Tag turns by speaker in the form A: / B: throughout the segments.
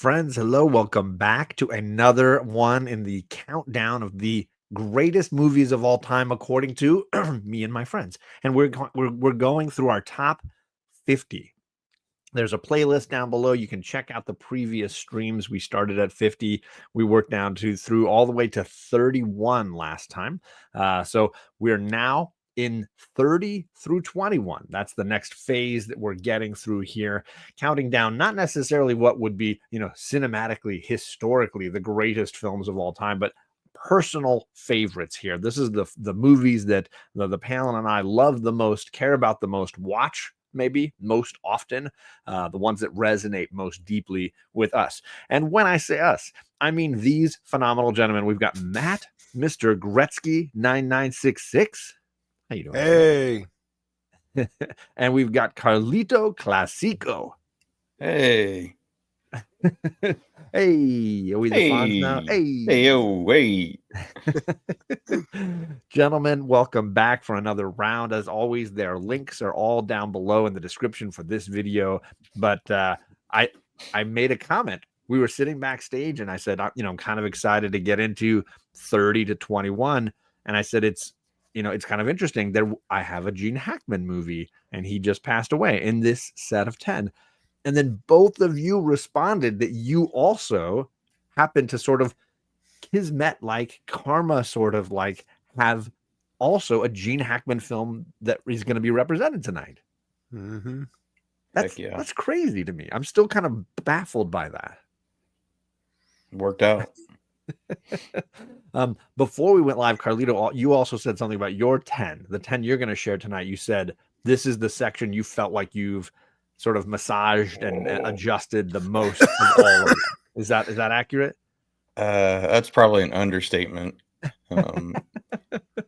A: friends. Hello, welcome back to another one in the countdown of the greatest movies of all time, according to me and my friends. And we're going through our top 50. There's a playlist down below. You can check out the previous streams. We started at 50. We worked down to through all the way to 31 last time. So we're now in 30 through 21. That's the next phase that we're getting through here, counting down not necessarily what would be, cinematically, historically, the greatest films of all time, but personal favorites here. This is the movies that the panel and I love the most, care about the most, watch maybe most often, the ones that resonate most deeply with us. And when I say us, I mean these phenomenal gentlemen. We've got Matt, Mr. Gretzky 9966. How you doing?
B: Hey.
A: And we've got Carlito Classico.
B: Hey.
A: Hey, are we the Fonz now?
B: Hey.
A: Gentlemen, welcome back for another round. As always, their links are all down below in the description for this video. But I made a comment. We were sitting backstage and I said, I'm kind of excited to get into 30 to 21. And I said, it's kind of interesting that I have a Gene Hackman movie and he just passed away in this set of 10. And then both of you responded that you also happen to sort of kismet-like, karma sort of like have also a Gene Hackman film that is going to be represented tonight.
B: Mm-hmm.
A: That's crazy to me. I'm still kind of baffled by that.
B: Worked out.
A: Before we went live, Carlito, you also said something about your 10, the 10 you're going to share tonight. You said this is the section you felt like you've sort of massaged and adjusted the most of all of them. Is that accurate?
B: That's probably an understatement.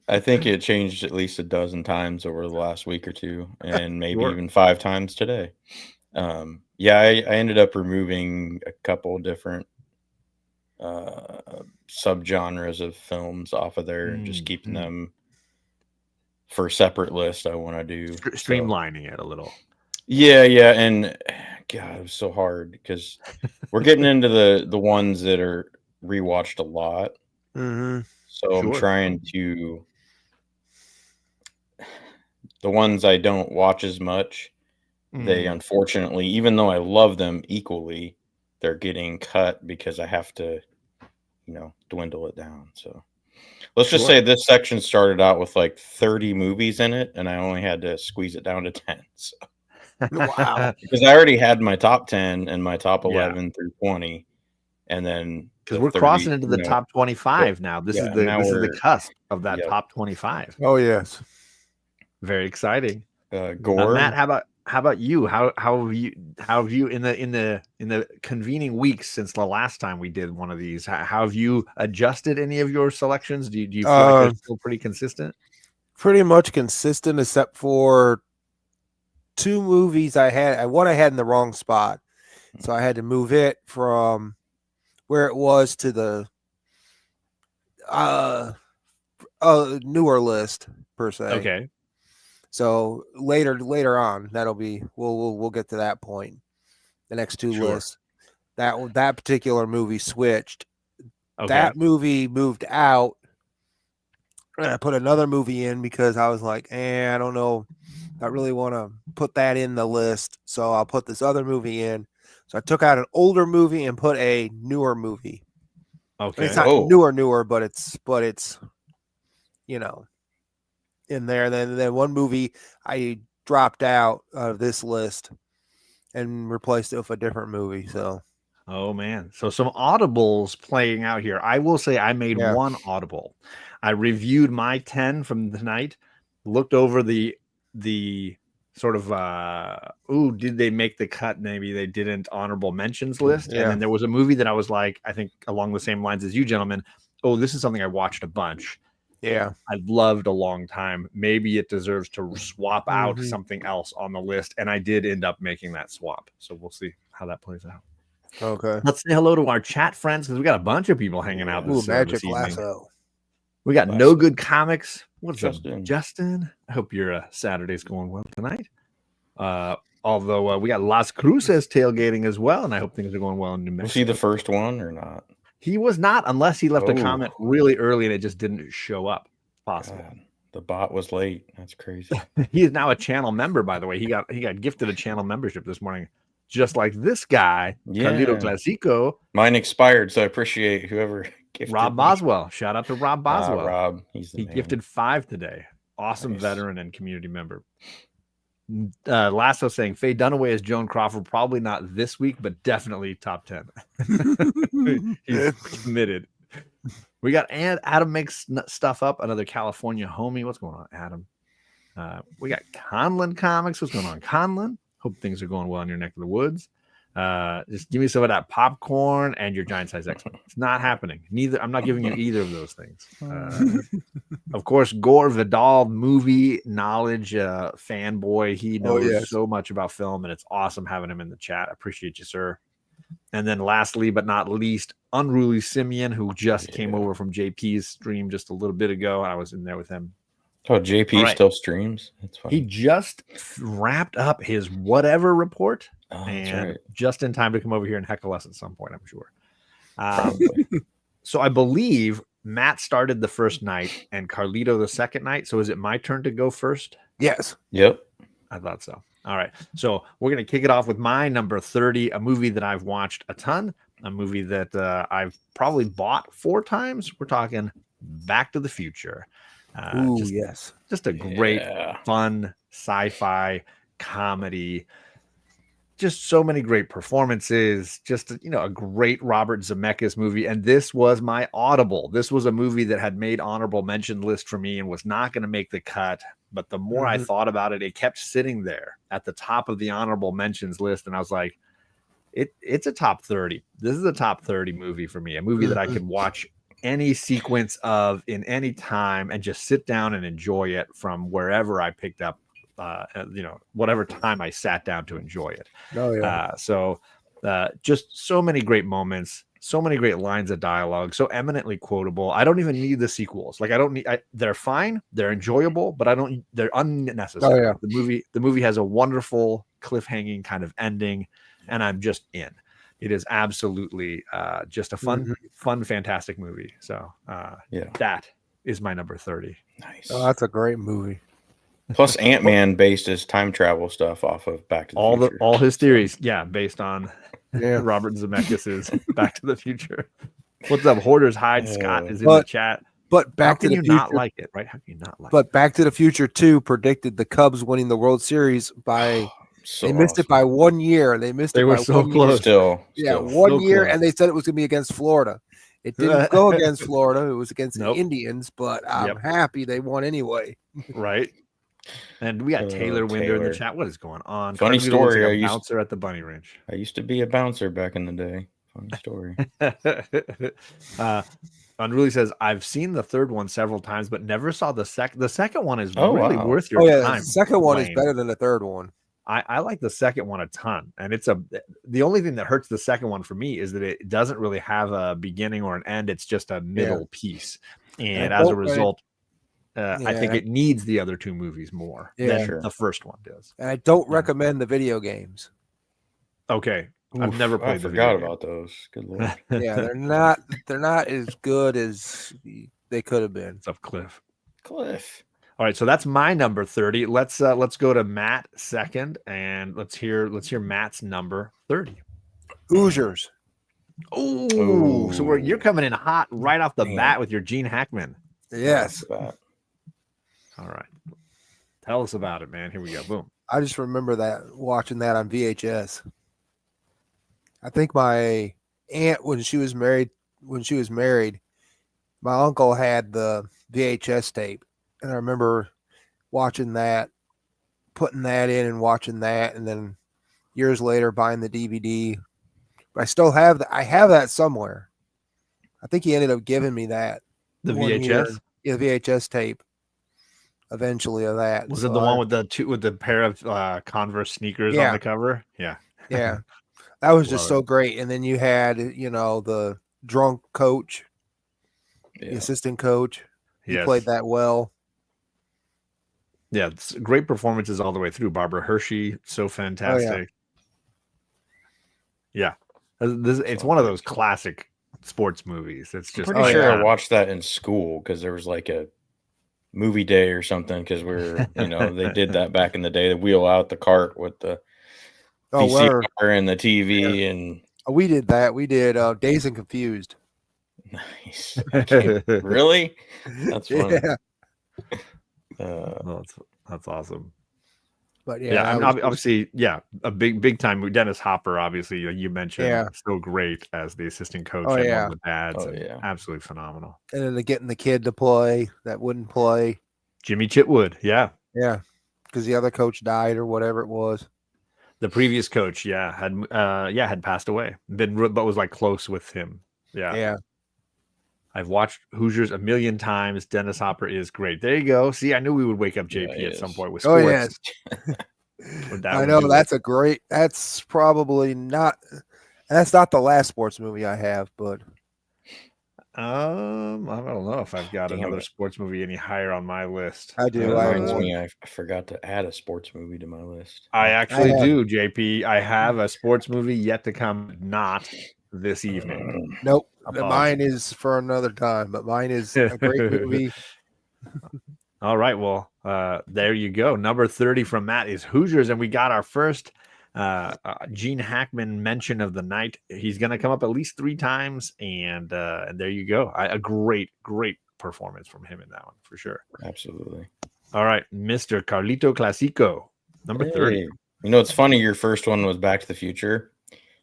B: I think it changed at least a dozen times over the last week or two, and maybe even 5 times today. I ended up removing a couple different subgenres of films off of there and just keeping them for a separate list. I want to do
A: streamlining it a little.
B: Yeah, and God, it was so hard because we're getting into the ones that are rewatched a lot.
A: Mm-hmm.
B: So I'm trying to, the ones I don't watch as much, they unfortunately, even though I love them equally, they're getting cut because I have to, dwindle it down. So let's just say this section started out with like 30 movies in it, and I only had to squeeze it down to 10. So. Wow. Because I already had my top 10 and my top 11 through 20. And then
A: because we're crossing into the top 25 now. This is the cusp of that top 25.
B: Oh yes.
A: Very exciting.
B: Gore.
A: Matt, how about you? How have you in the convening weeks since the last time we did one of these, how have you adjusted any of your selections? Do you feel like they're still pretty consistent?
C: Pretty much consistent, except for 2 movies I had in the wrong spot. So I had to move it from where it was to the newer list per se.
A: Okay.
C: So later on, that'll be we'll get to that point. The next 2 lists. That particular movie switched. Okay. That movie moved out. And I put another movie in because I was like, I don't know. I really want to put that in the list. So I'll put this other movie in. So I took out an older movie and put a newer movie.
A: Okay.
C: It's not newer, but it's in there. Then one movie I dropped out of this list and replaced it with a different movie. So
A: oh man. So some audibles playing out here. I will say I made one audible. I reviewed my 10 from tonight, looked over the sort of did they make the cut? Maybe they didn't honorable mentions list. And then there was a movie that I was like, I think along the same lines as you gentlemen. Oh, this is something I watched a bunch.
C: Yeah.
A: I've loved a long time. Maybe it deserves to swap out something else on the list. And I did end up making that swap. So we'll see how that plays out.
C: Okay.
A: Let's say hello to our chat friends because we got a bunch of people hanging out this evening.
C: Lasso.
A: We got No Good Comics. What's up, Justin? I hope your Saturday's going well tonight. Although we got Las Cruces tailgating as well, and I hope things are going well in New Mexico.
B: Was he the first one or not?
A: He was not, unless he left a comment really early and it just didn't show up. Possible.
B: God, the bot was late. That's crazy.
A: He is now a channel member, by the way. He got gifted a channel membership this morning, just like this guy, Carlito Classico.
B: Mine expired, so I appreciate whoever gifted
A: Rob
B: me.
A: Boswell. Shout out to Rob Boswell.
B: Rob, he
A: gifted 5 today. Awesome veteran and community member. Lasso saying Faye Dunaway as Joan Crawford, probably not this week, but definitely top 10. He's committed. We got Adam makes stuff up, another California homie. What's going on, Adam? We got Conlon Comics. What's going on, Conlon? Hope things are going well in your neck of the woods. Just give me some of that popcorn and your giant size X-Men. It's not happening. I'm not giving you either of those things. Of course, Gore Vidal, movie knowledge fanboy. He knows so much about film, and it's awesome having him in the chat. I appreciate you, sir. And then lastly, but not least, Unruly Simeon, who just came over from JP's stream just a little bit ago. I was in there with him.
B: Oh, JP still streams? That's funny.
A: He just wrapped up his whatever report. And just in time to come over here and heckle us at some point, I'm sure. So I believe Matt started the first night and Carlito the second night. So is it my turn to go first?
C: Yes.
B: Yep.
A: I thought so. All right. So we're going to kick it off with my number 30, a movie that I've watched a ton, a movie that I've probably bought 4 times. We're talking Back to the Future. Just a great, fun sci-fi comedy. Just so many great performances, just, a great Robert Zemeckis movie. And this was my audible. This was a movie that had made honorable mention list for me and was not going to make the cut. But the more I thought about it, it kept sitting there at the top of the honorable mentions list. And I was like, it's a top 30. This is a top 30 movie for me, a movie that I could watch any sequence of in any time and just sit down and enjoy it from wherever I picked up. Whatever time I sat down to enjoy it. Just so many great moments, so many great lines of dialogue, so eminently quotable. I don't even need the sequels. Like they're fine, they're enjoyable, but they're unnecessary. The movie has a wonderful cliffhanging kind of ending, and I'm just in. It is absolutely just a fun, fantastic movie. So that is my number 30.
B: Nice.
C: Oh, that's a great movie.
B: Plus, Ant-Man based his time travel stuff off of Back to the Future.
A: All his theories, based on Robert Zemeckis's Back to the Future. What's up, Hoarders Hide? Scott is in the chat.
C: But Back to the Future,
A: not like it, right? How can you not like it?
C: But Back to the Future 2 predicted the Cubs winning the World Series by they missed it by 1 year. They were
A: so close.
B: Still
C: 1 year, and they said it was going to be against Florida. It didn't go against Florida. It was against the Indians, but I'm happy they won anyway.
A: Right. And we got Taylor Winder in the chat. What is going on?
B: Funny story.
A: Like a bouncer at the bunny ranch.
B: I used to be a bouncer back in the day. Funny story.
A: Unruly says, I've seen the third one several times, but never saw the second. The second one is really worth your time.
C: The second one is better than the third one.
A: I like the second one a ton. And the only thing that hurts the second one for me is that it doesn't really have a beginning or an end. It's just a middle piece. And as a result, I think it needs the other 2 movies more than the first one does.
C: And I don't recommend the video games.
A: Okay. I've never played
B: I forgot about those. Good Lord.
C: They're not as good as they could have been.
A: What's up, Cliff?
B: All
A: right, so that's my number 30. Let's go to Matt second, and let's hear Matt's number 30.
C: Hoosiers.
A: Oh, so you're coming in hot right off the bat with your Gene Hackman.
C: Yes.
A: All right. Tell us about it, man. Here we go. Boom.
C: I just remember watching that on VHS. I think my aunt, when she was married, my uncle had the VHS tape. And I remember watching that, putting that in and watching that. And then years later, buying the DVD. But I still have I have that somewhere. I think he ended up giving me that.
A: The VHS?
C: Yeah, the VHS tape. Eventually of that.
A: Was it the one with the pair of Converse sneakers on the cover? Yeah.
C: Yeah. That was just so great. And then you had, the drunk coach, the assistant coach. He played that well.
A: Yeah, it's great performances all the way through. Barbara Hershey, so fantastic. Yeah, it's one of those classic sports movies. It's just
B: I'm pretty sure I watched that in school because there was like a movie day or something because we're they did that back in the day. They wheel out the cart with the VCR and the TV and
C: we did that. We did Dazed and Confused.
B: Nice. Really? That's funny.
A: That's awesome.
C: But
A: I mean, obviously, a big time. Dennis Hopper, obviously, you mentioned, so great as the assistant coach and one of the dads. Absolutely phenomenal.
C: And then getting the kid to play that wouldn't play.
A: Jimmy Chitwood, yeah,
C: because the other coach died or whatever it was.
A: The previous coach, had passed away, but was like close with him. Yeah. I've watched Hoosiers a million times. Dennis Hopper is great. There you go. See, I knew we would wake up JP at some point with sports.
C: Oh, yes. I know that's probably not. That's not the last sports movie I have, but
A: I don't know if I've got another sports movie any higher on my list.
C: I do.
B: That reminds me, I forgot to add a sports movie to my list.
A: I actually do, JP. I have a sports movie yet to come, not this evening.
C: Nope. Mine is for another time, but mine is a great movie.
A: All right. Well, there you go. Number 30 from Matt is Hoosiers, and we got our first Gene Hackman mention of the night. He's going to come up at least 3 times, and there you go. A great performance from him in that one for sure.
B: Absolutely.
A: All right, Mr. Carlito Classico, number 30.
B: It's funny. Your first one was Back to the Future.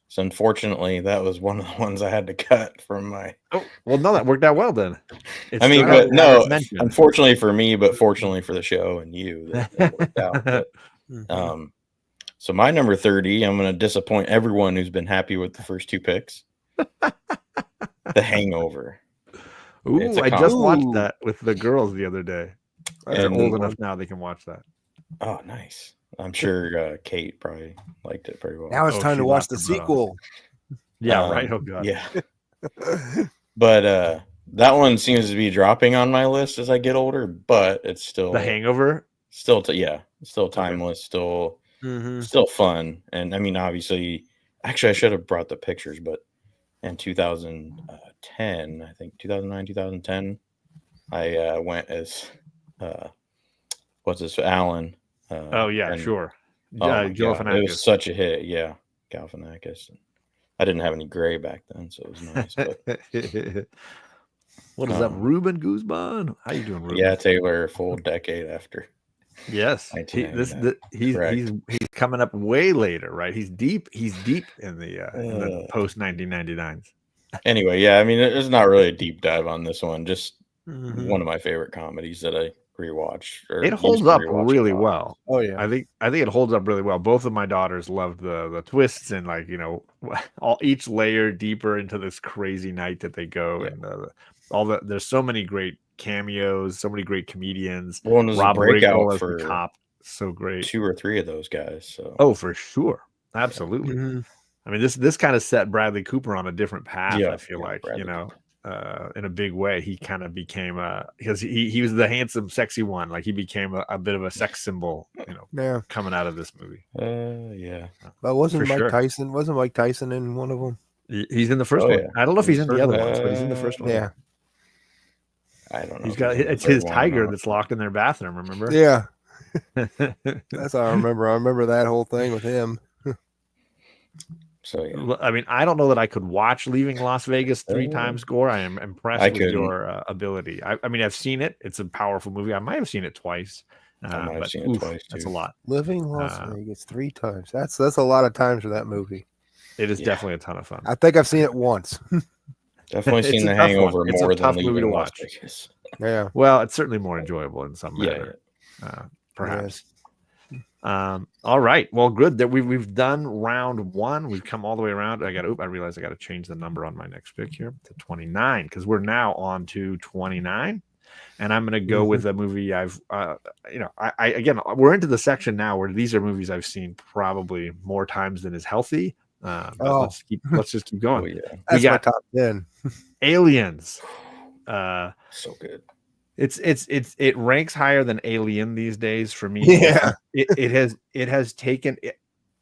B: So unfortunately, that was one of the ones I had to cut from my.
A: Oh, well, no, that worked out well then.
B: Unfortunately for me, but fortunately for the show and you, that worked out. But, so my number 30, I'm going to disappoint everyone who's been happy with the first 2 picks. The Hangover.
A: Ooh, I just watched that with the girls the other day. They're old enough now they can watch that.
B: Oh, nice. I'm sure Kate probably liked it pretty well.
C: Now it's time to watch the sequel.
A: Yeah, right. Oh, God.
B: Yeah. But that one seems to be dropping on my list as I get older, but it's still
A: The Hangover.
B: Still timeless, still fun. And I mean, obviously, actually, I should have brought the pictures, but in 2010, I think 2009, 2010, I went as Alan.
A: Sure.
B: Joe Galifianakis. It was such a hit. Yeah, Galifianakis. I didn't have any gray back then, so it was nice. But,
A: what is up, Ruben Guzman? How you doing, Ruben?
B: Yeah, Taylor, a full decade after.
A: Yes, he's coming up way later, right? He's deep in the post 1999s.
B: Anyway, I mean, it's not really a deep dive on this one. Just one of my favorite comedies that I rewatched.
A: It holds up really well.
C: Oh yeah,
A: I think it holds up really well. Both of my daughters loved the twists and each layer deeper into this crazy night that they go and there's so many great cameos, so many great comedians.
B: Rob Riggle as
A: the cop, so great.
B: 2 or 3 of those guys. So
A: for sure, absolutely. I mean, this kind of set Bradley Cooper on a different path. I feel like in a big way. He kind of became because he was the handsome, sexy one. Like he became a bit of a sex symbol, coming out of this movie.
C: But wasn't Mike Tyson in one of them?
A: He's in the first one. I don't know if he's in the other ones, but he's in the first one.
C: Yeah.
B: I don't know.
A: It's his tiger that's locked in their bathroom. Remember?
C: Yeah. That's how I remember. I remember that whole thing with him.
B: So
A: I mean, I don't know that I could watch Leaving Las Vegas 3 times. Gore, I am impressed with your ability. I mean, I've seen it. It's a powerful movie. I might have seen it twice.
B: I might have seen it twice too.
A: That's a lot.
C: Living Las Vegas 3 times. That's a lot of times for that movie.
A: It is definitely a ton of fun.
C: I think I've seen it once.
B: Definitely seen The Hangover more than Leaving Las Vegas.
C: Yeah.
A: Well, it's certainly more enjoyable in some manner. Perhaps. All right. Well, good that we've done round 1. We've come all the way around. I realized I got to change the number on my next pick here to 29 because we're now on to 29. And I'm going to go with a movie I've, again, we're into the section now where these are movies I've seen probably more times than is healthy. Let's just keep going.
C: That's my top 10.
A: Aliens.
B: So good.
A: It ranks higher than Alien these days for me.
C: Yeah.
A: It has taken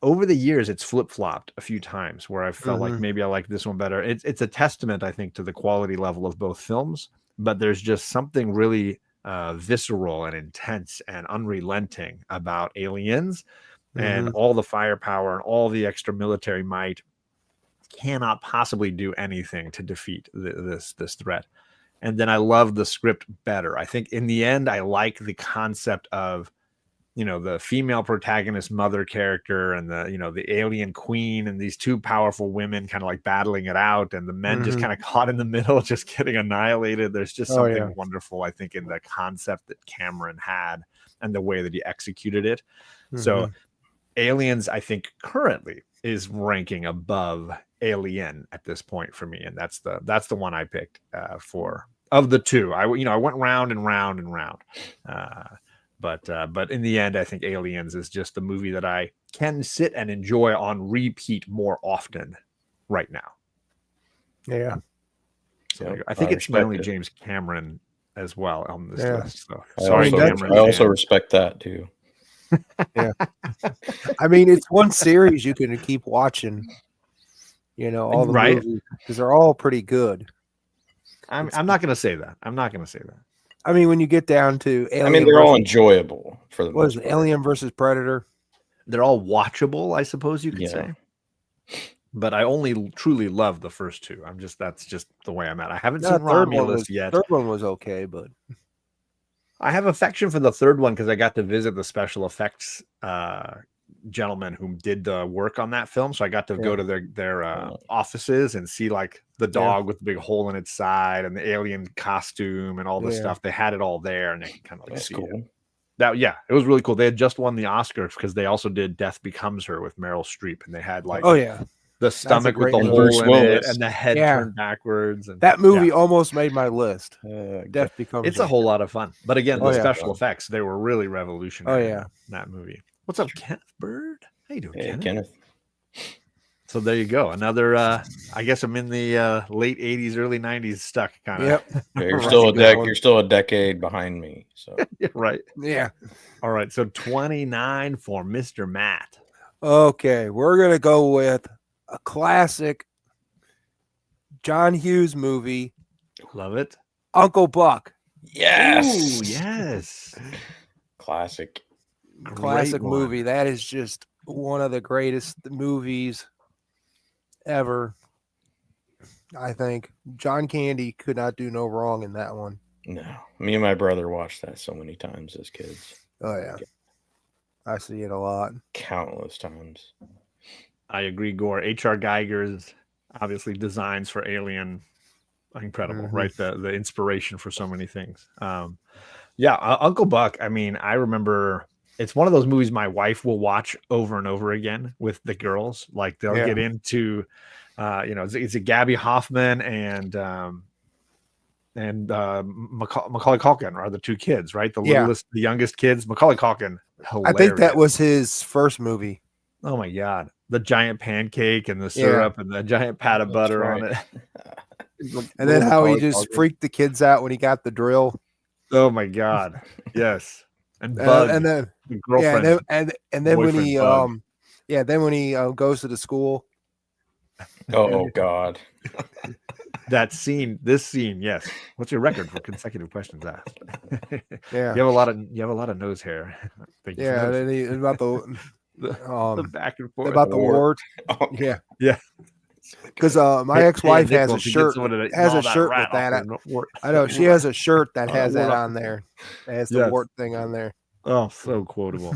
A: over the years. It's flip flopped a few times where I felt like
C: Mhm.
A: maybe I like this one better. It's a testament, I think, to the quality level of both films. But there's just something really visceral and intense and unrelenting about Aliens, and
C: Mhm.
A: all the firepower and all the extra military might cannot possibly do anything to defeat this threat. And then I love the script better. I think in the end, I like the concept of, the female protagonist mother character and the alien queen and these two powerful women kind of like battling it out, and the men just
C: Mhm.
A: kind of caught in the middle, just getting annihilated. There's just
C: Oh,
A: something
C: yeah.
A: wonderful, I think, in the concept that Cameron had and the way that he executed it. So
C: Mhm.
A: Aliens, I think, currently is ranking above Alien at this point for me, and that's the one I picked for of the two. I went round and round and round, but in the end, I think Aliens is just the movie that I can sit and enjoy on repeat more often right now.
C: Yeah.
A: So
B: Yep,
A: I think it's mainly
B: respect it.
A: James Cameron as well on this
C: Yeah.
A: list. So
B: I
A: sorry,
B: also,
A: Cameron.
B: I also
A: fan.
B: respect that too.
C: I mean, it's one series you can keep watching. All the
A: Right.
C: movies, because they're all pretty good.
A: I'm not going to say that. I'm not going to say that.
C: I mean, when you get down to Alien,
B: I mean, they're all enjoyable for the
C: what
B: most
C: is it,
B: part.
C: Alien versus Predator?
A: They're all watchable, I suppose you could
B: Yeah.
A: say. But I only truly love the first two. That's just the way I'm at. I haven't seen Romulus yet.
C: Third one was okay, but
A: I have affection for the third one because I got to visit the special effects gentleman who did the work on that film. So I got to go to their offices and see like the dog with the big hole in its side and the alien costume and all the stuff. They had it all there, and they could kind of like see it. It was really cool. They had just won the Oscars because they also did Death Becomes Her with Meryl Streep, and they had like the stomach with the hole in it and the head turned backwards. And
C: that movie almost made my list. Death Becomes
A: It's
C: Her.
A: a whole lot of fun. But again, the special
B: fun.
A: effects, they were really revolutionary in that movie. What's up, Kenneth Bird? How you doing, Kenneth? So there you go. Another I guess I'm in the late 80s, early 90s stuck kind of.
C: Yep.
B: You're still a decade behind me. So
A: right.
C: Yeah.
A: All right. So 29 for Mr. Matt.
C: Okay, we're gonna go with a classic John Hughes movie.
A: Love it.
C: Uncle Buck.
B: Yes.
A: Ooh, yes.
B: Classic
C: Movie. That is just one of the greatest movies ever. I think John Candy could not do no wrong in that one.
B: No, me and my brother watched that so many times as kids.
C: Oh yeah, I see it a lot,
B: countless times.
A: I agree, Gore. H.R. Geiger's obviously designs for Alien, incredible, right? The inspiration for so many things. Uncle Buck. I mean, I remember. It's one of those movies my wife will watch over and over again with the girls. Like they'll get into, it's a Gabby Hoffman and Macaulay Culkin are the two kids, right? The youngest kids. Macaulay Culkin, hilarious.
C: I think that was his first movie.
A: Oh my God. The giant pancake and the syrup and the giant pat of butter on it.
C: And then how he just freaked the kids out when he got the drill.
A: Oh my God. Yes. And Bug,
C: and then
A: the girlfriend.
C: and then when he goes to the school.
B: Oh God.
A: This scene, yes. What's your record for consecutive questions asked?
C: Yeah.
A: You have a lot of nose hair.
C: Yeah, and then about the
A: back and forth.
C: About the wart.
B: Oh,
C: yeah.
A: Yeah.
C: Because my ex-wife has a shirt with that. I know she has a shirt that has that on there. It has the wart thing on there.
A: Oh, so quotable.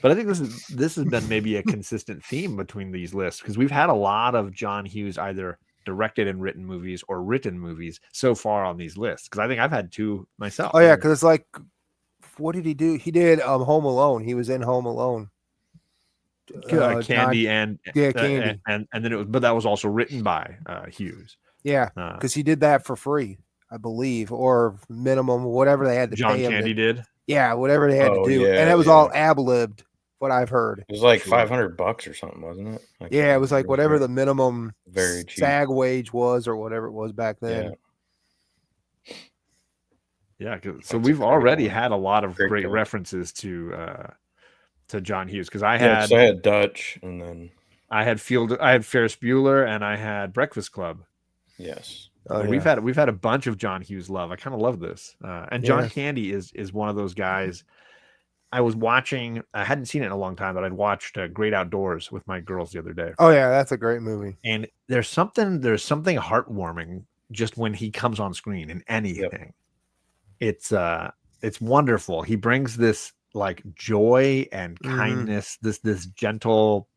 A: But I think this has been maybe a consistent theme between these lists because we've had a lot of John Hughes either directed and written movies or written movies so far on these lists. Because I think I've had two myself.
C: Oh yeah, because it's like, what did he do? He did Home Alone. He was in Home Alone.
A: Candy
C: Candy,
A: and then it was, but that was also written by Hughes.
C: Yeah, because he did that for free, I believe, or minimum, whatever they had to
A: John
C: pay him.
A: Candy did.
C: Yeah, whatever they had to do, and it was all ad-libbed. What I've heard,
B: it was like $500 or something, wasn't it?
C: It was like whatever the minimum
B: very cheap
C: SAG wage was, or whatever it was back then.
A: Yeah, so
B: That's a
A: we've
B: great
A: already
B: one.
A: had a lot of
B: Great
A: great
B: pick.
A: references to John Hughes because I
B: Yeah, 'cause
A: had
B: I had Dutch, and then
A: I had Ferris Bueller, and I had Breakfast Club.
B: yes,
C: Oh,
A: We've
C: yeah.
A: had a bunch of John Hughes love. I kind of love this, and John
C: Yeah.
A: Candy is one of those guys. I was watching. I hadn't seen it in a long time, but I'd watched Great Outdoors with my girls the other day,
C: Oh, yeah, that's a great movie.
A: and there's something heartwarming just when he comes on screen in anything. It's wonderful. He brings this like joy and kindness, this gentle,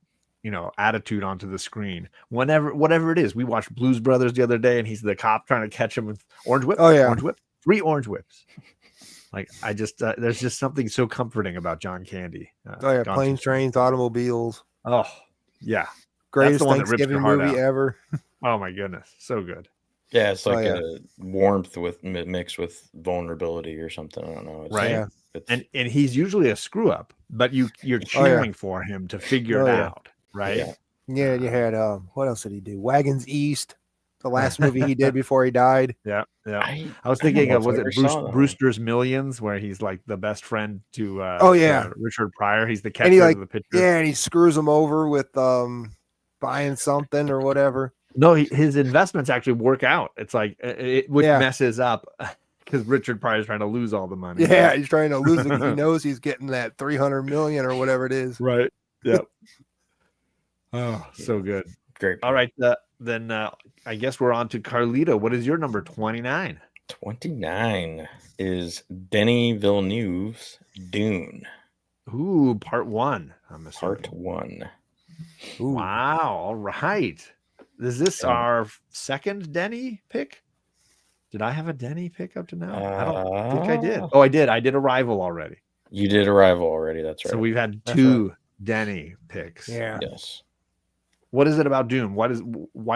A: attitude onto the screen. Whatever it is. We watched Blues Brothers the other day, and he's the cop trying to catch him with orange whip.
C: Oh, yeah.
A: Orange whip. 3 orange whips. Like I just there's just something so comforting about John Candy.
C: Oh, yeah,
A: Gone
C: Planes,
A: Too Soon.
C: Trains, Automobiles.
A: Oh yeah,
C: Greatest
A: the one that rips your
C: Thanksgiving
A: heart
C: movie
A: out.
C: ever.
A: Oh my goodness, so good.
B: yeah. It's like
C: yeah.
B: a warmth mixed with vulnerability or something. I don't know. It's,
A: Right.
C: Yeah.
B: It's,
A: And he's usually a screw up, but you're
C: Oh, yeah.
A: cheering for him to figure
C: Oh,
A: it
C: yeah.
A: out, right?
B: Yeah.
C: Yeah, you had what else did he do? Wagons East, the last movie he did before he died.
A: Yeah.
B: I
A: was
B: don't
A: thinking
B: know
A: of
B: if
A: was
B: I
A: it
B: ever saw that one.
A: Brewster's Millions, where he's like the best friend to
C: Oh, yeah.
A: Richard Pryor. He's the
C: And he
A: catcher
C: like
A: of the pitcher.
C: yeah, and he screws him over with buying something or whatever.
A: No, his investments actually work out. It's like which
C: Yeah.
A: messes up because Richard Pryor's trying to lose all the money.
C: Yeah, he's trying to lose it. He knows he's getting that 300 million or whatever it is.
A: Right. Yep. Oh, so good.
B: Great.
A: All right. Then I guess we're on to Carlito. What is your number 29?
B: 29 is Denis Villeneuve's Dune.
A: Ooh, part 1. I'm assuming.
B: Part 1.
C: Ooh.
A: Wow. All right. Is this our second Denny pick? Did I have a Denny pick up to now? I don't think I did. Oh, I did. I did Arrival already.
B: You did Arrival already. That's right.
A: So we've had
C: That's
A: 2 Denny picks.
C: Yeah.
B: Yes.
A: What is it about Dune? Why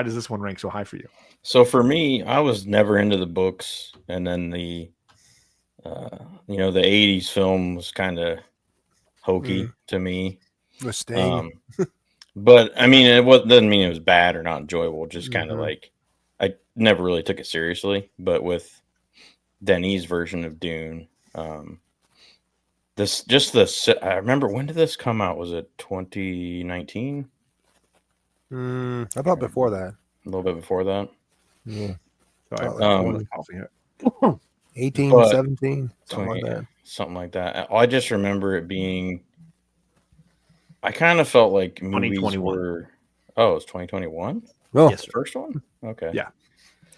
A: does this one rank so high for you?
B: So for me, I was never into the books, and then the the 80s film was kind of hokey to me.
C: The Sting.
B: But I mean, doesn't mean it was bad or not enjoyable. Just kind of like I never really took it seriously. But with Denis' version of Dune, I remember, when did this come out? Was it 2019?
C: I thought before that.
B: A little bit before that.
C: Yeah.
A: Sorry,
C: 18,
B: But
C: 17, something like that.
B: Something like that. I just remember it being. I kind of felt like movies
A: 2021.
B: were. Oh, it's 2021.
C: Oh,
A: Yes,
B: The
A: sir.
B: first one. Okay.
A: Yeah.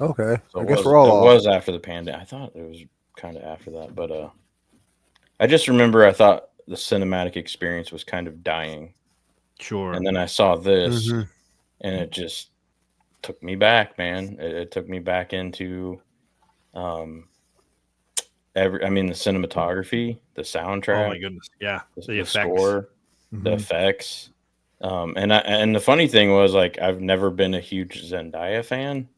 C: okay.
B: So
C: I
B: it
C: guess
B: was,
C: we're all
B: it
C: off.
B: was after the pandemic. I thought it was kind of after that, but I just remember I thought the cinematic experience was kind of dying,
A: Sure.
B: and then I saw this,
C: Mhm.
B: and it just took me back, man. It took me back into, the cinematography, the soundtrack.
A: Oh my goodness. Yeah.
B: the
A: effects.
B: score, the
A: Mhm.
B: effects. And the funny thing was, like, I've never been a huge Zendaya fan.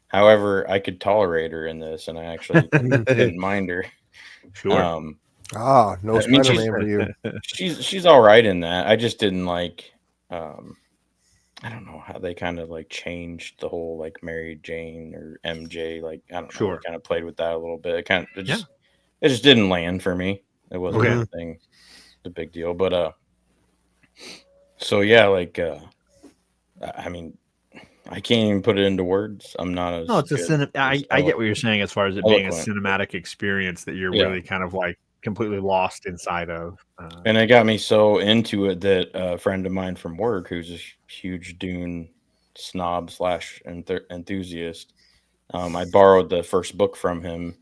B: However, I could tolerate her in this, and I actually didn't mind her.
A: Sure.
C: No
B: I mean,
C: Spider-Man for you.
B: she's all right in that. I just didn't like. I don't know how they kind of like changed the whole like Mary Jane or MJ. Like, I don't know.
A: Sure.
B: They kind of played with that a little bit. It just didn't land for me. It wasn't
A: Okay.
B: anything the big deal, but so yeah, like I mean, I can't even put it into words. I'm not as
A: No, it's I get what you're saying as far as it being a
B: eloquent.
A: cinematic experience that you're
B: Yeah.
A: really kind of like completely lost inside of.
B: And it got me so into it that a friend of mine from work, who's a huge Dune snob / enthusiast, I borrowed the first book from him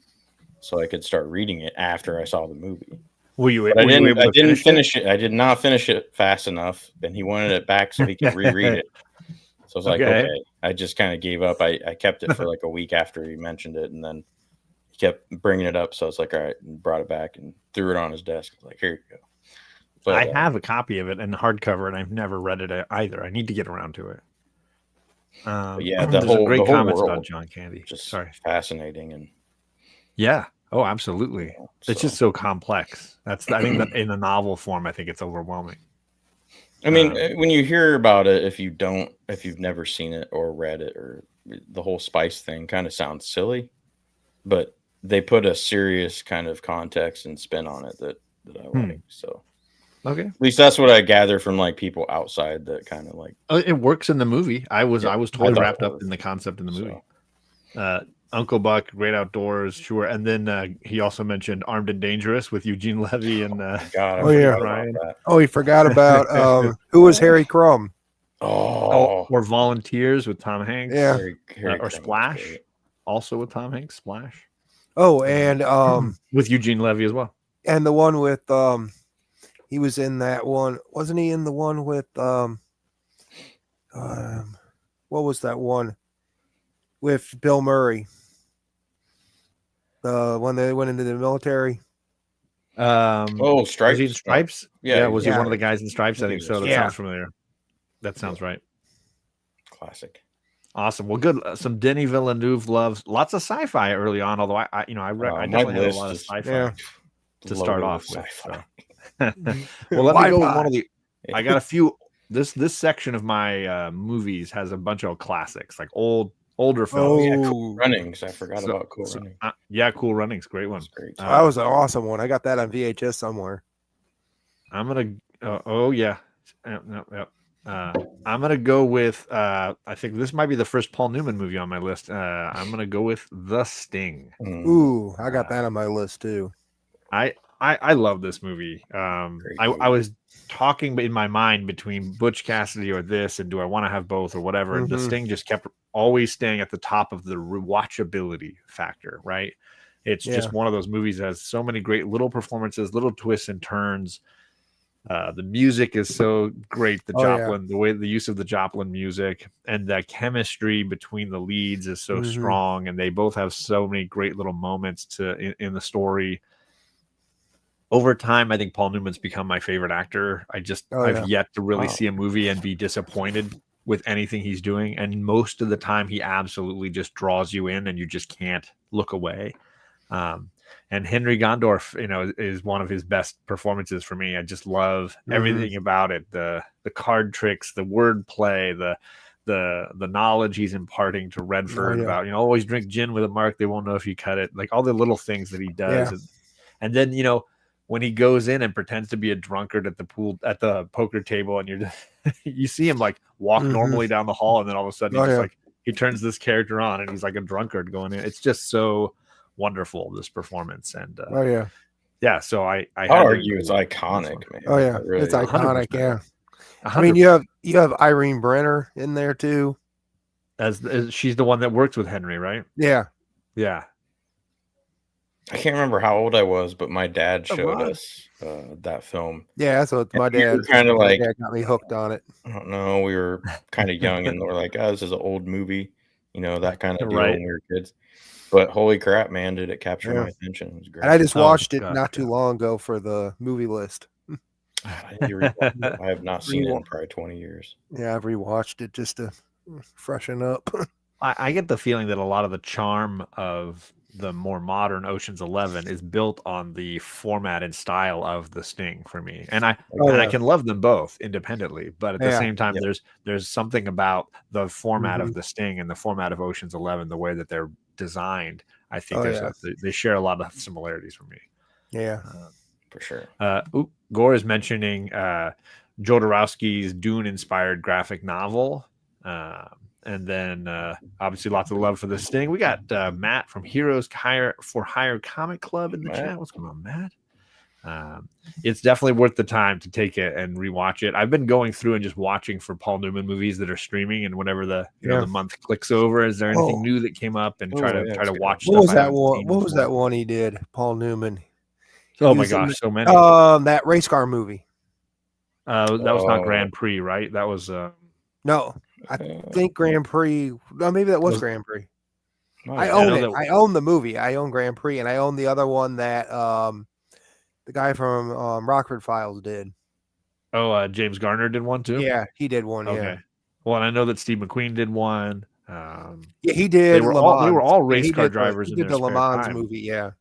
B: so I could start reading it after I saw the movie.
A: Were you
B: But I
A: able
B: didn't
A: to
B: finish it. I did not finish it fast enough, and he wanted it back so he could reread it. So I was like,
A: Okay.
B: okay. I just kind of gave up. I kept it for like a week after he mentioned it, and then he kept bringing it up. So I was like, all right, and brought it back and threw it on his desk. I was like, here you go. But
A: I have a copy of it in hardcover, and I've never read it either. I need to get around to it.
B: yeah,
A: there's
B: the
A: great
B: whole
A: comments about
B: world
A: John Candy.
B: just
A: Sorry.
B: fascinating, and
A: Yeah. Oh, absolutely. It's just so complex. I think that in the novel form, I think it's overwhelming.
B: I mean, when you hear about it, if you've never seen it or read it, or the whole spice thing, kind of sounds silly, but they put a serious kind of context and spin on it that I like. So
A: okay,
B: at least that's what I gather from like people outside that kind of like.
A: it works in the movie. I was totally
B: thought
A: wrapped
B: it
A: up
B: was.
A: in the concept in the movie.
B: So.
A: Uncle Buck, Great Outdoors, sure. And then he also mentioned Armed and Dangerous with Eugene Levy and
B: God,
C: Oh, yeah.
A: Ryan.
C: Oh, he forgot about who was Harry Crumb?
A: Or Volunteers with Tom Hanks.
C: Yeah.
B: Harry
A: or
B: Crumb,
A: Splash, also with Tom Hanks. Splash.
C: Oh, and
A: with Eugene Levy as well.
C: And the one with he was in that one, wasn't he? In the one with what was that one with Bill Murray? The one that went into the military.
B: Stripes.
A: Was he in Stripes?
B: Yeah.
A: Was he one of the guys in Stripes? I think so. That sounds familiar. That sounds right.
B: Classic.
A: Awesome. Well, good. Some Denis Villeneuve loves lots of sci-fi early on. Although I definitely had a lot of sci-fi to start off with. So. Well, let me go with one of the. I got a few. This section of my movies has a bunch of classics, like older films.
B: Cool Runnings. I forgot about Cool Runnings.
A: Cool Runnings, great one.
B: Great.
C: That was an awesome one. I got that on VHS somewhere.
A: I'm gonna. I'm gonna go with. I think this might be the first Paul Newman movie on my list. I'm gonna go with The Sting.
C: Ooh, I got that on my list too.
A: I love this movie. I was talking in my mind between Butch Cassidy or this, and do I want to have both or whatever. And The Sting just kept always staying at the top of the rewatchability factor. Right? It's just one of those movies that has so many great little performances, little twists and turns. The music is so great. The use of the Joplin music and the chemistry between the leads is so strong, and they both have so many great little moments in the story. Over time, I think Paul Newman's become my favorite actor. I've yet to really see a movie and be disappointed with anything he's doing. And most of the time, he absolutely just draws you in, and you just can't look away. And Henry Gondorf, is one of his best performances for me. I just love everything about it. The card tricks, the wordplay, the knowledge he's imparting to Redford about, always drink gin with a mark. They won't know if you cut it. Like all the little things that he does. Yeah. And then, when he goes in and pretends to be a drunkard at the poker table, and you're just, you see him like walk normally down the hall, and then all of a sudden he turns this character on, and he's like a drunkard going in. It's just so wonderful, this performance. And so I
B: argue it's iconic, man.
C: Really it's iconic. 100%. Yeah, 100%. I mean, you have Irene Brenner in there too,
A: as she's the one that works with Henry, right?
C: Yeah.
B: I can't remember how old I was, but my dad showed us that film.
C: Yeah, that's what my dad
B: kind of like
C: got me hooked on it.
B: I don't know. We were kind of young, and we're like, "Oh, this is an old movie," that kind of deal when we were kids. But holy crap, man, did it capture my attention. It was great.
C: And I just watched it not too long ago for the movie list.
B: I have not seen it in probably 20 years.
C: Yeah, I've rewatched it just to freshen up.
A: I get the feeling that a lot of the charm of the more modern Ocean's 11 is built on the format and style of The Sting for me. And I can love them both independently, but at the same time, there's something about the format of The Sting and the format of Ocean's 11, the way that they're designed. I think they share a lot of similarities for me.
C: Yeah,
B: for sure.
A: Gore is mentioning Jodorowsky's Dune-inspired graphic novel. And then obviously lots of love for The Sting. We got Matt from Heroes for Hire Comic Club in the chat. What's going on, Matt? It's definitely worth the time to take it and rewatch it. I've been going through and just watching for Paul Newman movies that are streaming, and whenever the month clicks over, is there anything new that came up, and try to watch.
C: What was that one? What was that one he did? Paul Newman.
A: Oh my gosh, so many.
C: That race car movie.
A: That was not Grand Prix, right? That was
C: no. I think Grand Prix. No, maybe that was Grand Prix. I own it. I own the movie. I own Grand Prix, and I own the other one that the guy from Rockford Files did.
A: Oh, James Garner did one too.
C: Yeah, he did one. Okay. Yeah.
A: Well, and I know that Steve McQueen did one.
C: Yeah, he did.
A: They were all race car drivers.
C: He did the Le Mans movie. Yeah.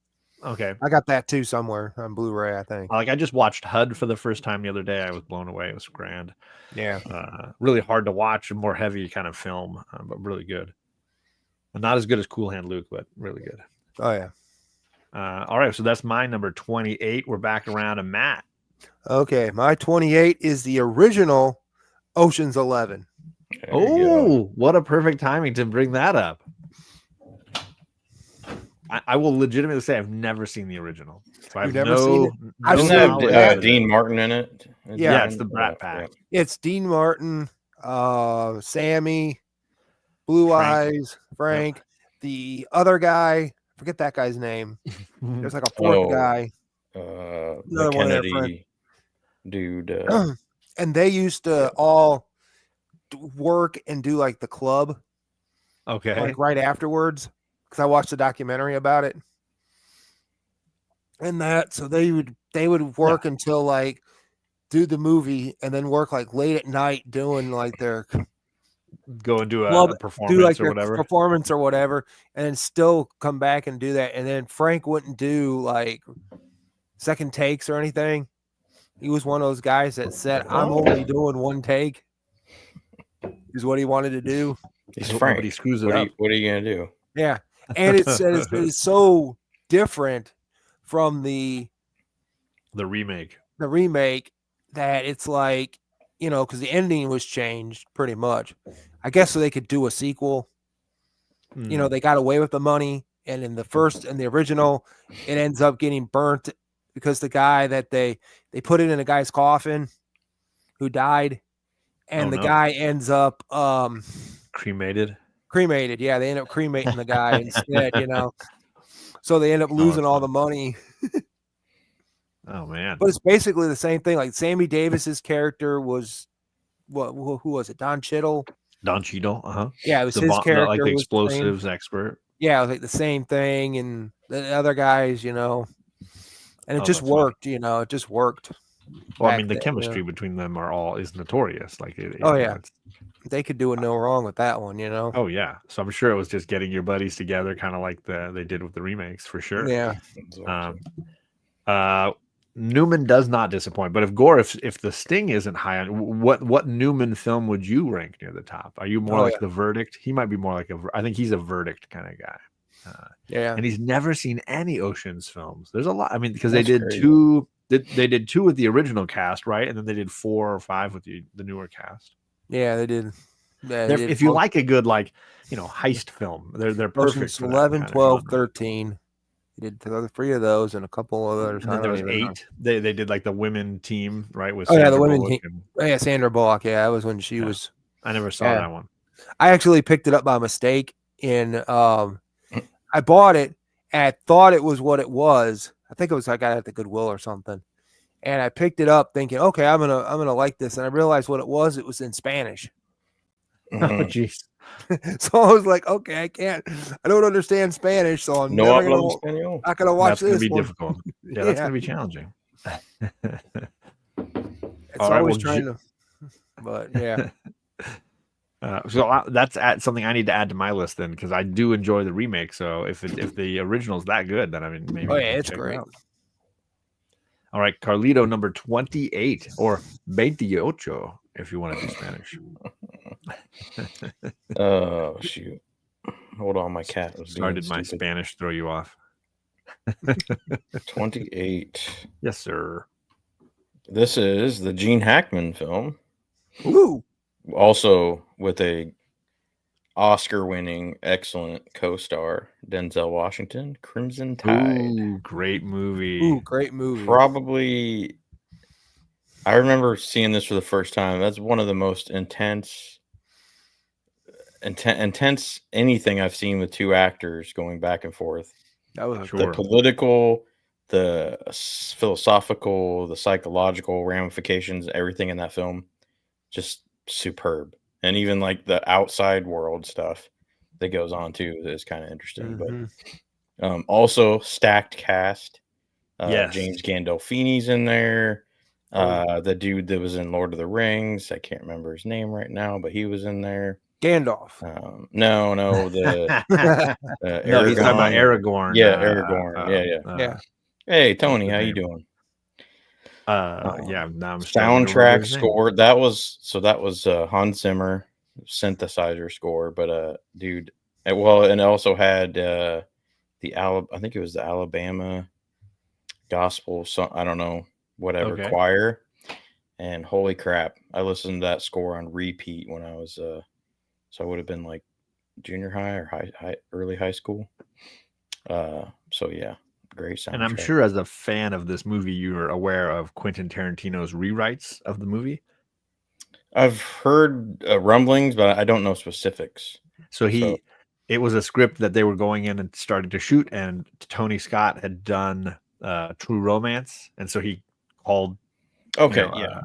A: Okay.
C: I got that too somewhere on Blu-ray, I think.
A: I just watched HUD for the first time the other day. I was blown away. It was grand.
C: Yeah.
A: Really hard to watch, a more heavy kind of film, but really good. And not as good as Cool Hand Luke, but really good.
C: Oh, yeah.
A: All right, so that's my number 28. We're back around to Matt.
C: Okay, my 28 is the original Ocean's 11.
A: Oh, what a perfect timing to bring that up. I will legitimately say I've never seen the original. So
C: You've never seen it? I've
B: Doesn't
C: seen
B: have Dean Martin in it?
C: Yeah,
A: it's the Brat Pack.
C: It's Dean Martin, Sammy, Blue
A: Frank.
C: Eyes, Frank, the other guy. Forget that guy's name. There's like a fourth guy.
B: The Kennedy dude.
C: And they used to all work and do like the club.
A: Okay.
C: Like right afterwards, because I watched a documentary about it. And that, so they would work until like do the movie and then work like late at night doing like their
A: go and do a performance
C: do like
A: or whatever.
C: Performance or whatever, and then still come back and do that. And then Frank wouldn't do like second takes or anything. He was one of those guys that said, "I'm only doing one take." Is what he wanted to do.
B: He's Frank.
A: He screws it up.
B: What are you gonna do?
C: Yeah, and it's so different from the
A: remake.
C: The remake that it's like, you know, because the ending was changed pretty much. I guess so they could do a sequel. You know, they got away with the money, and in the original, it ends up getting burnt because the guy that they put it in a guy's coffin who died, and the guy ends up
A: cremated.
C: Yeah, they end up cremating the guy instead, you know. So they end up losing all the money.
A: Oh man!
C: But it's basically the same thing. Like Sammy Davis's character was who was it? Don Cheadle.
A: Don Cheadle.
C: Yeah, it was his character,
A: like the explosives expert.
C: Yeah, it was like the same thing, and the other guys, you know, and it just worked. Funny. You know, it just worked.
A: Well, I mean, the chemistry between them is notorious. Like,
C: they could do no wrong with that one, you know.
A: Oh yeah, so I'm sure it was just getting your buddies together, kind of like they did with the remakes, for sure.
C: Yeah.
A: Newman does not disappoint, but if the Sting isn't high on, what Newman film would you rank near the top? Are you more like The Verdict? He might be more like I think he's a Verdict kind of guy. And he's never seen any Ocean's films. There's a lot. I mean, because they did two with the original cast, right? And then they did 4 or 5 with the newer cast.
C: Yeah, they did. Yeah,
A: if you like a good, like, you know, heist film, they're perfect.
C: For 11, 12, 13. They did 3 of those and a couple others.
A: And then there was 8. They did like the women team, right? With
C: the women team. Sandra Bullock. Yeah, that was when she was.
A: I never saw that one.
C: I actually picked it up by mistake, and I bought it and I thought it was what it was. I think it was I got it at the Goodwill or something, and I picked it up thinking, okay, I'm gonna like this, and I realized what it was. It was in Spanish.
A: Oh, jeez.
C: So I was like, okay, I don't understand Spanish, so I'm not gonna watch
A: That's
C: this.
A: That's gonna be difficult. Yeah, that's gonna be challenging.
C: It's always trying to, but yeah.
A: So that's something I need to add to my list then, because I do enjoy the remake. So if the original is that good, then I mean, maybe.
C: Oh yeah, it's great.
A: All right, Carlito, number 28 or 28, if you want to do Spanish.
B: Oh shoot! Hold on, my cat was
A: started my Spanish throw you off.
B: 28.
A: Yes, sir.
B: This is the Gene Hackman film.
C: Ooh.
B: Also with a Oscar-winning, excellent co-star Denzel Washington, Crimson Tide.
A: Ooh, great movie.
C: Ooh, great movie.
B: Probably, I remember seeing this for the first time. That's one of the most intense anything I've seen with 2 actors going back and forth.
C: That was
B: the political, the philosophical, the psychological ramifications, everything in that film, just superb. And even like the outside world stuff that goes on too is kind of interesting. But also stacked cast. James Gandolfini's in there. The dude that was in Lord of the Rings, I can't remember his name right now, but he was in there.
C: Gandalf.
B: No, the
A: no, he's talking about Aragorn.
B: Yeah, Aragorn. Yeah. Hey, Tony, how you doing?
A: Yeah, now I'm
B: soundtrack score. That was Hans Zimmer synthesizer score, but dude, and it also had I think it was the Alabama Gospel, so I don't know, whatever
A: Okay.
B: choir. And holy crap, I listened to that score on repeat when I was so I would have been like junior high or early high school. So yeah, great soundtrack.
A: And I'm sure as a fan of this movie, you're aware of Quentin Tarantino's rewrites of the movie.
B: I've heard rumblings, but I don't know specifics.
A: So it was a script that they were going in and starting to shoot, and Tony Scott had done True Romance, and so he called.
B: Okay, yeah.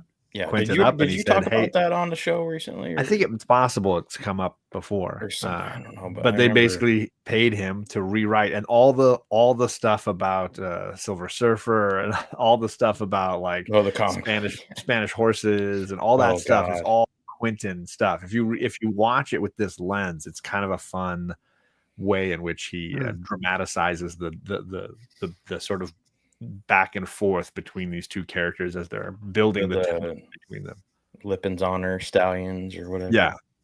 A: Quentin
B: Did
A: up and he
B: you
A: said,
B: talk about that on the show recently?
A: I think it's possible it's come up before.
B: Or something. I don't know,
A: but they basically paid him to rewrite, and all the stuff about Silver Surfer and all the stuff about like
B: the
A: Spanish horses and all that stuff is all Quentin stuff. If you watch it with this lens, it's kind of a fun way in which he dramatizes the sort of back and forth between these two characters as they're building the tension between them.
B: Lipin's Honor Stallions or whatever.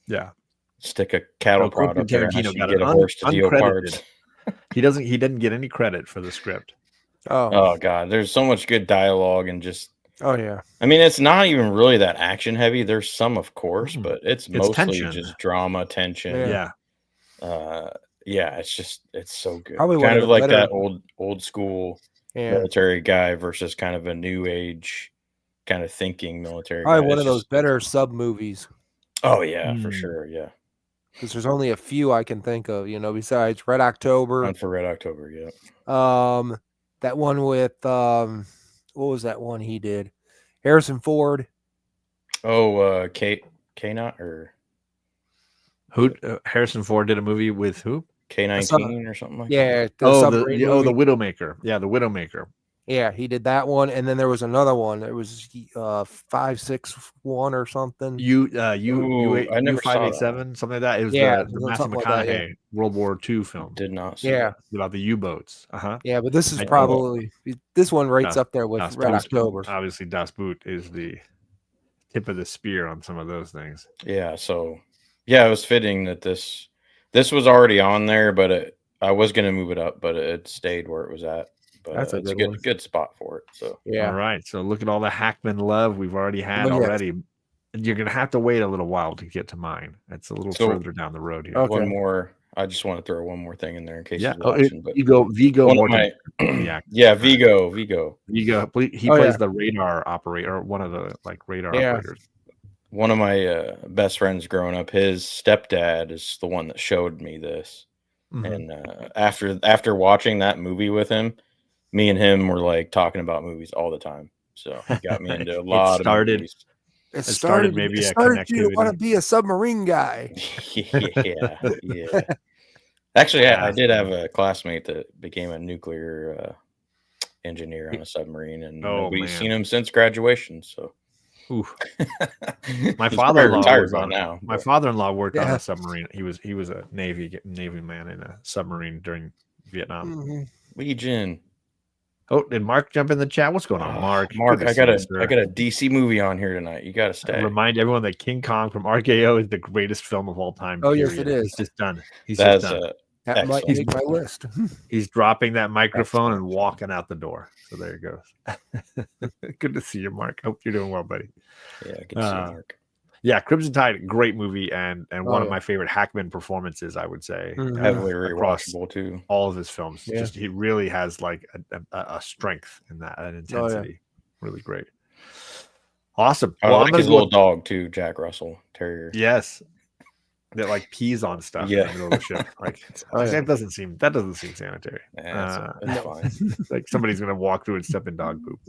A: Yeah.
B: Stick a cattle prod up there and
A: Tarantino got
B: get a horse to deal cards.
A: He didn't get any credit for the script.
B: Oh god, there's so much good dialogue and just
C: yeah.
B: I mean, it's not even really that action heavy. There's some, of course, but it's mostly
A: tension.
B: just drama, tension.
A: Yeah.
B: It's so good.
C: Probably
B: kind of like that old school military guy versus kind of a new age kind of thinking military guy.
C: One of those better sub movies.
B: Oh yeah, for sure. Yeah.
C: Because there's only a few I can think of, besides Red October.
B: One for Red October, yeah.
C: That one with what was that one he did? Harrison Ford.
B: Oh, K-Not or
A: who? Harrison Ford did a movie with who?
B: K-19 or something like
C: that.
B: that.
A: The Widowmaker. Yeah, the Widowmaker.
C: Yeah, he did that one, and then there was another one. It was 561 or something.
A: I never 587, something like that. It was the Matthew McConaughey World War II film.
B: Did not see it.
A: About the U-boats.
C: Yeah, but this is probably this one rates up there with Red October.
A: Obviously, Das Boot is the tip of the spear on some of those things.
B: Yeah, so it was fitting that this was already on there, but I was going to move it up, but it stayed where it was at. But
C: that's
B: a good spot for it. So
A: all right. So look at all the Hackman love we've already had already. And you're gonna have to wait a little while to get to mine. It's a little further down the road here.
B: Okay. One more. I just want to throw one more thing in there in case you're watching. But
A: Vigo.
B: Vigo.
A: He plays the radar operator, or one of the radar operators.
B: One of my best friends growing up, his stepdad is the one that showed me this. And after watching that movie with him, me and him were like talking about movies all the time. So he got me into a lot of movies.
A: It started maybe a connectivity.
C: You want to be a submarine guy.
B: Yeah. Actually, I did have a classmate that became a nuclear engineer on a submarine, and nobody's seen him since graduation. So,
A: my father-in-law
B: My
A: father-in-law worked on a submarine. He was a Navy man in a submarine during Vietnam.
B: Legion.
A: Oh, did Mark jump in the chat? What's going on, Mark?
B: Mark, I got a DC movie on here tonight. You got to stay.
A: Remind everyone that King Kong from RKO is the greatest film of all time.
C: Oh, yes, it is.
A: He's just done.
C: That might make my list.
A: He's dropping that microphone and walking out the door. So there he goes. Good to see you, Mark. Hope you're doing well, buddy.
B: Yeah, good to see you, Mark.
A: Yeah, Crimson Tide, great movie, and one of my favorite Hackman performances, I would say.
B: Heavily rewatchable too.
A: All of his films. Yeah. Just he really has like a strength in that, an intensity. Really great. Awesome.
B: I like his little dog too, Jack Russell Terrier.
A: Yes. That like pees on stuff in the middle of the ship. Like that doesn't seem sanitary.
B: Yeah, that's fine.
A: Like somebody's gonna walk through and step in dog poop.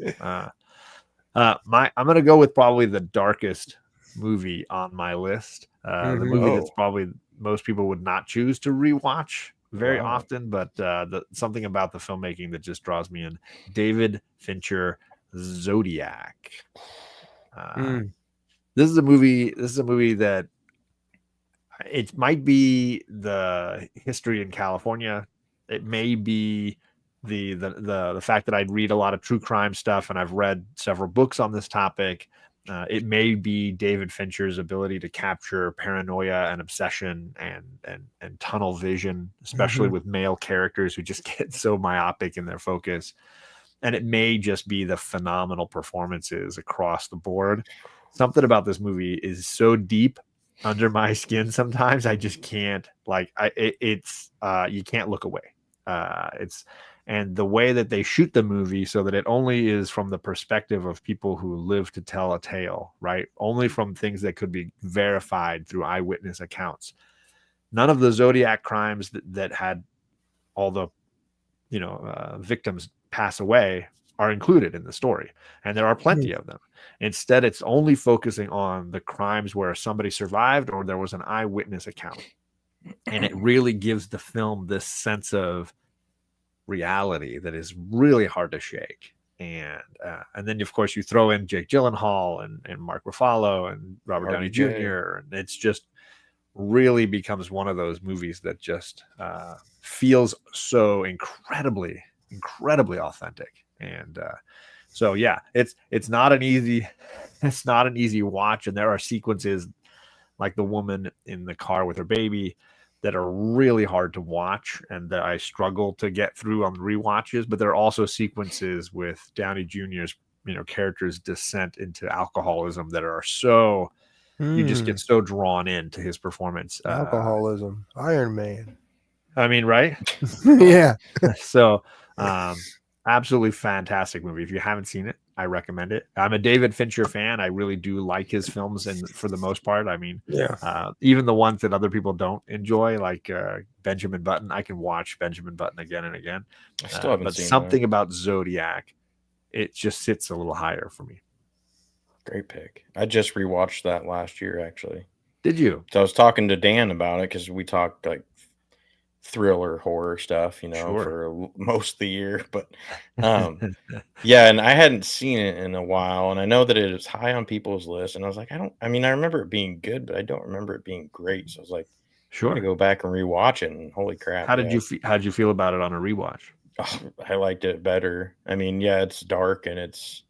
A: I'm gonna go with probably the darkest movie on my list. The movie that's probably most people would not choose to rewatch very often, but something about the filmmaking that just draws me in. David Fincher, Zodiac. This is a movie that it might be the history in California. It may be the fact that I'd read a lot of true crime stuff, and I've read several books on this topic. It may be David Fincher's ability to capture paranoia and obsession and tunnel vision, especially with male characters who just get so myopic in their focus. And it may just be the phenomenal performances across the board. Something about this movie is so deep under my skin sometimes I just can't, like, you can't look away. And the way that they shoot the movie so that it only is from the perspective of people who live to tell a tale, right? Only from things that could be verified through eyewitness accounts. None of the Zodiac crimes that had all the victims pass away are included in the story, and there are plenty of them. Instead, it's only focusing on the crimes where somebody survived or there was an eyewitness account, and it really gives the film this sense of reality that is really hard to shake. And then of course you throw in Jake Gyllenhaal and Mark Ruffalo and Robert Downey Jr., and it's just really becomes one of those movies that just feels so incredibly authentic. And so yeah, it's not an easy watch, and there are sequences like the woman in the car with her baby that are really hard to watch and that I struggle to get through on rewatches. But there are also sequences with Downey Jr.'s character's descent into alcoholism that are so you just get so drawn into his performance.
C: Alcoholism, Iron Man.
A: I mean, right?
C: Yeah.
A: So absolutely fantastic movie. If you haven't seen it, I recommend it. I'm a David Fincher fan. I really do like his films, and for the most part, I mean, even the ones that other people don't enjoy, like Benjamin Button, I can watch Benjamin Button again and again.
B: I still haven't seen
A: something about Zodiac, it just sits a little higher for me.
B: Great pick. I just rewatched that last year, actually.
A: Did you?
B: So I was talking to Dan about it because we talked like thriller horror stuff, for most of the year. But yeah, and I hadn't seen it in a while, and I know that it is high on people's list. And I was like, I remember it being good, but I don't remember it being great. So I was like, I'm gonna go back and rewatch it. And holy crap!
A: How did you feel about it on a rewatch?
B: Oh, I liked it better. I mean, yeah, it's dark and it's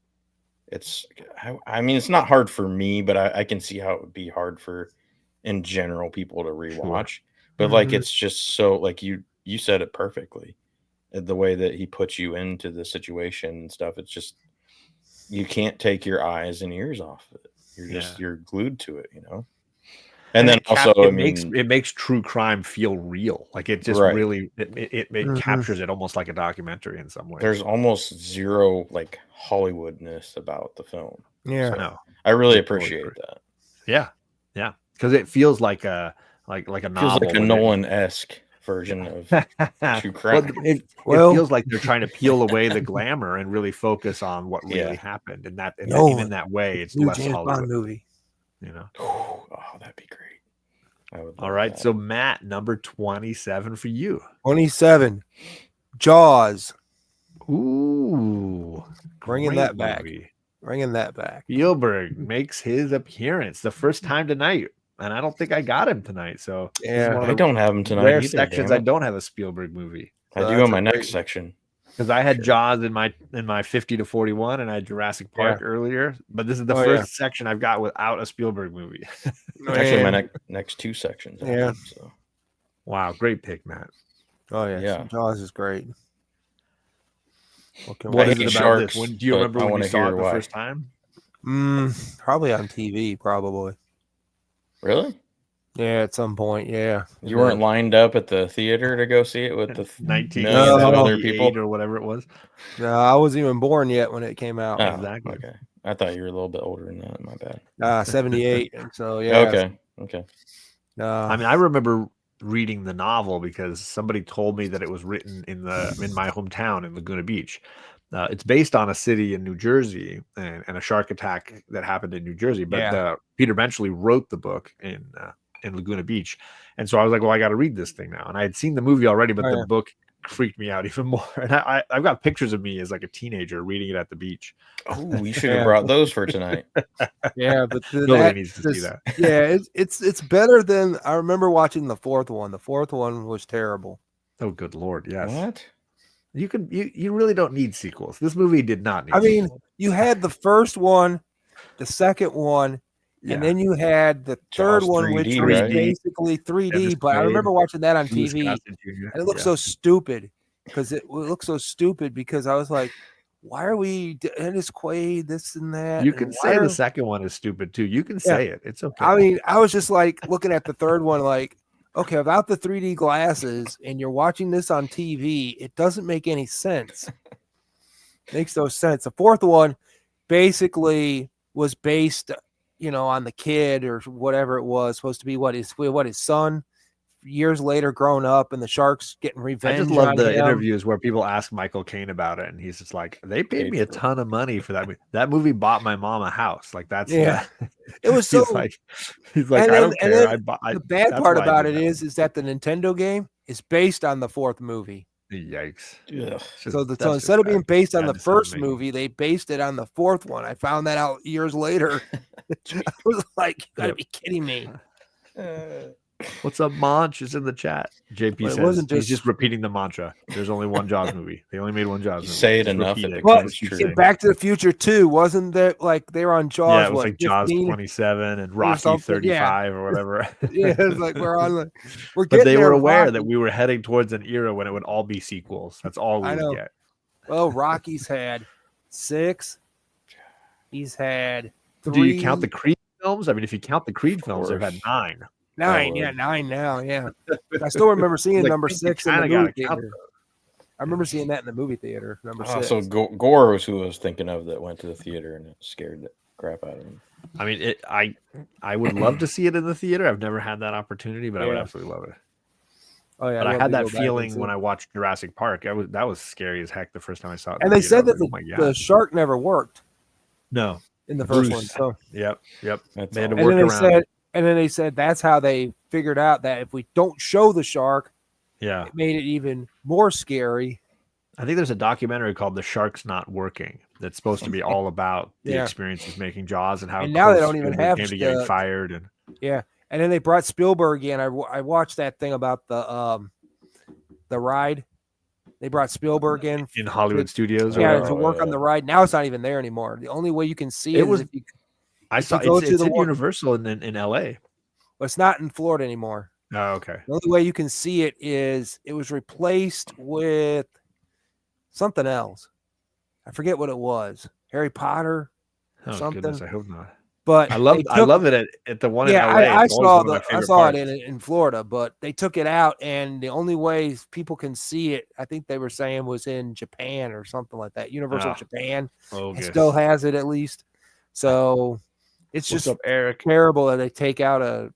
B: not hard for me, but I can see how it would be hard for, in general, people to rewatch. Sure. But like, it's just so, like you said it perfectly, the way that he puts you into the situation and stuff. It's just, you can't take your eyes and ears off of it. You're glued to it, And then also,
A: it makes true crime feel real. Like it just really, it captures it almost like a documentary in some way.
B: There's almost zero like Hollywoodness about the film.
C: Yeah,
B: so I really appreciate that.
A: Yeah, because it feels like a novel.
B: Feels like a Nolan-esque version of true crime.
A: It feels like they're trying to peel away the glamour and really focus on what really happened. And in that way, it's less
C: James
A: Hollywood
C: Bond movie.
B: Oh, that'd be great.
A: All right, so Matt, number 27 for you.
C: 27, Jaws.
A: Ooh,
C: bringing that back. Spielberg
A: makes his appearance the first time tonight, and I don't think I got him tonight. So
B: yeah, I don't have him tonight.
A: Rare sections I don't have a Spielberg movie.
B: I do in my next section.
A: Because I had Jaws in my 50 to 41, and I had Jurassic Park earlier. But this is the first section I've got without a Spielberg movie.
B: Actually, my next two sections. So.
A: Wow, great pick, Matt.
C: Oh yeah. Jaws is great.
A: What is it about this? Do you remember when you saw it the first time?
C: Probably on TV, probably.
B: Really?
C: Yeah, at some point, yeah.
B: You weren't lined up at the theater to go see it with the
A: 19 other people or whatever it was?
C: No, I wasn't even born yet when it came out.
B: Oh, exactly. Okay. I thought you were a little bit older than that. My bad.
C: 78. So, yeah.
B: Okay.
A: I mean, I remember reading the novel because somebody told me that it was written in my hometown in Laguna Beach. It's based on a city in New Jersey and a shark attack that happened in New Jersey. But Peter Benchley wrote the book in Laguna Beach. And so I was like, well, I got to read this thing now. And I had seen the movie already, but the book freaked me out even more. And I've got pictures of me as like a teenager reading it at the beach.
B: Oh, we should have brought those for tonight.
C: Yeah, but
A: nobody needs to see that.
C: Yeah, it's better than I remember watching the fourth one. The fourth one was terrible.
A: Oh, good Lord. Yes.
B: What?
A: You really don't need sequels. This movie did not need sequels.
C: You had the first one the second one, and then you had the third
B: Jaws
C: one,
B: 3D,
C: which was
B: right?
C: basically 3D.
A: Dennis
C: But I
A: Quaid,
C: remember watching that on
A: Louis
C: TV,
A: Gossett Jr.
C: and it looked so stupid because it looked so stupid because I was like, why are we Dennis Quaid, this and that?
A: You
C: and
A: can
C: why
A: say the second one is stupid too. You can say it. It's okay.
C: I mean, I was just like looking at the third one, like, okay, without the 3D glasses and you're watching this on TV, it doesn't make any sense. Makes no sense. The fourth one basically was based, on the kid or whatever it was, supposed to be what his son years later grown up and the Sharks getting revenge.
A: I just love
C: on
A: the
C: him.
A: interviews where people ask Michael Caine about it, and he's just like, "They paid me a ton of money for that movie. That movie bought my mom a house. Like that's
C: it was so.
A: he's like, I don't care.
C: The bad part about it is that the Nintendo game is based on the fourth movie.
A: Yikes!
C: So instead of being based on the first movie, they based it on the fourth one. I found that out years later. I was like, you gotta be kidding me.
A: What's up, Monch? Is in the chat. JP says he's just repeating the mantra. There's only one Jaws movie. They only made one Jaws movie.
B: Say it enough.
C: Back to the Future 2, wasn't that like they were on Jaws?
A: Yeah, it was like 15? Jaws 27 and Rocky 35 or whatever.
C: Yeah, it's like we're getting.
A: But they were aware that we were heading towards an era when it would all be sequels. That's all we would get.
C: Well, Rocky's had 6. He's had 3.
A: Do you count the Creed films? I mean, if you count the Creed films, they've had 9.
C: 9 now. Yeah, I still remember seeing number 6 in the movie theater. I remember seeing that in the movie theater. Number 6.
B: So Gore was who I was thinking of that went to the theater and it scared the crap out of him.
A: I mean, I would love to see it in the theater. I've never had that opportunity, but I would absolutely love it.
C: Oh yeah,
A: but I had that feeling when I watched Jurassic Park. That was scary as heck the first time I saw it.
C: And they said that the shark never worked.
A: No,
C: in the first one. So
A: yep.
C: They had to work around. And then they said that's how they figured out that if we don't show the shark, it made it even more scary.
A: I think there's a documentary called "The Shark's Not Working" that's supposed to be all about the experiences making Jaws and how.
C: And now they don't even have
A: to getting fired and.
C: And then they brought Spielberg in. I watched that thing about the ride. They brought Spielberg in
A: Hollywood Studios.
C: To work on the ride. Now it's not even there anymore. The only way you can see it is if you.
A: I saw it's in Universal in LA.
C: Well, it's not in Florida anymore.
A: Oh, okay.
C: The only way you can see it is it was replaced with something else. I forget what it was. Harry Potter or something.
A: Goodness, I hope not.
C: But
A: I love it at the one in LA.
C: I saw it in Florida, but they took it out, and the only way people can see it, I think they were saying, was in Japan or something like that. Universal Japan still has it at least. So it's just terrible that they take out a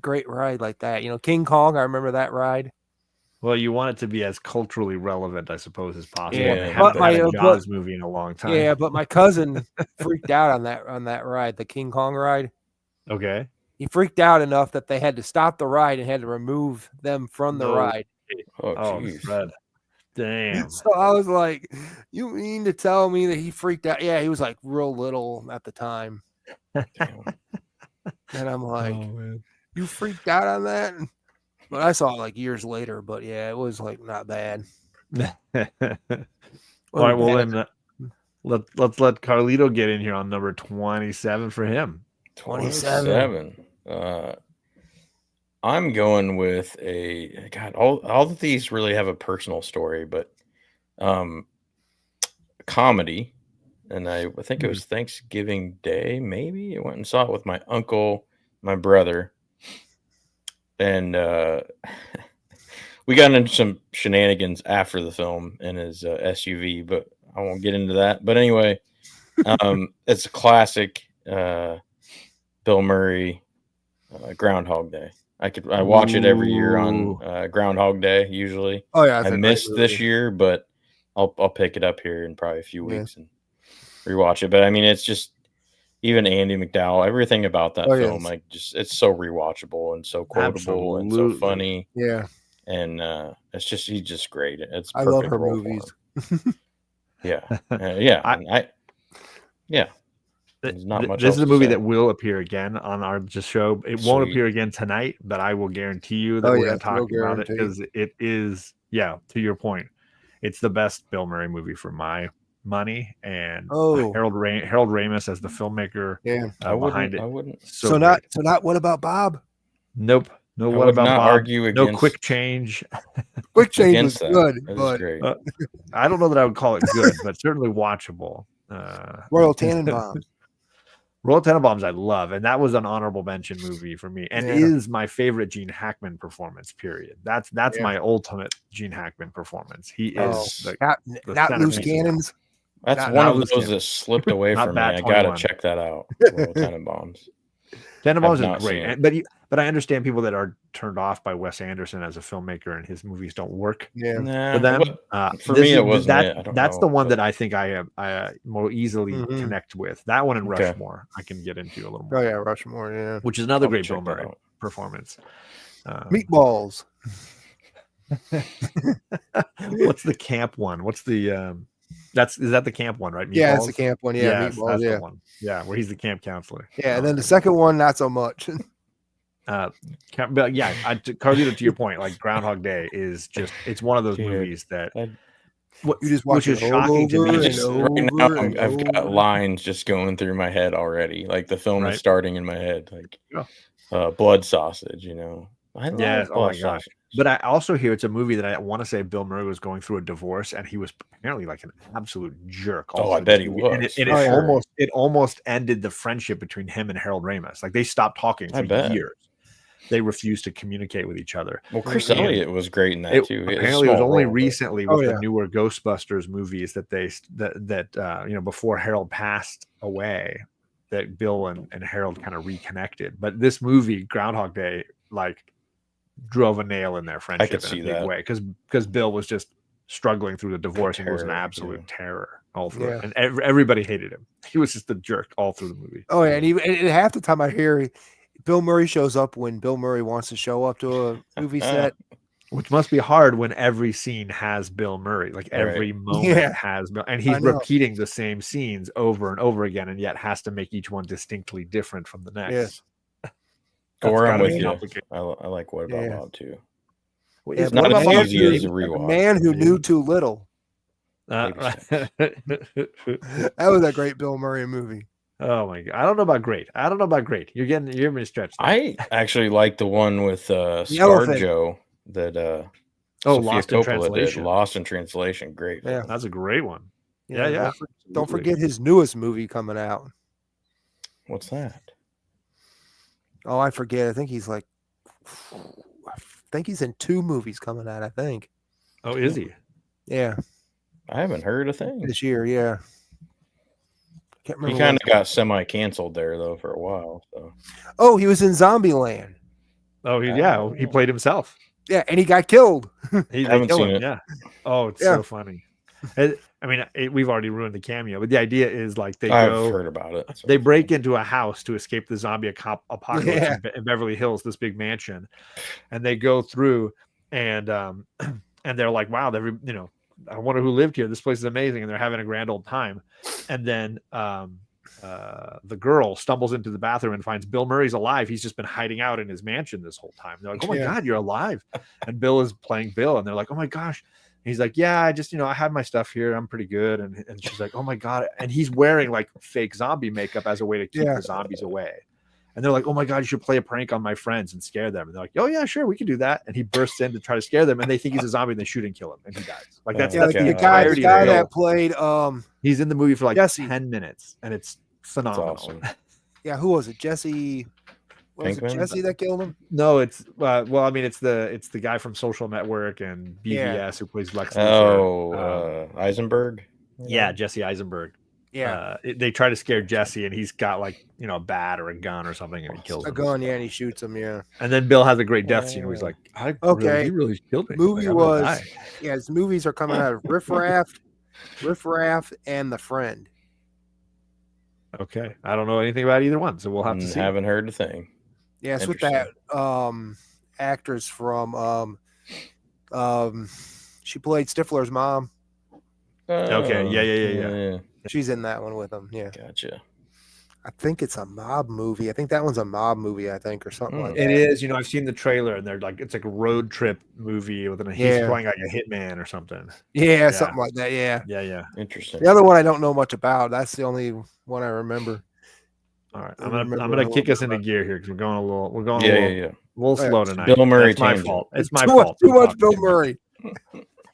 C: great ride like that. King Kong, I remember that ride.
A: Well, you want it to be as culturally relevant, I suppose, as possible.
C: Yeah,
A: haven't had a Jaws movie in a long time.
C: Yeah, but my cousin freaked out on that ride, the King Kong ride.
A: Okay.
C: He freaked out enough that they had to stop the ride and had to remove them from the ride.
B: Oh,
A: Fred. Damn.
C: So I was like, you mean to tell me that he freaked out? Yeah, he was like real little at the time. And I'm like, you freaked out on that? But I saw it like years later. But yeah, it was like not bad.
A: All right, well then let's let Carlito get in here on number 27 for him.
B: 27. I'm going with all of these really have a personal story, but comedy. And I think it was Thanksgiving Day, maybe. I went and saw it with my uncle, my brother. And we got into some shenanigans after the film in his SUV, but I won't get into that. But anyway, it's a classic Bill Murray Groundhog Day. I watch it every year on Groundhog Day usually.
C: Oh yeah,
B: I missed this year, but I'll pick it up here in probably a few weeks and rewatch it. But I mean, it's just even Andy McDowell, everything about that film, it's so rewatchable and so quotable and so funny.
C: Yeah,
B: and he's just great. It's
C: I love her movies.
B: Yeah. There's not much.
A: This is a movie that will appear again on our show. It won't appear again tonight, but I will guarantee you that we're going to talk about it because it is, to your point, it's the best Bill Murray movie from my money, and
C: Oh.
A: Harold Ramis as the filmmaker
C: Yeah.
A: behind it.
B: I wouldn't.
C: So not what about Bob?
A: Nope. No,
B: I
A: what
B: would
A: about
B: not
A: Bob?
B: argue
A: No
B: against
A: Quick Change.
C: Quick Change was
B: against that.
C: good,
B: That is
C: but
B: great.
A: I don't know that I would call it good, but certainly watchable.
C: Royal Tenenbaums.
A: Royal Tenenbaums I love, and that was an honorable mention movie for me, and is my favorite Gene Hackman performance. Period. That's my ultimate Gene Hackman performance. He is
C: not Loose
A: centerpiece.
C: Cannons.
B: That's one of those that slipped away from me. I gotta check that out. Royal Tenenbaums.
A: Tenenbaums is great, but I understand people that are turned off by Wes Anderson as a filmmaker, and his movies don't work.
C: Yeah,
A: for them.
B: For me, it wasn't.
A: That's the one that I think I more easily connect with. That one and Rushmore, I can get into a little more.
C: Oh yeah, Rushmore, yeah,
A: which is another great Bill Murray performance.
C: Meatballs.
A: What's the camp one? What's the is that the camp one, right? Meatballs?
C: Yeah, it's the camp one. Yeah,
A: yes,
C: Meatballs.
A: That's
C: yeah,
A: the one. Yeah, where he's the camp counselor.
C: Yeah, and then the second one, not so much.
A: But yeah, Carlito, to your point, like Groundhog Day is just—it's one of those movies that
C: you just watch
A: which is shocking to me.
B: Right now, I've got lines just going through my head already. Like the film is starting in my head, like blood sausage. You know, I love
A: oh my gosh. But I also hear it's a movie that I want to say Bill Murray was going through a divorce, and he was apparently like an absolute jerk.
B: I bet he was.
A: And it almost ended the friendship between him and Harold Ramis. Like they stopped talking for years. They refused to communicate with each other.
B: Well, Chris Elliott was great in that too.
A: Apparently, it was only recently with the newer Ghostbusters movies that before Harold passed away, that Bill and Harold kind of reconnected. But this movie, Groundhog Day, like drove a nail in their friendship.
B: I could see
A: in a big way because Bill was just struggling through the divorce and was an absolute terror all through it. And everybody hated him. He was just a jerk all through the movie.
C: Oh yeah, and half the time I hear Bill Murray shows up when Bill Murray wants to show up to a movie set,
A: which must be hard when every scene has Bill Murray, like every moment has Bill, and he's repeating the same scenes over and over again, and yet has to make each one distinctly different from the next.
C: Yes.
B: Or I'm with you. I like What About Bob too.
C: It's
B: not as easy as a rewatch.
C: A Man Who Knew Too Little. That was a great Bill Murray movie.
A: Oh my god! I don't know about great. You're getting stretched.
B: I actually like the one with ScarJo that
A: Lost in Translation.
B: Lost in Translation. Great.
C: Yeah,
A: that's a great one.
C: Yeah. Don't forget his newest movie coming out.
B: What's that?
C: Oh, I forget. I think he's in 2 movies coming out, I think.
A: Oh, is he?
C: Yeah.
B: I haven't heard a thing.
C: This year, yeah. Can't remember.
B: He kind of got semi-canceled there, though, for a while. So.
C: Oh, he was in Zombieland.
A: Oh, he played himself.
C: Yeah, and he got killed.
B: I haven't seen it.
A: Yeah. Oh, it's so funny. We've already ruined the cameo, but the idea is like
B: I've heard about it.
A: They break into a house to escape the zombie apocalypse in Beverly Hills, this big mansion, and they go through and they're like, wow, I wonder who lived here. This place is amazing, and they're having a grand old time. And then the girl stumbles into the bathroom and finds Bill Murray's alive. He's just been hiding out in his mansion this whole time. They're like, oh my God, you're alive. And Bill is playing Bill, and they're like, oh my gosh. He's like, yeah, I just, I have my stuff here. I'm pretty good. And she's like, oh my God. And he's wearing like fake zombie makeup as a way to keep the zombies away. And they're like, oh my God, you should play a prank on my friends and scare them. And they're like, oh yeah, sure, we can do that. And he bursts in to try to scare them, and they think he's a zombie, and they shoot and kill him, and he dies. Like that's
C: the guy that played
A: he's in the movie for like Jesse. 10 minutes, and it's phenomenal.
B: Awesome.
C: Yeah, who was it? Jesse? Was it Jesse that killed him?
A: No, it's it's the guy from Social Network and BVS who plays Lex.
B: Eisenberg.
A: Yeah, Jesse Eisenberg.
C: Yeah,
A: they try to scare Jesse, and he's got like a bat or a gun or something, and he kills him.
C: A gun, and he shoots him. Yeah,
A: and then Bill has a great death scene where he's like, he really killed me.
C: Movie his movies are coming out of Riff Raff, and The Friend.
A: Okay, I don't know anything about either one, so we'll have to see.
B: Haven't heard a thing.
C: Yeah, it's with that actress from she played Stifler's mom.
A: Okay, yeah.
C: She's in that one with him. Yeah,
B: gotcha.
C: I think it's a mob movie. I think that one's a mob movie, I think, or something like
A: It
C: that.
A: is. I've seen the trailer, and they're like, it's like a road trip movie he's
C: Yeah.
A: playing like a hitman or something.
C: Yeah, something like that. Yeah.
A: Yeah.
B: Interesting.
C: The other one I don't know much about. That's the only one I remember.
A: All right, I'm gonna kick us into gear here because we're going a little slow tonight.
B: Bill Murray
A: That's my
B: tangent.
A: fault. It's my fault.
C: Too much Bill Murray.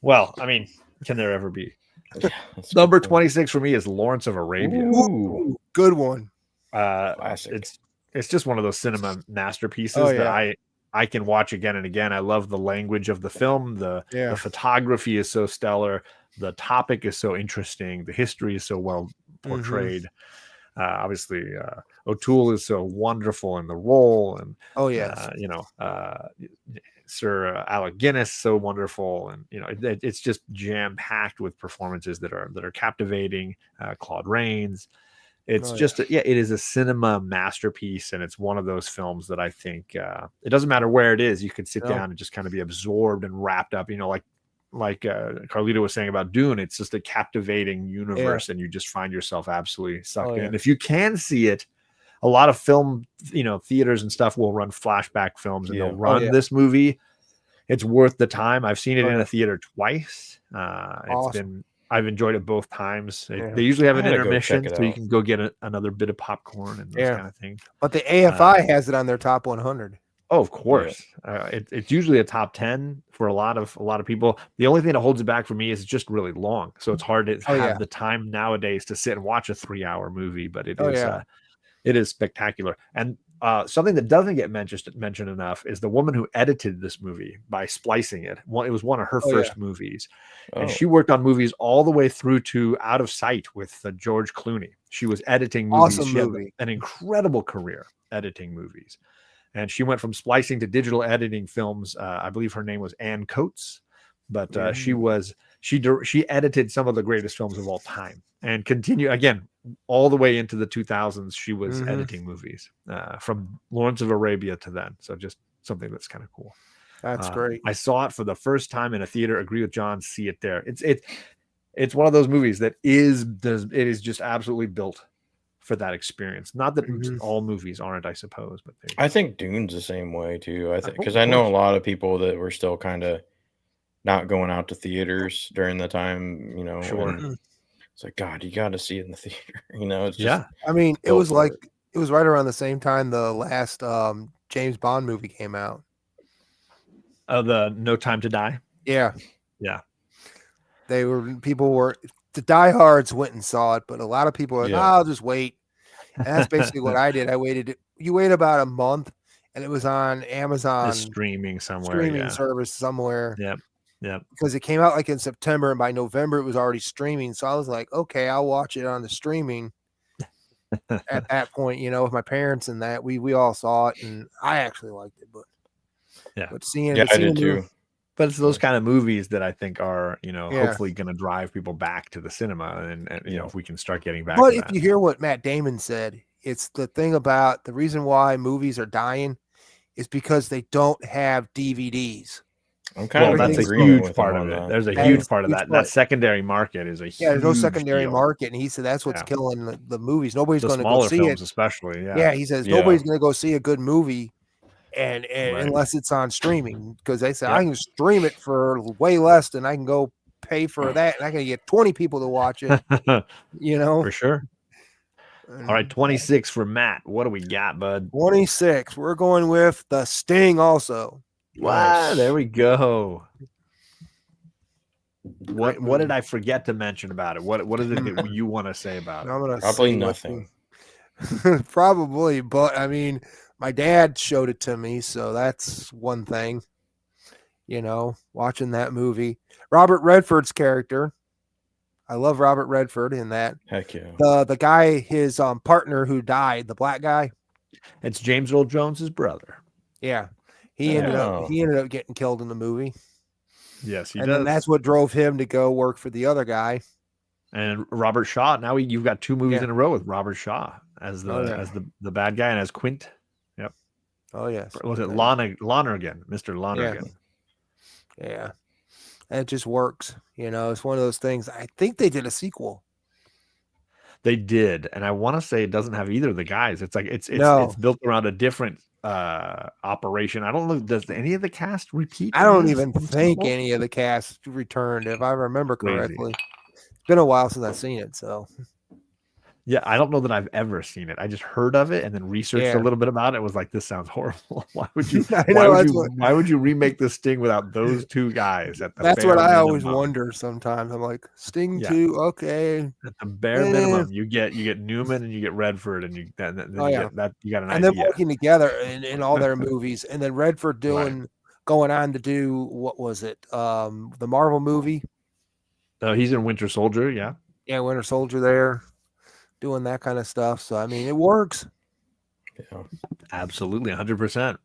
A: Well, I mean, can there ever be?
B: Yeah,
A: Number 26 for me is Lawrence of Arabia.
C: Ooh, good one.
B: Classic.
A: It's just one of those cinema masterpieces that I can watch again and again. I love the language of the film. The photography is so stellar. The topic is so interesting. The history is so well portrayed. Obviously, O'Toole is so wonderful in the role, and Sir Alec Guinness so wonderful, and it's just jam packed with performances that are captivating. Claude Rains, it is a cinema masterpiece, and it's one of those films that I think it doesn't matter where it is, you could sit down and just kind of be absorbed and wrapped up. Like Carlito was saying about Dune, it's just a captivating universe, and you just find yourself absolutely sucked in. If you can see it, a lot of film, theaters and stuff will run flashback films, and they'll run this movie. It's worth the time. I've seen it in a theater twice. I've enjoyed it both times. They usually have an intermission, so you can go get another bit of popcorn and those kind of things.
C: But the AFI has it on their top 100.
A: Oh, of course. It's usually a top 10 for a lot of people. The only thing that holds it back for me is it's just really long. So it's hard to have the time nowadays to sit and watch a 3-hour movie, but it is spectacular. And something that doesn't get mentioned enough is the woman who edited this movie by splicing it. It was one of her first movies. And she worked on movies all the way through to Out of Sight with George Clooney. She was editing movies.
C: Awesome movie.
A: Had an incredible career editing movies. And she went from splicing to digital editing films. I believe her name was Ann Coates, but she edited some of the greatest films of all time, and continue again all the way into the 2000s. She was editing movies from Lawrence of Arabia to then. So just something that's kind of cool.
C: That's great.
A: I saw it for the first time in a theater. Agree with John. See it there. It's one of those movies that is just absolutely built for that experience. Not that all movies aren't, I suppose, but
B: I think Dune's the same way too. I think because I know a lot of people that were still kind of not going out to theaters during the time, it's like, God, you got to see it in the theater. It's just,
C: I mean, it was right around the same time the last James Bond movie came out.
A: Oh, the No Time to Die.
C: Yeah.
A: People
C: were the diehards went and saw it, but a lot of people were like, I'll just wait. And that's basically what I did. You wait about a month, and it was on Amazon
A: streaming
C: service somewhere.
A: Yep.
C: Because it came out like in September, and by November it was already streaming. So I was like, okay, I'll watch it on the streaming. At that point, with my parents and that, we all saw it, and I actually liked it. But seeing
B: I did too.
A: But it's those kind of movies that I think are, hopefully going to drive people back to the cinema, and if we can start getting back.
C: But
A: to
C: if
A: that.
C: you hear what Matt Damon said, it's the thing about the reason why movies are dying is because they don't have DVDs.
A: That's a huge part of it. There's a huge part of that. That secondary market is a huge
C: there's no secondary market, and he said that's what's killing the movies. Nobody's going to go see it,
A: especially.
C: He says nobody's going to go see a good movie. And unless it's on streaming, because they say I can stream it for way less than I can go pay for that, and I can get 20 people to watch it.
A: For sure. All right, 26 for Matt. What do we got, bud?
C: 26. We're going with The Sting. Also,
A: wow, there we go. What did I forget to mention about it? What is it that you want to say about it?
B: Probably nothing.
C: Probably, but I mean, my dad showed it to me, so that's one thing. Watching that movie. Robert Redford's character. I love Robert Redford in that.
B: Heck yeah.
C: The guy, his partner who died, the black guy.
A: It's James Earl Jones's brother.
C: Yeah. He ended up getting killed in the movie.
A: Yes, he
C: does.
A: And
C: then that's what drove him to go work for the other guy.
A: And Robert Shaw. Now you've got two movies in a row with Robert Shaw as the bad guy and as Quint. Yep.
C: Oh yes.
A: Was it Lonergan, Mr. Lonergan?
C: Yeah. And it just works. It's one of those things. I think they did a sequel.
A: They did, and I want to say it doesn't have either of the guys. It's like it's
C: No.
A: built around a different operation. I don't know. Does any of the cast repeat?
C: I don't
A: as
C: even
A: the
C: think
A: sequel?
C: any of the cast returned, if I remember
A: Crazy.
C: correctly. It's been a while since I've seen it, so
A: Yeah, I don't know that I've ever seen it. I just heard of it and then researched a
C: yeah.
A: little bit about it. It was like, this sounds horrible. Why would you?
C: I
A: Why
C: know
A: would you? Why would you remake this Sting without those two guys at the
C: that's what
A: bare
C: I always
A: minimum?
C: wonder sometimes. I'm like, Sting
A: Yeah.
C: 2, okay.
A: At the bare minimum, you get Newman and you get Redford, and then
C: Oh,
A: you
C: yeah.
A: get that. You got an
C: And then
A: idea.
C: working together in all their movies, and then Redford going on to do, what was it? The Marvel movie.
A: He's in Winter Soldier. Yeah.
C: Yeah, Winter Soldier there, doing that kind of stuff. So I mean, it works.
B: Yeah.
A: Absolutely, 100%.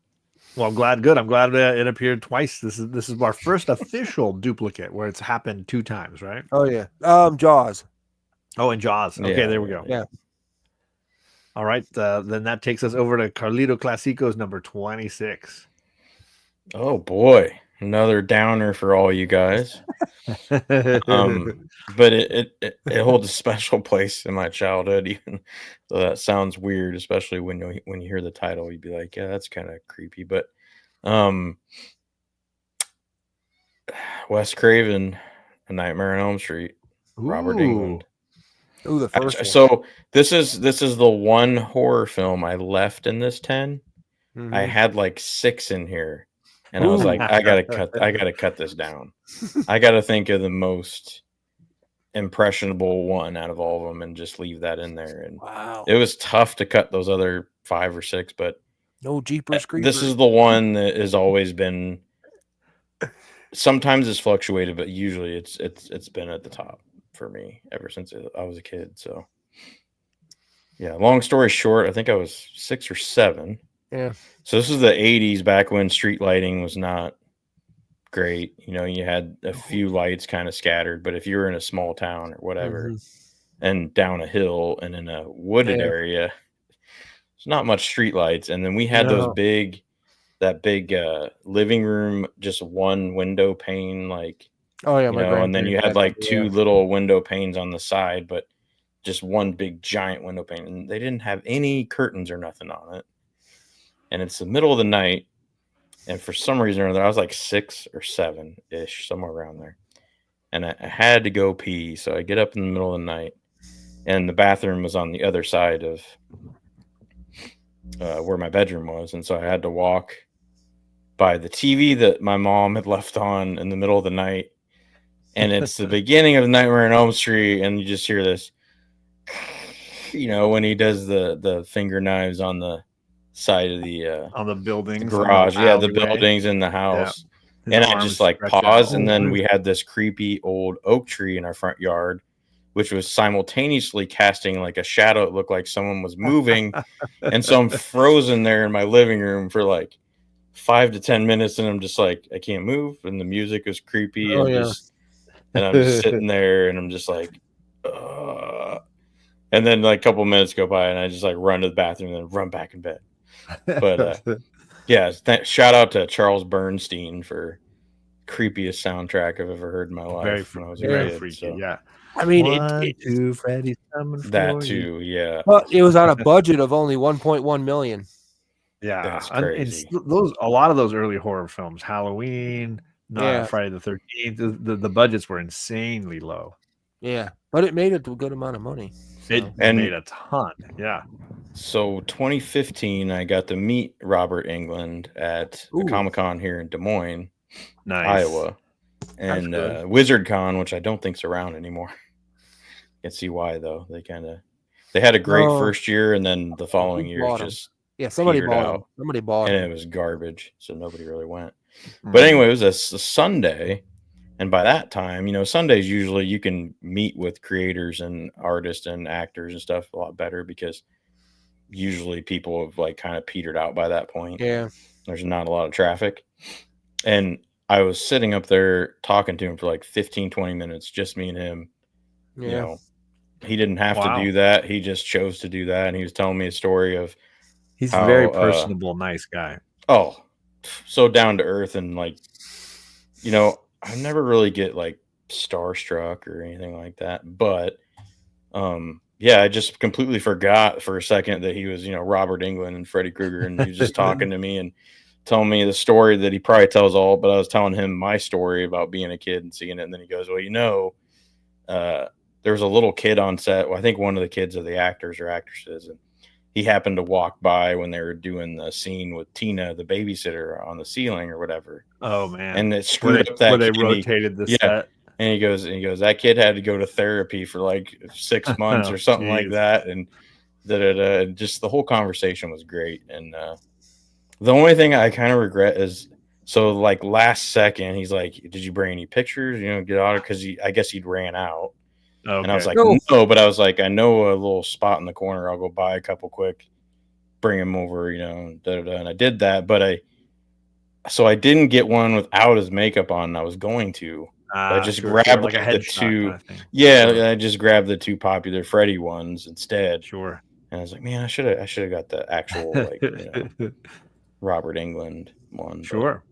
A: Well, I'm glad. Good. I'm glad it appeared twice. This is our first official duplicate where it's happened 2 times, right?
C: Oh yeah. Jaws.
A: Oh, and Jaws. Okay,
B: Yeah,
A: there we go.
C: Yeah.
A: All right. Then that takes us over to Carlito Classico's number 26.
B: Oh boy, another downer for all you guys. But it holds a special place in my childhood, even though that sounds weird, especially when you hear the title, you'd be like, yeah, that's kind of creepy. But Wes Craven, A Nightmare on Elm Street, Robert Englund.
C: Ooh, the first one.
B: So this is the one horror film I left in this 10.
C: Mhm.
B: I had like 6 in here, and I was like, I gotta cut this down. I gotta think of the most impressionable one out of all of them and just leave that in there. And
C: Wow.
B: it was tough to cut those other 5 or 6, but
C: No Jeepers Creepers.
B: this is the one that has always been. Sometimes it's fluctuated, but usually it's been at the top for me ever since I was a kid. So yeah, long story short, I think I was 6 or 7.
C: Yeah.
B: So this is the 80s, back when street lighting was not great. You know, you had a few lights kind of scattered, but if you were in a small town or whatever, and down a hill and in a wooded area, there's not much street lights. And then we had that big living room, just one window pane, like,
C: oh yeah,
B: you know, and then you had like 2 little window panes on the side, but just one big giant window pane, and they didn't have any curtains or nothing on it. And it's the middle of the night, and for some reason or other, I was like 6 or 7-ish, somewhere around there, and I had to go pee. So I get up in the middle of the night, and the bathroom was on the other side of where my bedroom was, and so I had to walk by the TV that my mom had left on in the middle of the night, and it's the beginning of Nightmare on Elm Street, and you just hear this, you know, when he does the finger knives on the side of the
A: on the buildings,
B: the garage, the buildings in the house. And I just like paused, and then we had this creepy old oak tree in our front yard, which was simultaneously casting like a shadow. It looked like someone was moving. And so I'm frozen there in my living room for like 5 to 10 minutes, and I'm just like, I can't move, and the music is creepy. And I'm just sitting there, and I'm just like, and then like a couple minutes go by, and I just like run to the bathroom and then run back in bed. But yeah, shout out to Charles Bernstein for creepiest soundtrack I've ever heard in my life.
A: Very freaky. So. Yeah,
C: I mean,
A: Freddy's coming
B: that too. Yeah,
C: but it was on a budget of only 1.1 million.
A: Yeah,
B: that's crazy.
A: And a lot of those early horror films, Halloween, Friday the 13th, the budgets were insanely low.
C: Yeah, but it made a good amount of money.
A: So. It made a ton. Yeah.
B: So 2015, I got to meet Robert Englund at the Comic-Con here in Des Moines, Iowa, and WizardCon, which I don't think's around anymore. Can't see why though. They had a great first year, and then the following year just
C: somebody bought them. Somebody bought
B: them, and it was garbage, so nobody really went. But anyway, it was a Sunday. And by that time, you know, Sundays usually you can meet with creators and artists and actors and stuff a lot better, because usually people have like kind of petered out by that point.
C: Yeah.
B: There's not a lot of traffic. And I was sitting up there talking to him for like 15, 20 minutes, just me and him.
C: Yeah.
B: You know, he didn't have to do that. He just chose to do that. And he was telling me a story of
A: he's a very personable, nice guy.
B: Oh, so down to earth. And like, you know, I never really get like starstruck or anything like that, but yeah, I just completely forgot for a second that he was, Robert Englund and Freddy Krueger, and he was just talking to me and telling me the story that he probably tells all, but I was telling him my story about being a kid and seeing it, and then he goes, "Well, there was a little kid on set. Well, I think one of the kids of the actors or actresses, and he happened to walk by when they were doing the scene with Tina, the babysitter, on the ceiling or whatever.
A: Oh man!
B: And it screwed up that
A: where they
B: kid.
A: rotated the set.
B: And he goes, that kid had to go to therapy for like 6 months or something like that, and just the whole conversation was great. And the only thing I kind of regret is, so like last second, he's like, "Did you bring any pictures? Get out," because I guess he'd ran out. Okay. And I was like, no, but I was like, I know a little spot in the corner. I'll go buy a couple quick, bring him over, and I did that. But I didn't get one without his makeup on. And I was going to. I just grabbed like the two. Kind of I just grabbed the two popular Freddy ones instead.
A: Sure.
B: And I was like, man, I should have got the actual Robert Englund one.
A: Sure.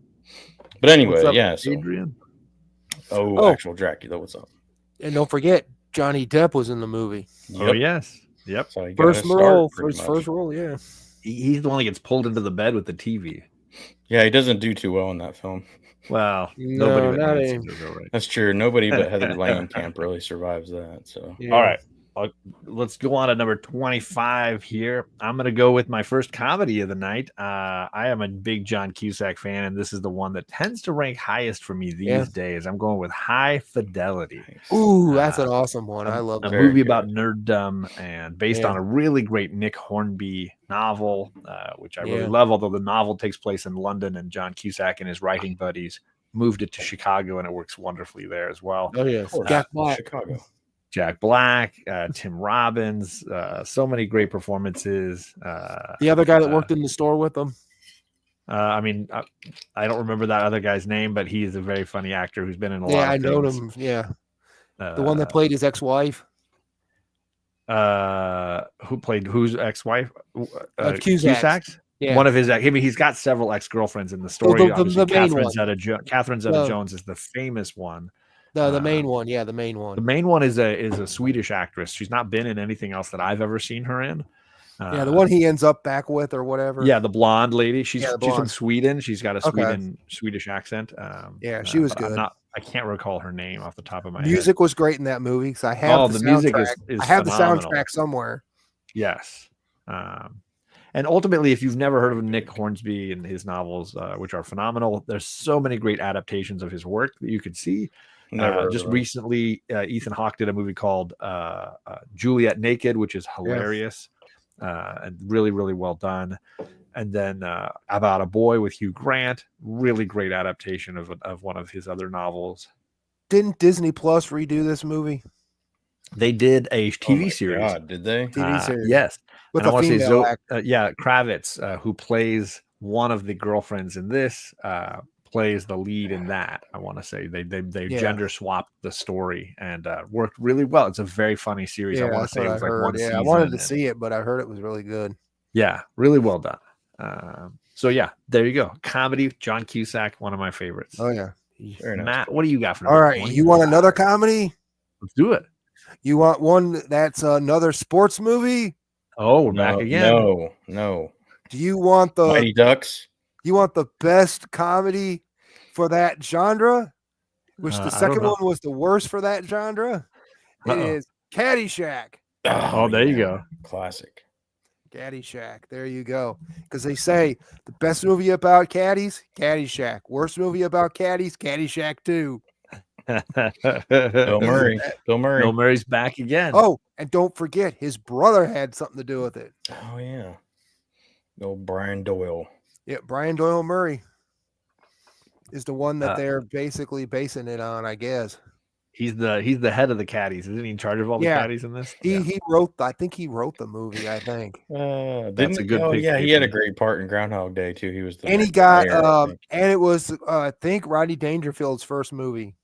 B: But anyway,
A: So, Adrian.
B: Actual Dracula. What's up?
C: And don't forget, Johnny Depp was in the movie.
A: Yep. Oh yes, yep.
B: So
C: first role, yeah.
A: He's the one that gets pulled into the bed with the TV.
B: Yeah, he doesn't do too well in that film.
A: Well,
C: nobody
A: but
C: right.
B: That's true. Nobody but Heather Langenkamp really survives that. So
A: All right. Let's go on to number 25 here. I'm going to go with my first comedy of the night. I am a big John Cusack fan, and this is the one that tends to rank highest for me these days. I'm going with High Fidelity.
C: Ooh, that's an awesome one. I love
A: a movie about nerddom and based on a really great Nick Hornby novel, which I really love, although the novel takes place in London and John Cusack and his writing buddies moved it to Chicago, and it works wonderfully there as well.
C: Oh, yes.
B: Chicago.
A: Jack Black, Tim Robbins, so many great performances.
C: The other guy that worked in the store with them.
A: I don't remember that other guy's name, but he is a very funny actor who's been in a lot of things.
C: Yeah, I know him. Yeah. The one that played his ex-wife.
A: Who played whose ex-wife?
C: Cusack's. Yeah.
A: One of his, he's got several ex-girlfriends in the story. Catherine Zeta-Jones is the famous one.
C: The main one, the main one.
A: The main one is a Swedish actress. She's not been in anything else that I've ever seen her in.
C: The one he ends up back with or whatever.
A: Yeah, the blonde lady. She's from Sweden. She's got a Swedish accent.
C: She was good.
A: I can't recall her name off the top of my head.
C: Music was great in that movie because I have the music is I have
A: phenomenal.
C: The soundtrack somewhere.
A: Yes. And ultimately, if you've never heard of Nick Hornsby and his novels, which are phenomenal, there's so many great adaptations of his work that you could see. Just recently, Ethan Hawke did a movie called Juliet Naked, which is hilarious and really, really well done. And then About a Boy with Hugh Grant, really great adaptation of one of his other novels.
C: Didn't Disney Plus redo this movie?
A: They did a TV series.
B: God, did they?
C: TV series.
A: Yes.
C: With a female actor.
A: Kravitz, who plays one of the girlfriends in this, plays the lead in that. I want to say they gender swapped the story and worked really well. It's a very funny series. I want to say it was like one season.
C: I wanted to see it, but I heard it was really good.
A: Yeah, really well done. So there you go. Comedy, John Cusack, one of my favorites.
C: Oh yeah.
A: Matt, what do you got for me?
C: All right, you want another comedy?
A: Let's do it.
C: You want one that's another sports movie?
A: Oh, we're back again.
B: No.
C: Do you want the
B: Mighty Ducks?
C: You want the best comedy for that genre? Which the second one was the worst for that genre? It is Caddyshack.
A: Oh, there you go.
B: Classic.
C: Caddyshack. There you go. Because they say the best movie about caddies, Caddyshack. Worst movie about caddies, Caddyshack 2.
B: Bill Murray.
A: Bill Murray's back again.
C: Oh, and don't forget, his brother had something to do with it.
B: Oh, yeah. Old Brian Doyle.
C: Yeah, Brian Doyle Murray is the one that they're basically basing it on, I guess.
A: He's the head of the caddies. Isn't he in charge of all the caddies in this?
C: He wrote, I think he wrote the movie, I think.
A: That's a good pick.
B: Yeah, he had a great part in Groundhog Day, too. He was
C: and he got, and it was, I think, Rodney Dangerfield's first movie.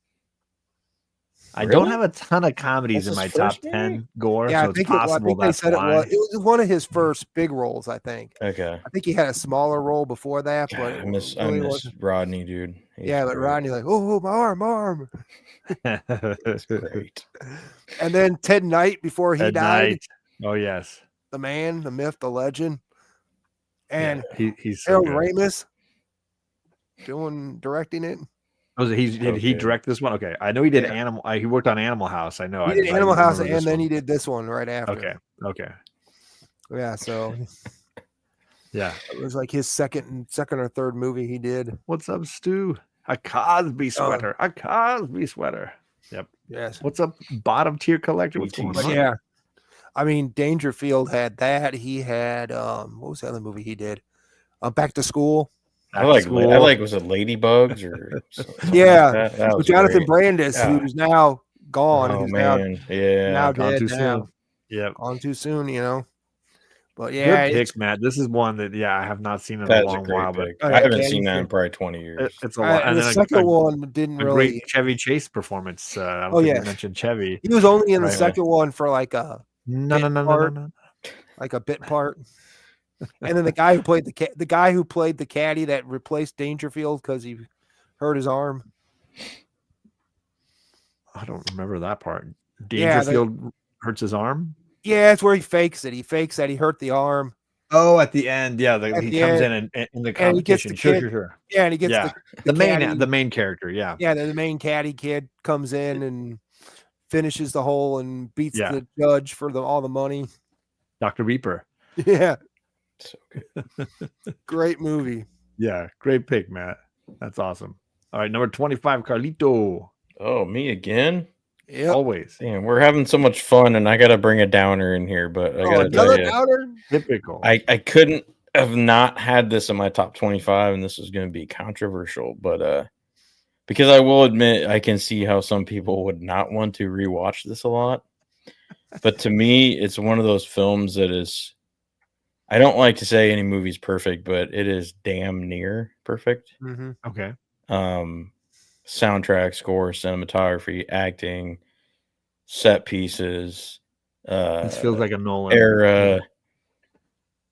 A: I don't have a ton of comedies in my top 10, Gore.
C: Yeah,
A: so it's possible
C: they said it was one of his first big roles, I think.
B: Okay.
C: I think he had a smaller role before that, but
B: I miss Rodney, dude.
C: Yeah, but Rodney like, oh, my arm.
B: That's great.
C: And then Ted Knight before he
A: At
C: died.
A: night. Oh yes.
C: The man, the myth, the legend. And
A: he's so
C: Harold
A: good.
C: Ramis directing it.
A: Oh, did he direct this one? Okay, I know he did Animal. He worked on Animal House. I know.
C: He did Animal House, and then he did this one right after.
A: Okay.
C: Yeah. So.
A: Yeah,
C: it was like his second or third movie he did.
A: What's up, Stu? A Cosby sweater. A Cosby sweater. Yep.
C: Yes.
A: What's up, bottom tier collector? What's going on?
C: Yeah. I mean, Dangerfield had that. He had what was the other movie he did? Back to School.
B: I like was it Ladybugs or
C: yeah.
B: That
C: with Jonathan Brandis, who's now gone.
B: Oh
C: who's
B: man,
C: now
A: gone
C: dead
A: too
C: now.
A: soon. Yep.
C: Gone too soon, you know. But yeah,
A: good pick, Matt. This is one that I have not seen in
B: That's
A: a long while. But
B: I haven't seen that in probably 20 years.
A: It's a lot.
C: And the second one didn't really
A: great Chevy Chase performance. I don't think you mentioned Chevy.
C: He was only in the second one for like a
A: no,
C: like a bit part. And then the guy who played the caddy that replaced Dangerfield because he hurt his arm.
A: I don't remember that part. Dangerfield hurts his arm.
C: Yeah, it's where he fakes it. He fakes that he hurt the arm.
A: Oh, at the end, he comes in the competition. Sure.
C: Yeah, and he gets
A: the main character. Yeah,
C: the main caddy kid comes in and finishes the hole and beats the judge for all the money.
A: Dr. Reaper.
C: Yeah,
B: so good.
C: Great movie.
A: Yeah, great pick, Matt. That's awesome. All right, number 25, Carlito.
B: Oh, me again?
C: Yeah,
A: always.
B: Damn, we're having so much fun, and I got to bring a downer in here. But I got to tell you,
C: downer?
A: Typical.
B: I couldn't have not had this in my top 25, and this is going to be controversial. But because I will admit, I can see how some people would not want to rewatch this a lot. But to me, it's one of those films that is. I don't like to say any movie's perfect, but it is damn near perfect.
C: Mm-hmm.
A: Okay.
B: Soundtrack, score, cinematography, acting, set pieces.
A: This feels like a Nolan
B: era,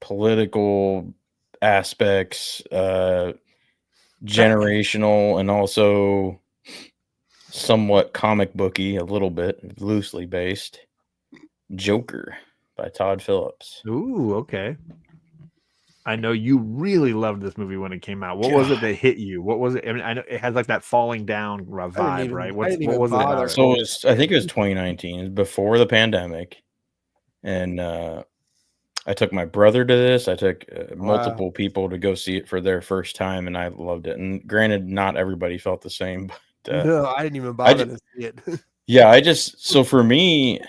B: political aspects, generational, and also somewhat comic booky, a little bit loosely based. Joker by Todd Phillips.
A: Ooh, okay. I know you really loved this movie when it came out. What was it that hit you? What was it? I mean, I know it has like that falling down vibe, right? What was it about?
B: So I think it was 2019, before the pandemic, and I took my brother to this. I took multiple people to go see it for their first time, and I loved it. And granted, not everybody felt the same, but
C: no, I didn't even bother to see it.
B: Yeah, so for me,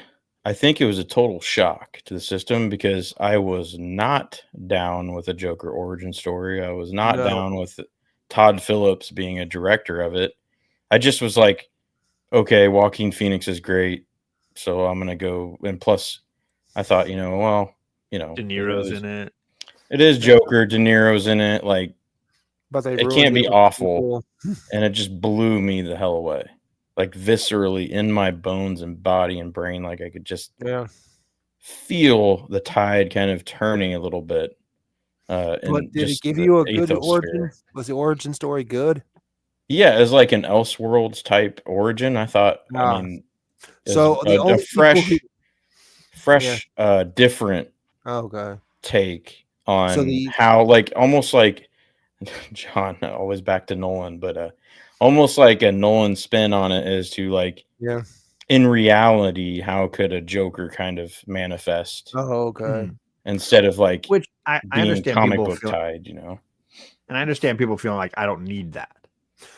B: I think it was a total shock to the system because I was not down with a Joker origin story. I was not down with Todd Phillips being a director of it. I just was like, okay, Joaquin Phoenix is great, so I'm gonna go. And plus, I thought, De
A: Niro's in it.
B: It is Joker. De Niro's in it. Like,
C: but
B: it can't be awful, and it just blew me the hell away. Like viscerally in my bones and body and brain, like I could just feel the tide kind of turning a little bit.
C: But did it give you a good origin? Was the origin story good?
B: Yeah, it was like an Elseworlds type origin. I thought. I mean,
C: so
B: a fresh, different take on how, like, almost like John, always back to Nolan, but almost like a Nolan spin on it is to like, in reality, how could a Joker kind of manifest?
C: Oh, okay.
B: Instead of like,
A: which I understand
B: comic
A: people
B: book tied, And
A: I understand people feeling like I don't need that.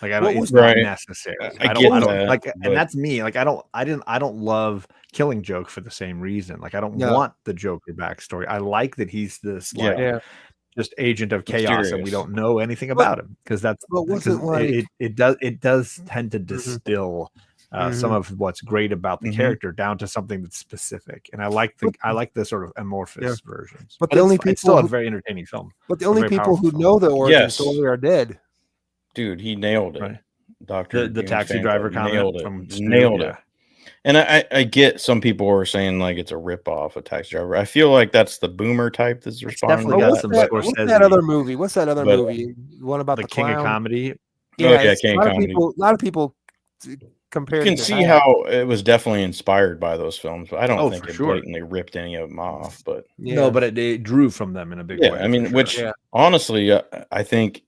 A: Like it's not necessary. I don't like, and that's me. Like I don't love Killing Joke for the same reason. Like I don't want the Joker backstory. I like that he's this just agent of chaos and we don't know anything about him because that's it does tend to distill some of what's great about the character down to something that's specific, and I like the sort of amorphous versions.
C: But the only people
A: it's still a very entertaining film.
C: But the only people who know the origin story are dead.
B: Dude, he nailed it.
A: Right.
B: Doctor,
A: the taxi driver
B: nailed it. And I get some people were saying like it's a ripoff of Taxi Driver. I feel like that's the boomer type that's responding to that.
C: What's that other movie? What's that other movie? One about the
A: King
C: clown?
A: of Comedy.
C: Yeah,
B: yeah,
C: a
B: Kane
C: lot of
B: comedy.
C: people. A lot of people
B: You
C: compared
B: can
C: it to
B: see
C: that.
B: how it was definitely inspired by those films, but I don't
A: Oh,
B: think
A: for
B: it
A: sure.
B: blatantly ripped any of them off. But
A: No,
C: Yeah,
A: but it drew from them in a big
B: yeah,
A: way.
B: I
A: for
B: mean,
A: sure.
B: which
C: Yeah.
B: honestly, I think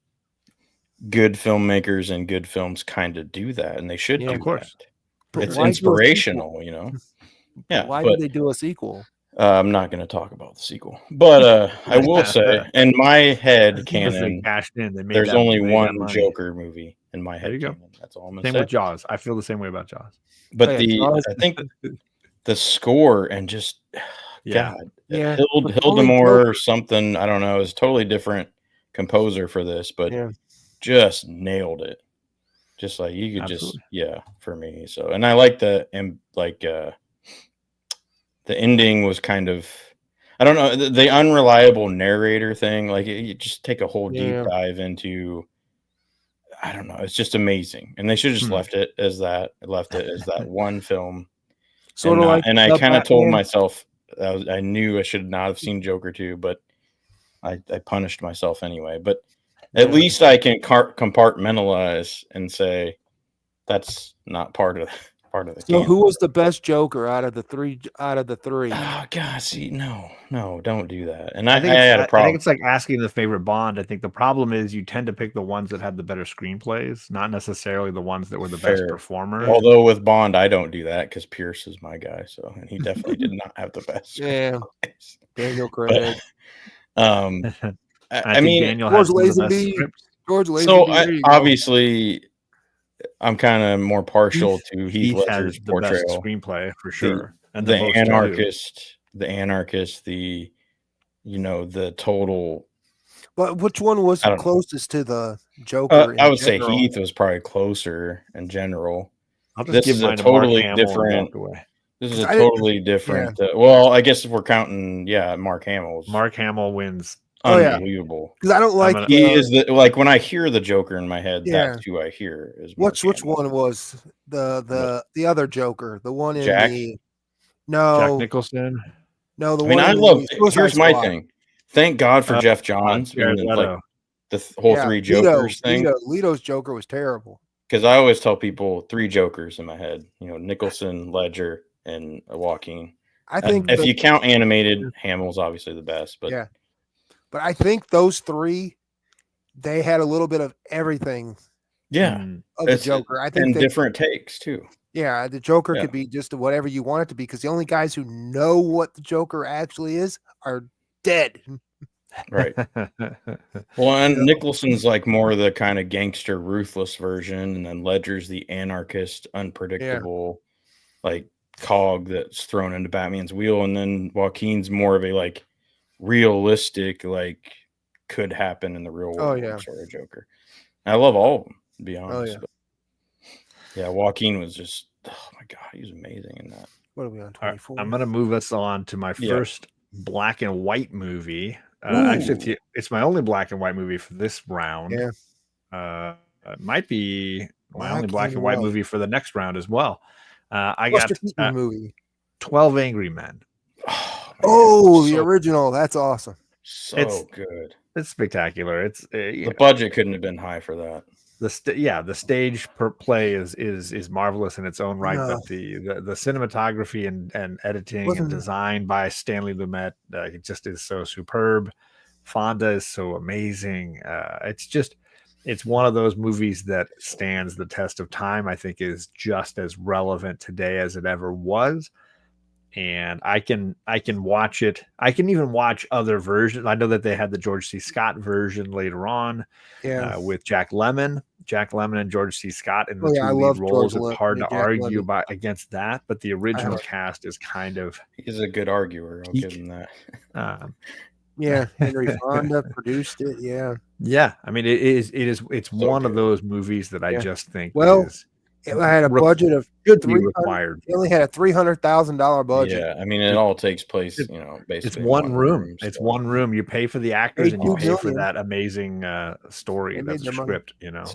B: good filmmakers and good films kind of do that, and they should
C: Yeah.
B: do
A: Of course.
B: that.
C: but
B: It's
C: why do a sequel?
B: inspirational, you know.
C: But
B: Yeah,
C: why
B: but
C: do they do a sequel?
B: I'm not going to talk about the sequel. But I will say, in my head
A: Because they
B: canon,
A: cashed in, they made
B: there's
A: that,
B: only
A: made that
B: one
A: money.
B: Joker movie in my
A: There
B: head
A: you go.
B: canon. That's all I'm going
A: Same
B: to
A: with
B: say.
A: Jaws. I feel the same way about Jaws.
B: But
C: Oh, yeah, Jaws.
B: I think the score and just
A: Yeah.
B: God,
C: Yeah, but only
B: Hildemore or
C: Joker.
B: something, I don't know, is totally different composer for this, but
C: Yeah,
B: just nailed it. Just like you could
A: Absolutely.
B: for me. So, and I like the ending was kind of, I don't know, the unreliable narrator thing. Like you just take a whole deep
C: Yeah.
B: dive into, I don't know, it's just amazing. And they should have just left it as that one film.
C: sort of like.
B: And I
C: the
B: kind of told
C: Batman.
B: myself I knew I should not have seen Joker 2, but I punished myself anyway. But at
C: Yeah.
B: least I can compartmentalize and say that's not part of the
C: So
B: canon.
C: who was the best Joker out of the three?
B: Oh God, see, no, don't do that. And I
A: I think
B: had a
A: I
B: problem.
A: think it's like asking the favorite Bond. I think the problem is you tend to pick the ones that had the better screenplays, not necessarily the ones that were the best
B: Fair.
A: performers.
B: Although with Bond, I don't do that because Pierce is my guy. So, and he definitely did not have the best.
C: Yeah,
B: screenplays.
C: Daniel Craig.
B: I
A: I think
B: mean,
A: Daniel
C: George
A: had some of the best
C: Lazenby.
A: scripts.
C: George Lazenby.
B: so
C: there you go.
B: obviously, I'm kind of more partial to Heath
A: Heath has
B: Ledger's
A: the best
B: portrayal.
A: screenplay for sure, and
B: The
A: most
B: anarchist, the total.
C: But which one was
B: I don't know.
C: closest to the Joker?
B: I would say
C: general?
B: Heath was probably closer in general.
A: I'll just
B: This
A: give
B: is a
A: mine to Mark
B: totally
A: Hamill and
B: different.
A: walk away.
B: This is a
C: I didn't-
B: totally different. Well, I guess if we're counting, Mark Hamill's
A: Mark Hamill wins.
C: Oh, yeah.
B: unbelievable.
C: Because I don't like.
A: gonna-
B: He is like when I hear the Joker in my head,
C: Yeah.
B: that's who I hear. Is Mark
C: which
B: Hamill.
C: one was the other Joker? The one in
B: Jack?
C: the
A: Jack Nicholson.
C: no, the
B: I mean,
C: one
B: I
C: in
B: love.
C: the Suicide
B: Here's my
C: Squad.
B: thing. Thank God for Jeff Johns
A: Jared
B: and
A: Leto.
B: the whole three Jokers thing.
C: Leto's Joker was terrible.
B: Because I always tell people three Jokers in my head. Nicholson, Ledger, and Joaquin.
C: I think
B: if you count animated, Hamill's obviously the best. But
C: yeah, but I think those three, they had a little bit of everything.
B: Yeah,
C: of the Joker. I think
B: different takes too.
C: Yeah, the Joker could be just whatever you want it to be because the only guys who know what the Joker actually is are dead.
B: Right. Well, and Nicholson's like more the kind of gangster, ruthless version, and then Ledger's the anarchist, unpredictable, like cog that's thrown into Batman's wheel, and then Joaquin's more of a like realistic, like could happen in the real world sort of Joker. I love all of them, to be honest. But Joaquin was just, oh my God, he was amazing in that.
C: What are we on, 24?
A: I'm gonna move us on to my first black and white movie. Actually, it's my only black and white movie for this round.
C: Yeah.
A: It might be my only black and white movie for the next round as well. I got
C: movie
A: 12 Angry Men.
C: The original. That's awesome.
B: So good.
A: It's spectacular. It's
B: the budget couldn't have been high for that.
A: The stage per play is marvelous in its own right, but the cinematography and editing and design by Stanley Lumet it just is so superb. Fonda is so amazing. It's one of those movies that stands the test of time. I think is just as relevant today as it ever was. And I can watch it. I can even watch other versions. I know that they had the George C. Scott version later on, with Jack Lemmon and George C. Scott in the two lead roles. It's hard to argue against that, but the original cast is kind of.
B: He's a good arguer. I'll give him that.
C: Henry Fonda produced it.
A: Yeah. I mean, it's so one of those movies that I just think is.
C: It had a budget of
A: required.
C: It only had a $300,000 budget.
B: Yeah, I mean, it all takes place, basically.
A: It's one room. It's one room. You pay for the actors and you pay for that amazing story. That's a script.
B: It's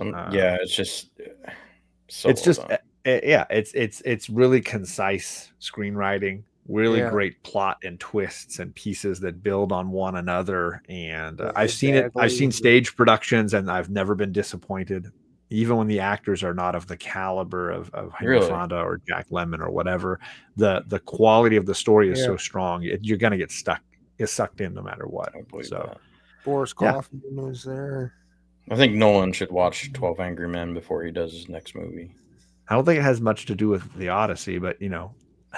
B: just.
A: It's really concise screenwriting. Really great plot and twists and pieces that build on one another. And I've seen stage productions, and I've never been disappointed. even when the actors are not of the caliber of Henry
B: Really?
A: Fonda or Jack Lemmon or whatever, the quality of the story is
C: Yeah.
A: so strong. You're gonna get sucked in no matter what.
B: I believe
A: So
B: that.
C: Boris
A: Yeah.
C: Kaufman was there.
B: I think Nolan should watch 12 Angry Men before he does his next movie.
A: I don't think it has much to do with the Odyssey, but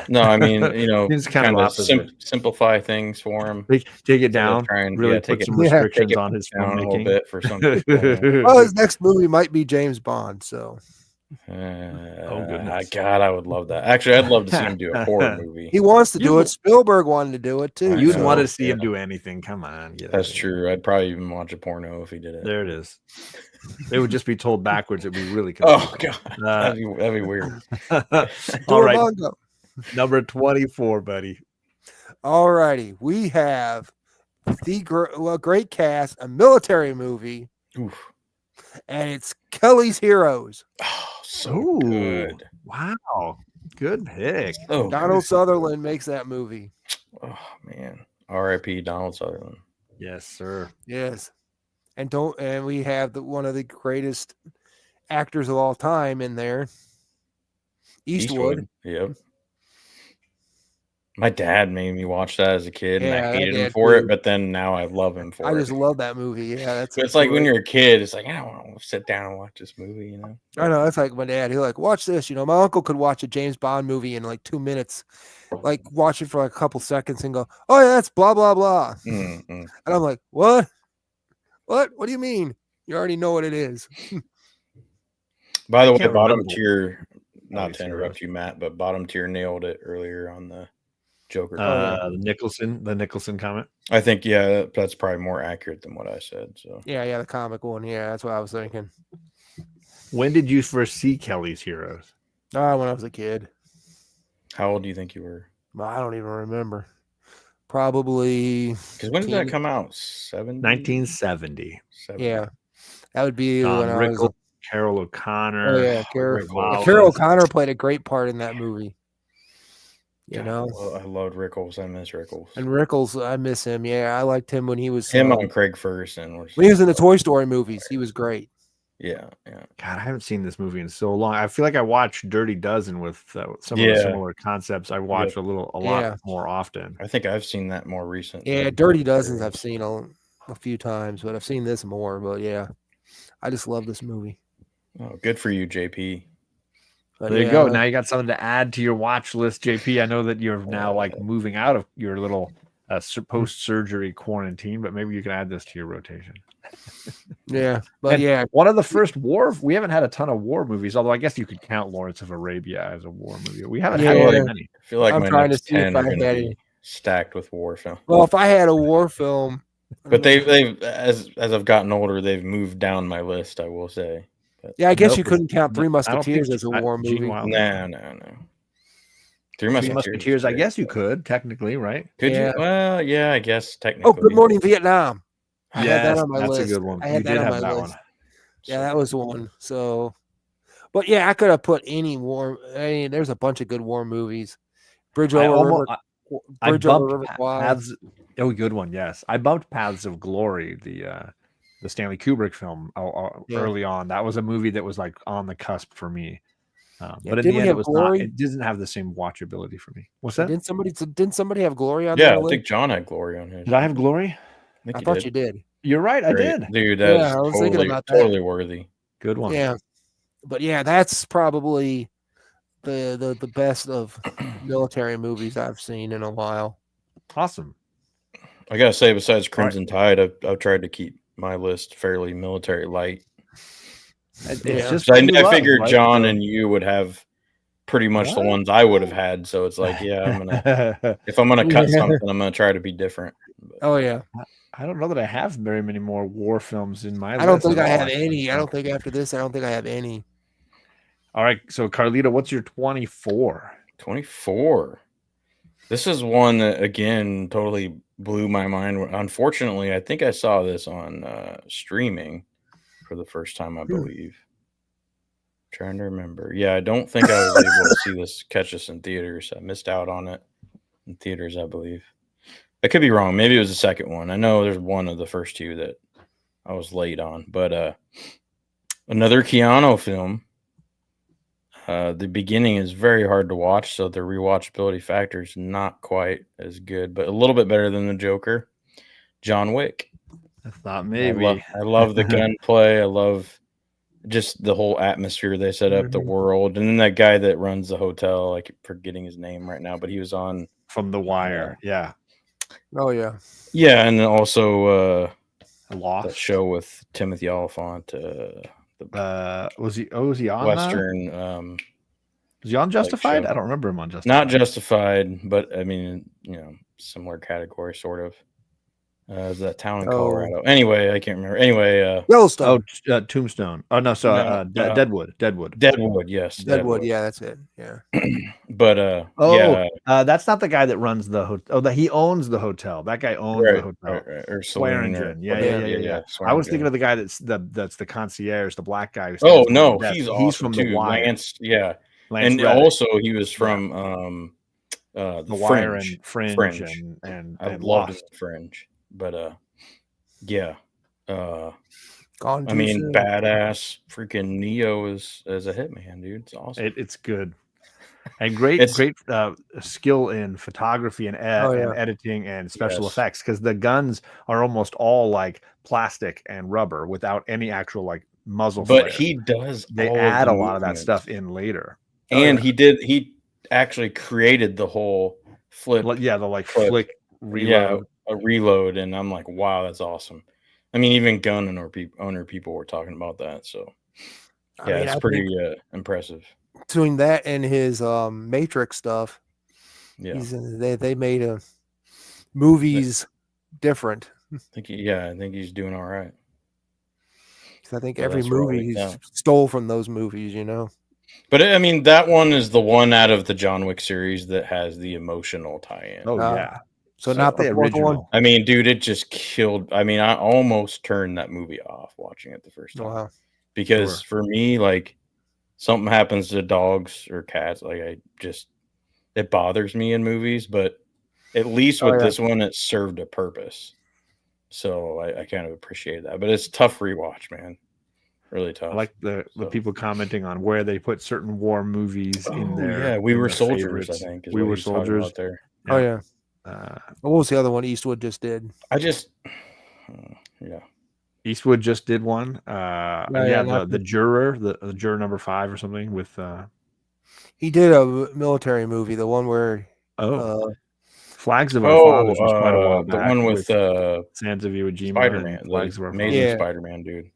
B: No, I mean,
A: it's kind of opposite.
B: simplify things for him.
A: Take it down,
B: Try and
A: really
B: take
A: put
B: it
A: some
C: Yeah.
A: restrictions
B: take it
A: on his
B: down a little
A: filmmaking.
B: bit for some people.
C: Well, his next movie might be James Bond. So
A: goodness.
B: God, I would love that. Actually, I'd love to see him do a horror movie.
C: he wants to do
A: You-
C: it. Spielberg wanted to do it too.
A: You'd
B: so,
A: want to see him
B: yeah.
A: do anything. Come on, get
B: That's
A: out of here.
B: true. I'd probably even watch a porno if he did it.
A: There it is. They would just be told backwards. It'd be really
B: Oh
A: confusing.
B: God, that'd be weird.
A: All right,
C: Mango.
A: number 24, buddy.
C: All righty, we have the great cast, a military movie,
B: Oof.
C: and it's Kelly's Heroes.
B: Oh, so
A: Ooh,
B: good.
A: wow, good pick.
B: So
C: Donald
B: good.
C: Sutherland makes that movie.
B: Oh man, R.I.P. Donald Sutherland.
A: Yes, sir.
C: Yes, and we have one of the greatest actors of all time in there, Eastwood.
B: Yep. My dad made me watch that as a kid, and
C: Yeah,
B: I
C: I
B: hated him
C: did
B: for
C: too.
B: it. But then now I love him for
C: I
B: it.
C: just love that movie. Yeah, that's.
B: But it's like when you're a kid, it's like I don't want to sit down and watch this movie, you know.
C: I know that's like my dad. He'll like watch this. You know, my uncle could watch a James Bond movie in like 2 minutes, like watch it for like a couple seconds and go, "Oh yeah, that's blah blah blah,"
B: Mm-mm.
C: and I'm like, "What? What? What do you mean? You already know what it is."
B: By the way,
A: can't
B: bottom
A: remember.
B: tier. Not
A: Kelly's
B: to interrupt you, Matt, but bottom tier nailed it earlier on the Joker.
A: The Nicholson comment.
B: I think that's probably more accurate than what I said. So
C: Yeah, the comic one. Yeah, that's what I was thinking.
A: When did you first see Kelly's Heroes?
C: When I was a kid.
B: how old do you think you were?
C: I don't even remember. Probably.
B: Because when did that come out?
A: 1970.
C: Yeah, that would be
A: Don
C: when I was.
A: Rickles, Carol O'Connor.
C: Oh yeah,
A: Rick Wallace.
C: Carol O'Connor played a great part in that movie. You know,
B: I loved Rickles. I miss Rickles.
C: and Rickles, I miss him. Yeah, I liked him when he was
B: Him on Craig Ferguson.
C: when he was in the Toy Story movies. He was great.
B: Yeah.
A: God, I haven't seen this movie in so long. I feel like I watched Dirty Dozen with some of the
B: Yeah.
A: similar concepts. I watch a lot
C: Yeah.
A: more often.
B: I think I've seen that more recently.
C: Yeah, Dirty Dozens I've seen a few times, but I've seen this more. But yeah, I just love this movie.
B: Oh, good for you, JP.
C: But
A: There you
C: yeah,
A: go. Now you got something to add to your watch list, JP. I know that you're now like moving out of your little post-surgery quarantine, but maybe you can add this to your rotation.
C: yeah, but
A: And
C: yeah,
A: one of the first we haven't had a ton of war movies, although I guess you could count Lawrence of Arabia as a war movie. We haven't had very
C: Yeah.
A: many.
B: I feel like
C: I'm
B: my
C: trying to
B: next
C: see if
B: 10
C: I
B: are going to
C: had
B: be
C: any.
B: stacked with war films.
C: Well, if I had a war film,
B: But they've as I've gotten older, they've moved down my list, I will say. But
C: yeah, I guess
A: Nope,
C: you couldn't count Three
A: I don't think
C: Musketeers as a war
A: Gene
C: movie.
A: Wilder.
B: no.
A: Three Musketeers, I guess you could technically, right?
B: Could
C: Yeah.
B: you? Well, yeah, I guess technically.
C: Oh, Good Morning Vietnam. I had
A: Yes,
C: that on my
A: that's
C: list.
A: a good one.
C: I had
A: You
C: that
A: did
C: on
A: have
C: my
A: that
C: list.
A: one.
C: Yeah, that was one. So, but yeah, I could have put any war. I mean, there's a bunch of good war movies. Bridge over River Kwai.
A: Paths. Oh, good one. Yes, I bumped Paths of Glory, the Stanley Kubrick film, early on. That was a movie that was like on the cusp for me. But in the end, it was not. It doesn't have the same watchability for me. What's that?
C: Didn't somebody have Glory on
B: Yeah,
C: their
B: I
C: list?
B: think John had Glory on his.
A: Did I have Glory?
C: I thought you did.
A: You're right. I
B: Great.
A: did.
B: Dude, that's
C: Yeah, I was thinking
B: totally,
C: about that.
B: totally worthy.
A: Good one.
C: Yeah, but yeah, that's probably the best of military movies I've seen in a while.
A: Awesome.
B: I gotta say, besides Crimson Tide, I've tried to keep my list fairly military light.
A: It's
C: Yeah.
A: just
B: So
A: what you
B: I
A: love,
B: figured
A: right?
B: John
A: So-
B: and you would have pretty much the
A: What?
B: ones I would have had. So it's like, yeah, I'm gonna if I'm gonna cut
C: Yeah.
B: something, I'm gonna try to be different. But
C: Oh yeah,
A: I don't know that I have very many more war films in my list.
C: I don't think
A: at
C: I
A: all,
C: have
A: actually.
C: any. I don't think after this, I don't think I have any.
A: All right, so Carlito, what's your 24?
B: 24. This is one that again totally blew my mind. Unfortunately, I think I saw this on streaming for the first time, I believe. Trying to remember. Yeah, I don't think I was able to see this, catch this in theaters. I missed out on it in theaters, I believe. I could be wrong. Maybe it was the second one. I know there's one of the first two that I was late on, but Another Keanu film. The beginning is very hard to watch, so the rewatchability factor is not quite as good, but a little bit better than the Joker. John Wick.
A: I thought maybe.
B: I love the gunplay. I love just the whole atmosphere they set up, the world, and then that guy that runs the hotel. I keep forgetting his name right now, but he was on
A: From The Wire. Yeah.
C: Oh yeah.
B: Yeah, and then also
A: Lost.
B: that show with Timothy Oliphant.
A: Was he on
B: Western?
A: Was he on Justified?
B: show.
A: I don't remember him on Justified.
B: Not Justified, but I mean, similar category, sort of. Is that town in Colorado? Anyway, I can't remember. Anyway,
C: Yellowstone.
A: Tombstone. Oh no, Deadwood.
B: Deadwood, yes.
C: Deadwood, yeah, that's it. Yeah.
B: But
A: that's not the guy that runs the hotel. Oh, that he owns the hotel. That guy owns the hotel.
B: Right. Or
A: Swearingen. Yeah. I was thinking of the guy that's the concierge, the black guy.
B: Oh no, he's awesome
A: from
B: too.
A: The Wire.
B: Lance,
A: Lance
B: and
A: Reddick.
B: also he was from
A: The Wire and Fringe. And
B: I loved
A: Lost.
B: Fringe, but I
C: Gone
B: mean,
C: soon.
B: badass freaking Neo as a hitman, dude. It's awesome.
A: It's good. And great skill in photography and editing and special effects, because the guns are almost all like plastic and rubber without any actual like muzzle flare.
B: But he does.
A: They add a lot of that stuff in later,
B: and he actually created the whole flip.
A: Yeah, the like flick reload.
B: A reload, and I'm like, wow, that's awesome. I mean, even gun owner people were talking about that, so yeah, it's pretty impressive.
C: Between that and his Matrix stuff,
B: yeah,
C: they made movies different.
B: I think he's doing all right.
C: I think every movie he's stole from those movies,
B: But I mean, that one is the one out of the John Wick series that has the emotional tie-in.
A: Oh yeah.
C: So not the original one.
B: I mean, dude, it just killed. I mean, I almost turned that movie off watching it the first time.
C: Wow.
B: Because for me, like, something happens to dogs or cats, like it bothers me in movies. But at least with this one, it served a purpose. So I kind of appreciate that. But it's a tough rewatch, man. Really tough.
A: I like the people commenting on where they put certain war movies in there.
B: Yeah, We Were Soldiers, I think.
A: We Were Soldiers.
B: There.
C: Yeah. Oh yeah. What was the other one Eastwood just did?
A: Eastwood just did one. The juror, the juror number 5 or something with.
C: He did a military movie, the one where.
A: Flags of Our Fathers was quite a while back.
B: The one with
A: Sands of Iwo Jima.
B: Spider-Man.
A: Flags of Our
B: Amazing Spider-Man, dude.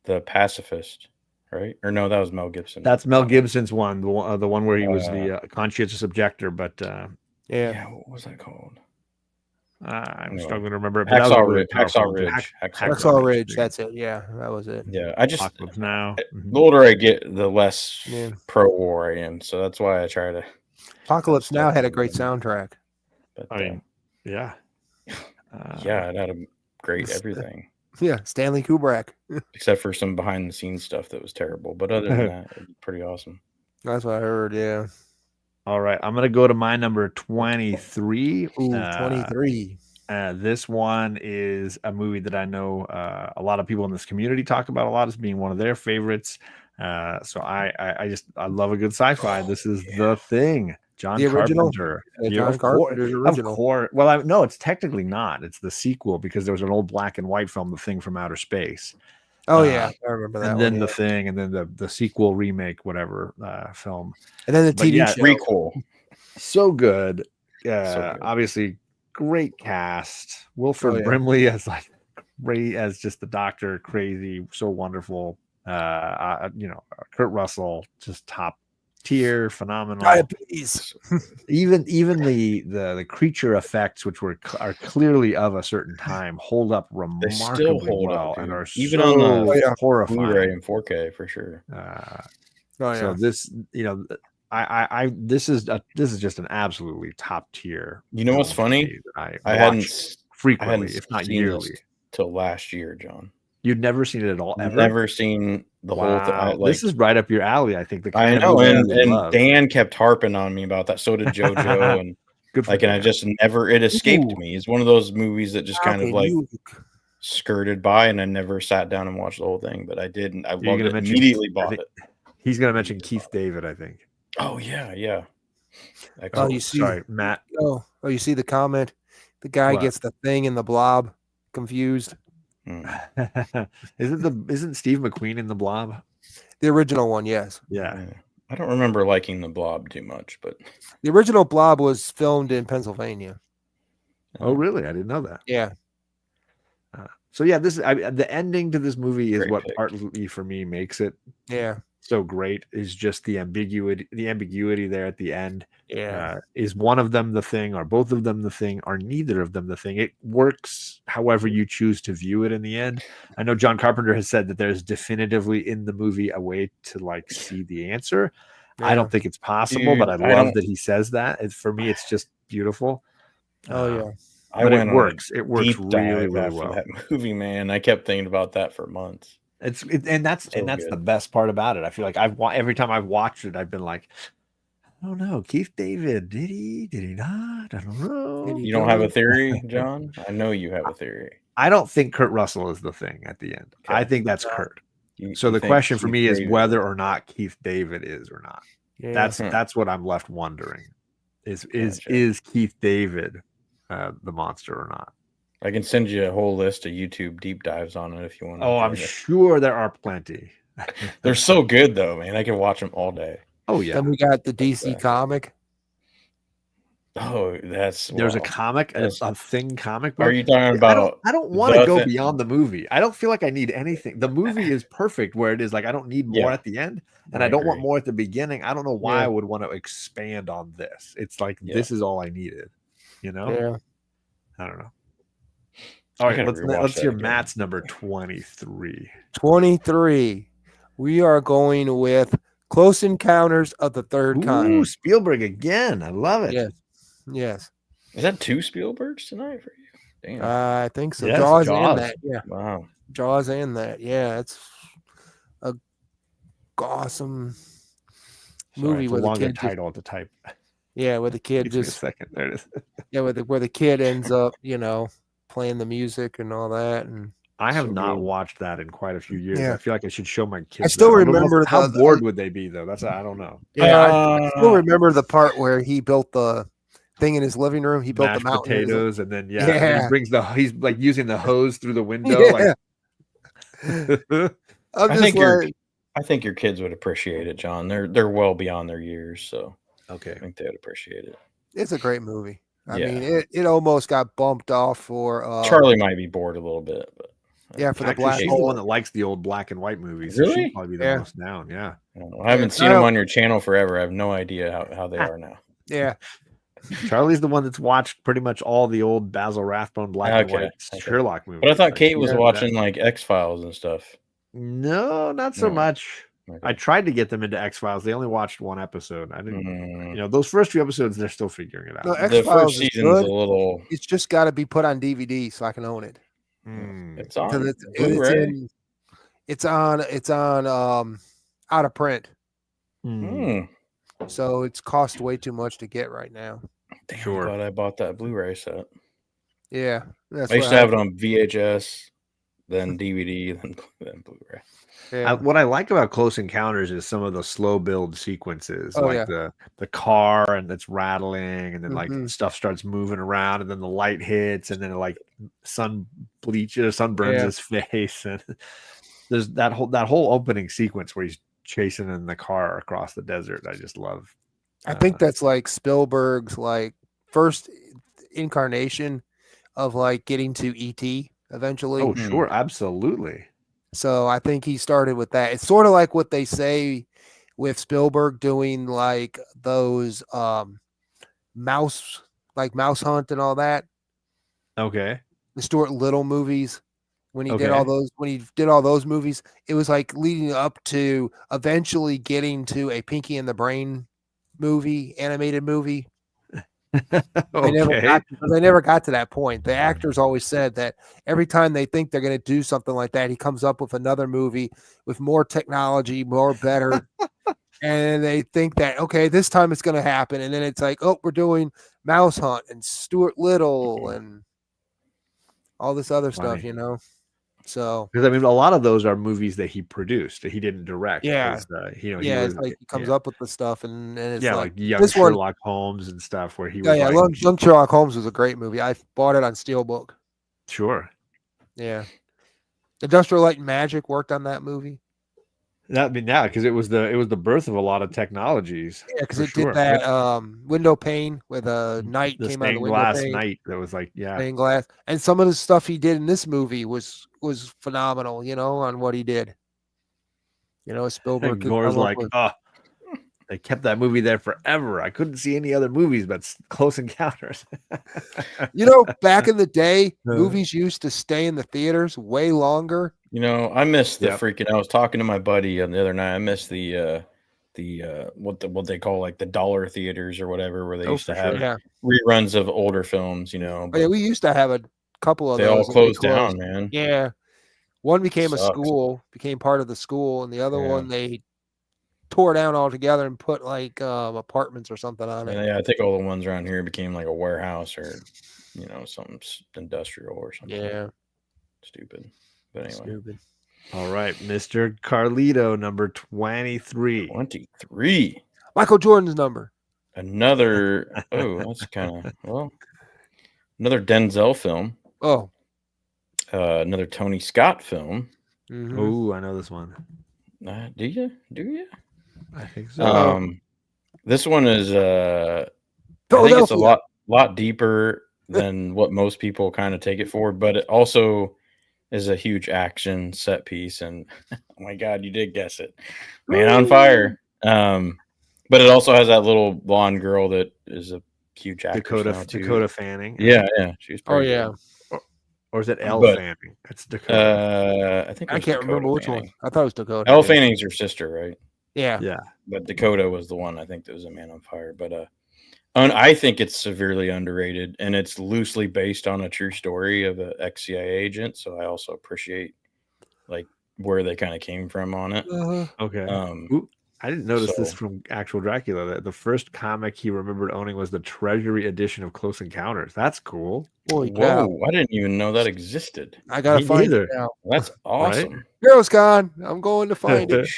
B: The pacifist, right? Or no, that was Mel Gibson.
A: That's Mel Gibson's one. The one where he was the conscientious objector, but.
B: Yeah, what was that called?
A: I'm struggling to remember it.
B: Hacksaw Ridge.
C: Hacksaw Ridge. That's it. Yeah, that was it.
B: Yeah, I just
A: now.
B: The older I get, the less pro-war I am. So that's why I try to.
C: Apocalypse Now had a great soundtrack.
B: But,
A: I mean, yeah,
B: it had a great everything.
C: Yeah, Stanley Kubrick.
B: Except for some behind-the-scenes stuff that was terrible, but other than that, it was pretty awesome.
C: That's what I heard. Yeah.
A: All right, I'm gonna go to my number 23.
C: Ooh, 23.
A: This one is a movie that I know a lot of people in this community talk about a lot as being one of their favorites. So I love a good sci-fi. This is The Thing. John Carpenter.
C: John Carpenter's original.
A: Of course. Well, no, it's technically not. It's the sequel because there was an old black and white film, The Thing from Outer Space.
C: Oh yeah, I remember that.
A: And then The Thing, and then the sequel, remake, whatever film,
C: and then the TV show.
B: Prequel.
A: So good.
B: So good.
A: Obviously, great cast. Wilford Brimley as great as just the doctor, crazy, so wonderful. Kurt Russell, just top tier, phenomenal.
C: Diabetes.
A: even the creature effects, which are clearly of a certain time, hold up remarkably well and are
B: even
A: so
B: on the
A: horrifying.
B: Blu-ray and 4K for sure.
A: So this, this is just an absolutely top tier.
B: You know what's funny?
A: I
B: hadn't
A: frequently, if not yearly,
B: till last year, John.
A: You'd never seen it at all, ever?
B: Never seen the whole thing.
A: This is right up your alley, I think.
B: I know, and Dan kept harping on me about that. So did JoJo, and and I just never. It escaped me. It's one of those movies that just kind of like skirted by, and I never sat down and watched the whole thing, but I did, and I
A: You're
B: loved
A: gonna
B: it.
A: mention-
B: Immediately
A: I
B: bought
A: think-
B: it.
A: He's going to mention Keith David, I think.
B: Oh yeah.
C: Oh,
B: Excellent.
C: you see,
A: Sorry, Matt.
C: Oh, you see the comment? The guy
A: What?
C: gets the thing in the blob confused.
A: Isn't Steve McQueen in The Blob?
C: The original one, yes.
A: Yeah.
B: I don't remember liking the Blob too much, but
C: The original Blob was filmed in Pennsylvania.
A: Oh, really? I didn't know that.
C: Yeah.
A: So yeah, the ending to this movie is
B: Great
A: what
B: pick.
A: partly for me makes it
C: Yeah.
A: so great. Is just the ambiguity there at the end.
C: Yeah.
A: Is one of them the thing? Are both of them the thing? Are neither of them the thing? It works however you choose to view it in the end. I know John Carpenter has said that there's definitively in the movie a way to like see the answer. I don't think it's possible,
B: Dude,
A: but I
B: I
A: love
B: don't-
A: that he says that. For me, it's just beautiful.
C: Oh, yeah.
A: But it
B: on a
A: works. It works
B: deep dive
A: really, really
B: after
A: well.
B: that movie, man. I kept thinking about that for months.
A: That's
B: So
A: the
B: good.
A: best part about it. I feel like every time I've watched it, I've been like, I don't know, Keith David, did he not? I don't know.
B: You don't have a theory, John? I know you have a theory.
A: I don't think Kurt Russell is the thing at the end.
B: Okay.
A: I think that's Kurt.
B: You
A: So the
B: think
A: question for
B: Keith
A: me is
B: David-
A: whether or not Keith David is or not.
C: Yeah.
A: That's what I'm left wondering. Is
B: Gotcha.
A: Keith David the monster or not?
B: I can send you a whole list of YouTube deep dives on it if you want.
A: Oh, I'm sure there are plenty.
B: They're so good though, man. I can watch them all day.
A: Oh yeah.
C: Then we got the DC
B: Exactly.
C: comic.
B: Oh, there's
A: There's a
B: wow.
A: comic,
B: That's-
A: a thing comic book.
B: Are you talking about?
A: I don't want to
B: the
A: go
B: thing?
A: beyond the movie. I don't feel like I need anything. The movie is perfect where it is. Like I don't need more
B: Yeah.
A: at the end, and I don't want
B: agree.
A: more at the beginning. I don't know why
C: Yeah.
A: I would want to expand on this. It's like
B: Yeah.
A: this is all I needed. You know?
C: Yeah.
A: I don't know. All right,
B: gotta
A: let's
B: rewatch that
A: hear
B: again.
A: Matt's number 23.
C: 23. We are going with Close Encounters of the Third
A: Ooh,
C: Kind.
A: Spielberg again. I love it.
C: Yes. Yes.
B: Is that 2 Spielbergs tonight for you? Damn.
C: I think so.
A: Yes,
C: Jaws,
A: Jaws.
C: and that. Yeah.
B: Wow.
C: Jaws and that. Yeah. It's a awesome
A: Sorry,
C: movie
A: it's a
C: where the
A: longer
C: kid just,
A: title to type.
C: where the kid
A: Gives me a
C: just
A: second. There it is.
C: where the kid ends up, playing the music and all that. And
A: I have
B: So
A: not
B: good.
A: watched that in quite a few years.
C: Yeah.
A: I feel like I should show my kids.
C: still
A: that. I don't know
C: remember
A: how
C: the-
A: bored would they be though. I don't know.
C: I still remember the part where he built the thing in his living room. He built
A: Mashed
C: the mountain.
A: potatoes, and then and then
C: Yeah.
A: he brings he's like using the hose through the window.
C: Yeah.
A: Like,
C: I'm
B: I
C: just
B: think you're-
C: like,
B: I think your kids would appreciate it, John. They're well beyond their years, so I
A: okay.
B: think they would appreciate it.
C: it's a great movie. I
B: Yeah.
C: mean, it almost got bumped off for
B: Charlie might be bored a little bit, but
C: Yeah, for the
A: Actually,
C: black
A: she's
C: hole.
A: the one that likes the old black and white movies. So
B: Really?
A: she'd probably be the
C: Yeah.
A: most down. Yeah.
B: I don't know. I haven't
C: Yeah,
B: seen them on your channel forever. I have no idea how they are now.
C: Yeah,
A: Charlie's the one that's watched pretty much all the old Basil Rathbone black and
B: Okay,
A: white
B: okay.
A: Sherlock movies.
B: But I thought
A: Like,
B: Kate was
A: she's-
B: watching like X-Files and stuff.
A: No, not so
B: No.
A: much.
B: Okay.
A: I tried to get them into X-Files. They only watched one episode. I didn't.
B: Mm.
A: Those first few episodes, they're still figuring it out.
C: No,
B: The
C: X-Files
B: first
C: is
B: season's
C: good.
B: a little.
C: it's just got to be put on DVD so I can own it.
A: Hmm.
B: It's on
C: Because
B: Blu-ray.
C: it's on out of print,
A: Hmm.
C: so it's cost way too much to get right now.
B: Damn,
A: Sure.
B: I'm glad I bought that Blu-ray set.
C: Yeah, that's
B: I used
C: what
B: to have it on VHS, then DVD, then Blu-ray.
C: Yeah.
A: What I like about Close Encounters is some of the slow build sequences,
C: Oh,
A: like the car and it's rattling, and then like
C: Mhm.
A: stuff starts moving around, and then the light hits, and then it like sun burns
C: Yeah.
A: his face, and there's that whole opening sequence where he's chasing in the car across the desert. I just love.
C: I think that's like Spielberg's like first incarnation of like getting to ET eventually.
A: Oh, sure, absolutely.
C: So I think he started with that. It's sort of like what they say with Spielberg doing like those mouse hunt and all that.
A: Okay.
C: The Stuart Little movies. When he did
A: Okay.
C: all those movies, it was like leading up to eventually getting to a Pinky and the Brain animated movie. They never got to that point. The actors always said that every time they think they're going to do something like that, he comes up with another movie with more technology, more better. And they think that, okay, this time it's going to happen. And then it's like, oh, we're doing Mouse Hunt and Stuart Little. And all this other
A: Funny.
C: stuff. So
A: because I mean, a lot of those are movies that he produced that he didn't direct.
C: Yeah.
A: Because he
C: yeah,
A: was
C: it's like he comes up with the stuff, and it's
A: like young
C: this one.
A: Sherlock Holmes and stuff where he
C: Yeah,
A: was
C: yeah.
A: like,
C: Young Sherlock Holmes was a great movie. I bought it on Steelbook.
A: sure.
C: Yeah, Industrial Light and Magic worked on that movie.
A: That because it was the birth of a lot of technologies.
C: Yeah, because
A: for
C: it
A: sure.
C: did that window pane with a knight
A: The
C: came out of the
A: stained
C: window
A: glass
C: pane.
A: night that was like
C: Stained glass, and some of the stuff he did in this movie was phenomenal. On what he did. Spielberg
A: And
C: could
A: Gore's
C: come up
A: like,
C: with.
A: oh, they kept that movie there forever. I couldn't see any other movies but Close Encounters.
C: Back in the day, movies used to stay in the theaters way longer.
B: I missed the freaking. I was talking to my buddy the other night. I missed the what they call like the dollar theaters or whatever, where they used to have reruns of older films.
C: Yeah, we used to have a couple of
B: they
C: those.
B: all closed down, man.
C: Yeah, one became a school, became part of the school, and the other one they tore down altogether and put like apartments or something on it.
B: Yeah, I think all the ones around here became like a warehouse or something industrial or something.
C: Yeah,
B: stupid. But anyway,
C: stupid.
A: All right, Mr. Carlito, number 23.
B: 23.
C: Michael Jordan's number.
B: Another. That's kind of another Denzel film.
C: Oh.
B: Another Tony Scott film.
C: Mm-hmm.
A: Oh, I know this one.
B: Do you?
A: I think so.
B: This one is I think it's a lot deeper than what most people kind of take it for, but it also is a huge action set piece, and oh my god, you did guess it. Man on Fire. But it also has that little blonde girl that is a huge actress now too.
A: Dakota Fanning.
B: Yeah, she's pretty
C: good.
A: Or is it Elle Fanning? That's Dakota.
B: I think
C: I can't remember which one. I thought it was Dakota.
B: Elle Fanning's her sister, right?
C: Yeah.
B: But Dakota was the one I think that was a Man on Fire. But I think it's severely underrated, and it's loosely based on a true story of an ex-CIA agent. So I also appreciate like where they kind of came from on it.
A: Okay. I didn't notice this from actual Dracula. That the first comic he remembered owning was the Treasury edition of Close Encounters. That's cool.
C: Holy cow.
B: I didn't even know that existed.
C: I gotta find it now.
B: That's awesome.
A: Right?
C: Girl's gone. I'm going to find it.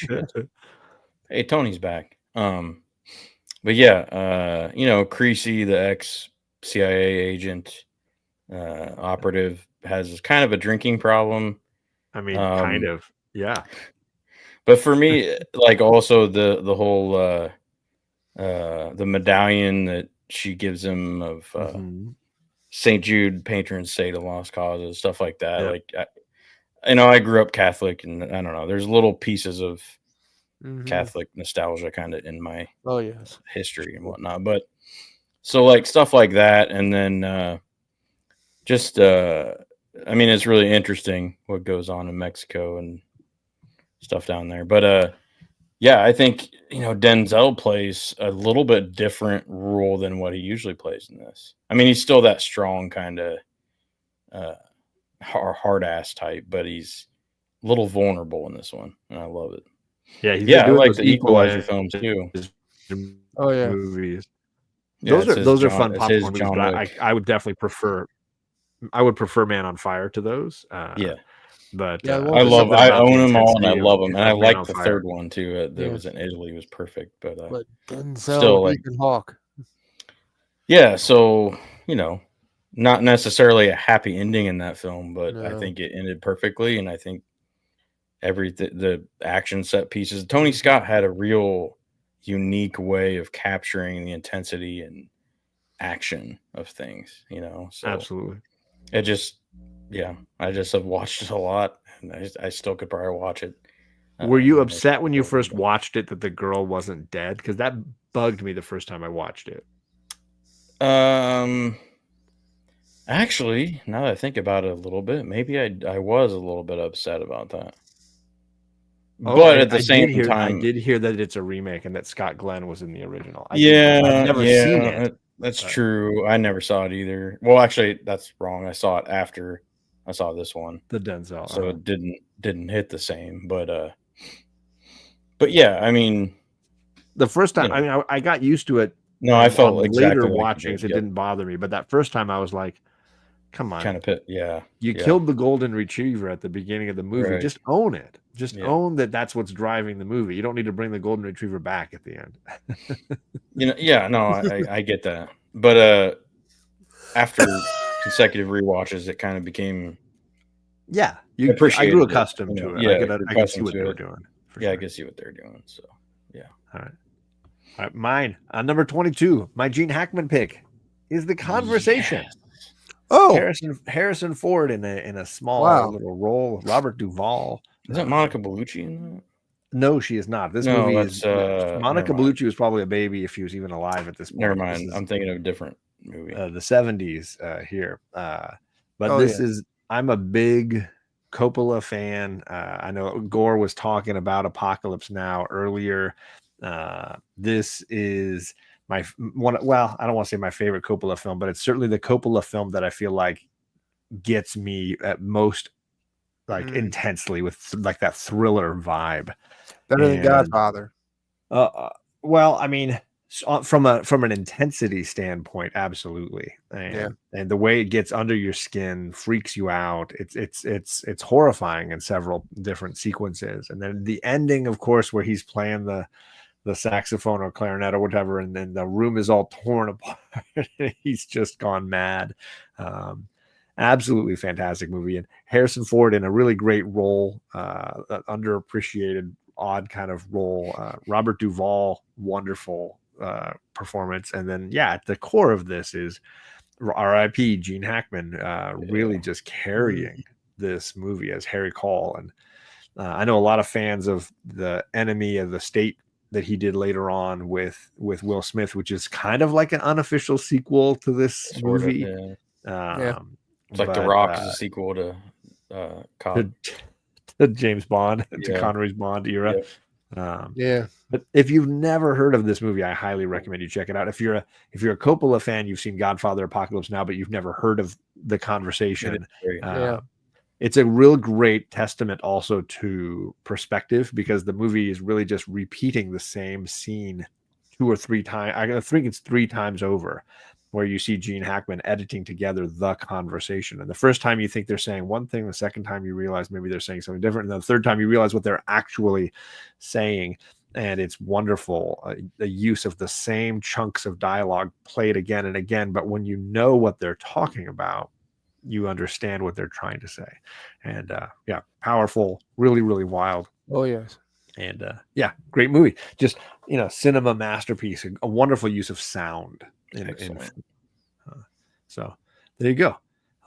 B: Hey, Tony's back. But yeah, Creasy, the ex-CIA agent, operative, has kind of a drinking problem.
A: I mean, kind of, yeah.
B: But for me, like also the whole the medallion that she gives him of St. Jude, patron saint of lost causes, stuff like that.
A: Yeah.
B: Like, I grew up Catholic, and I don't know. There's little pieces of Catholic nostalgia kind of in my history and whatnot. But so like stuff like that, and then I mean, it's really interesting what goes on in Mexico and stuff down there. But yeah, I think Denzel plays a little bit different role than what he usually plays in this. I mean, he's still that strong kind of hard ass type, but he's a little vulnerable in this one, and I love it.
A: Yeah,
B: I like the Equalizer films too.
C: Oh yeah,
A: movies.
B: Yeah,
A: those are fun popcorn movies. But I would definitely prefer. I would prefer Man on Fire to those. But
B: I own them all, and I love them, and I like the third one too. That was in Italy, was perfect. But
C: Denzel,
B: still like
C: Ethan Hawke.
B: Yeah, so not necessarily a happy ending in that film, but I think it ended perfectly, and I think the action set pieces. Tony Scott had a real unique way of capturing the intensity and action of things. So
A: absolutely.
B: It just. Yeah, I just have watched it a lot, and I still could probably watch it.
A: Were you upset when you first watched it that the girl wasn't dead? Because that bugged me the first time I watched it.
B: Actually, now that I think about it a little bit, maybe I was a little bit upset about that. But at the same time,
A: I did hear that it's a remake and that Scott Glenn was in the original.
B: I've never seen it. That's true. I never saw it either. Well, actually, that's wrong. I saw it after I saw this one,
A: the Denzel,
B: so it didn't hit the same. But yeah, I mean,
A: the first time, I mean, I got used to it.
B: No, I felt
A: later
B: exactly
A: watchings, it didn't bother me. But that first time, I was like, Come on.
B: kind of pit. Yeah.
A: You killed the golden retriever at the beginning of the movie.
B: Right.
A: Just own it. Just own that that's what's driving the movie. You don't need to bring the golden retriever back at the end.
B: Yeah, no, I get that. But after consecutive rewatches, it kind of became
A: I grew accustomed to it. I could see what they were doing.
B: I can see what they're doing. So yeah.
A: All right. Mine on number 22. My Gene Hackman pick is The Conversation.
B: Yes.
C: Oh,
A: Harrison Ford in a small little role. Robert Duvall.
B: Isn't Monica Bellucci in that?
A: No, she is not. This movie is Monica Bellucci was probably a baby if she was even alive at this point.
B: Never mind. I'm thinking of a different movie.
A: The 70s here. I'm a big Coppola fan. I know Gore was talking about Apocalypse Now earlier. This is my one. Well, I don't want to say my favorite Coppola film, but it's certainly the Coppola film that I feel like gets me at most intensely with like that thriller vibe.
C: Better than Godfather.
A: Well, I mean, from an intensity standpoint, absolutely. And the way it gets under your skin freaks you out. It's horrifying in several different sequences. And then the ending, of course, where he's playing the saxophone or clarinet or whatever, and then the room is all torn apart. He's just gone mad. Absolutely fantastic movie. And Harrison Ford in a really great role, underappreciated, odd kind of role. Robert Duvall, wonderful performance. And then, at the core of this is R.I.P. Gene Hackman, really just carrying this movie as Harry Call. And I know a lot of fans of The Enemy of the State that he did later on with Will Smith, which is kind of like an unofficial sequel to this movie.
B: It's like The Rock is a sequel to
A: to James Bond, to Connery's Bond era. But if you've never heard of this movie, I highly recommend you check it out. If you're a Coppola fan, you've seen Godfather, Apocalypse Now, but you've never heard of The Conversation. It's a real great testament also to perspective, because the movie is really just repeating the same scene 2 or 3 times. I think it's 3 times over, where you see Gene Hackman editing together The Conversation. And the first time you think they're saying one thing, the second time you realize maybe they're saying something different, and the third time you realize what they're actually saying. And it's wonderful. The use of the same chunks of dialogue played again and again. But when you know what they're talking about, you understand what they're trying to say. And powerful, really, really wild.
C: Oh, yes.
A: And great movie. Just, cinema masterpiece, a wonderful use of sound. So there you go.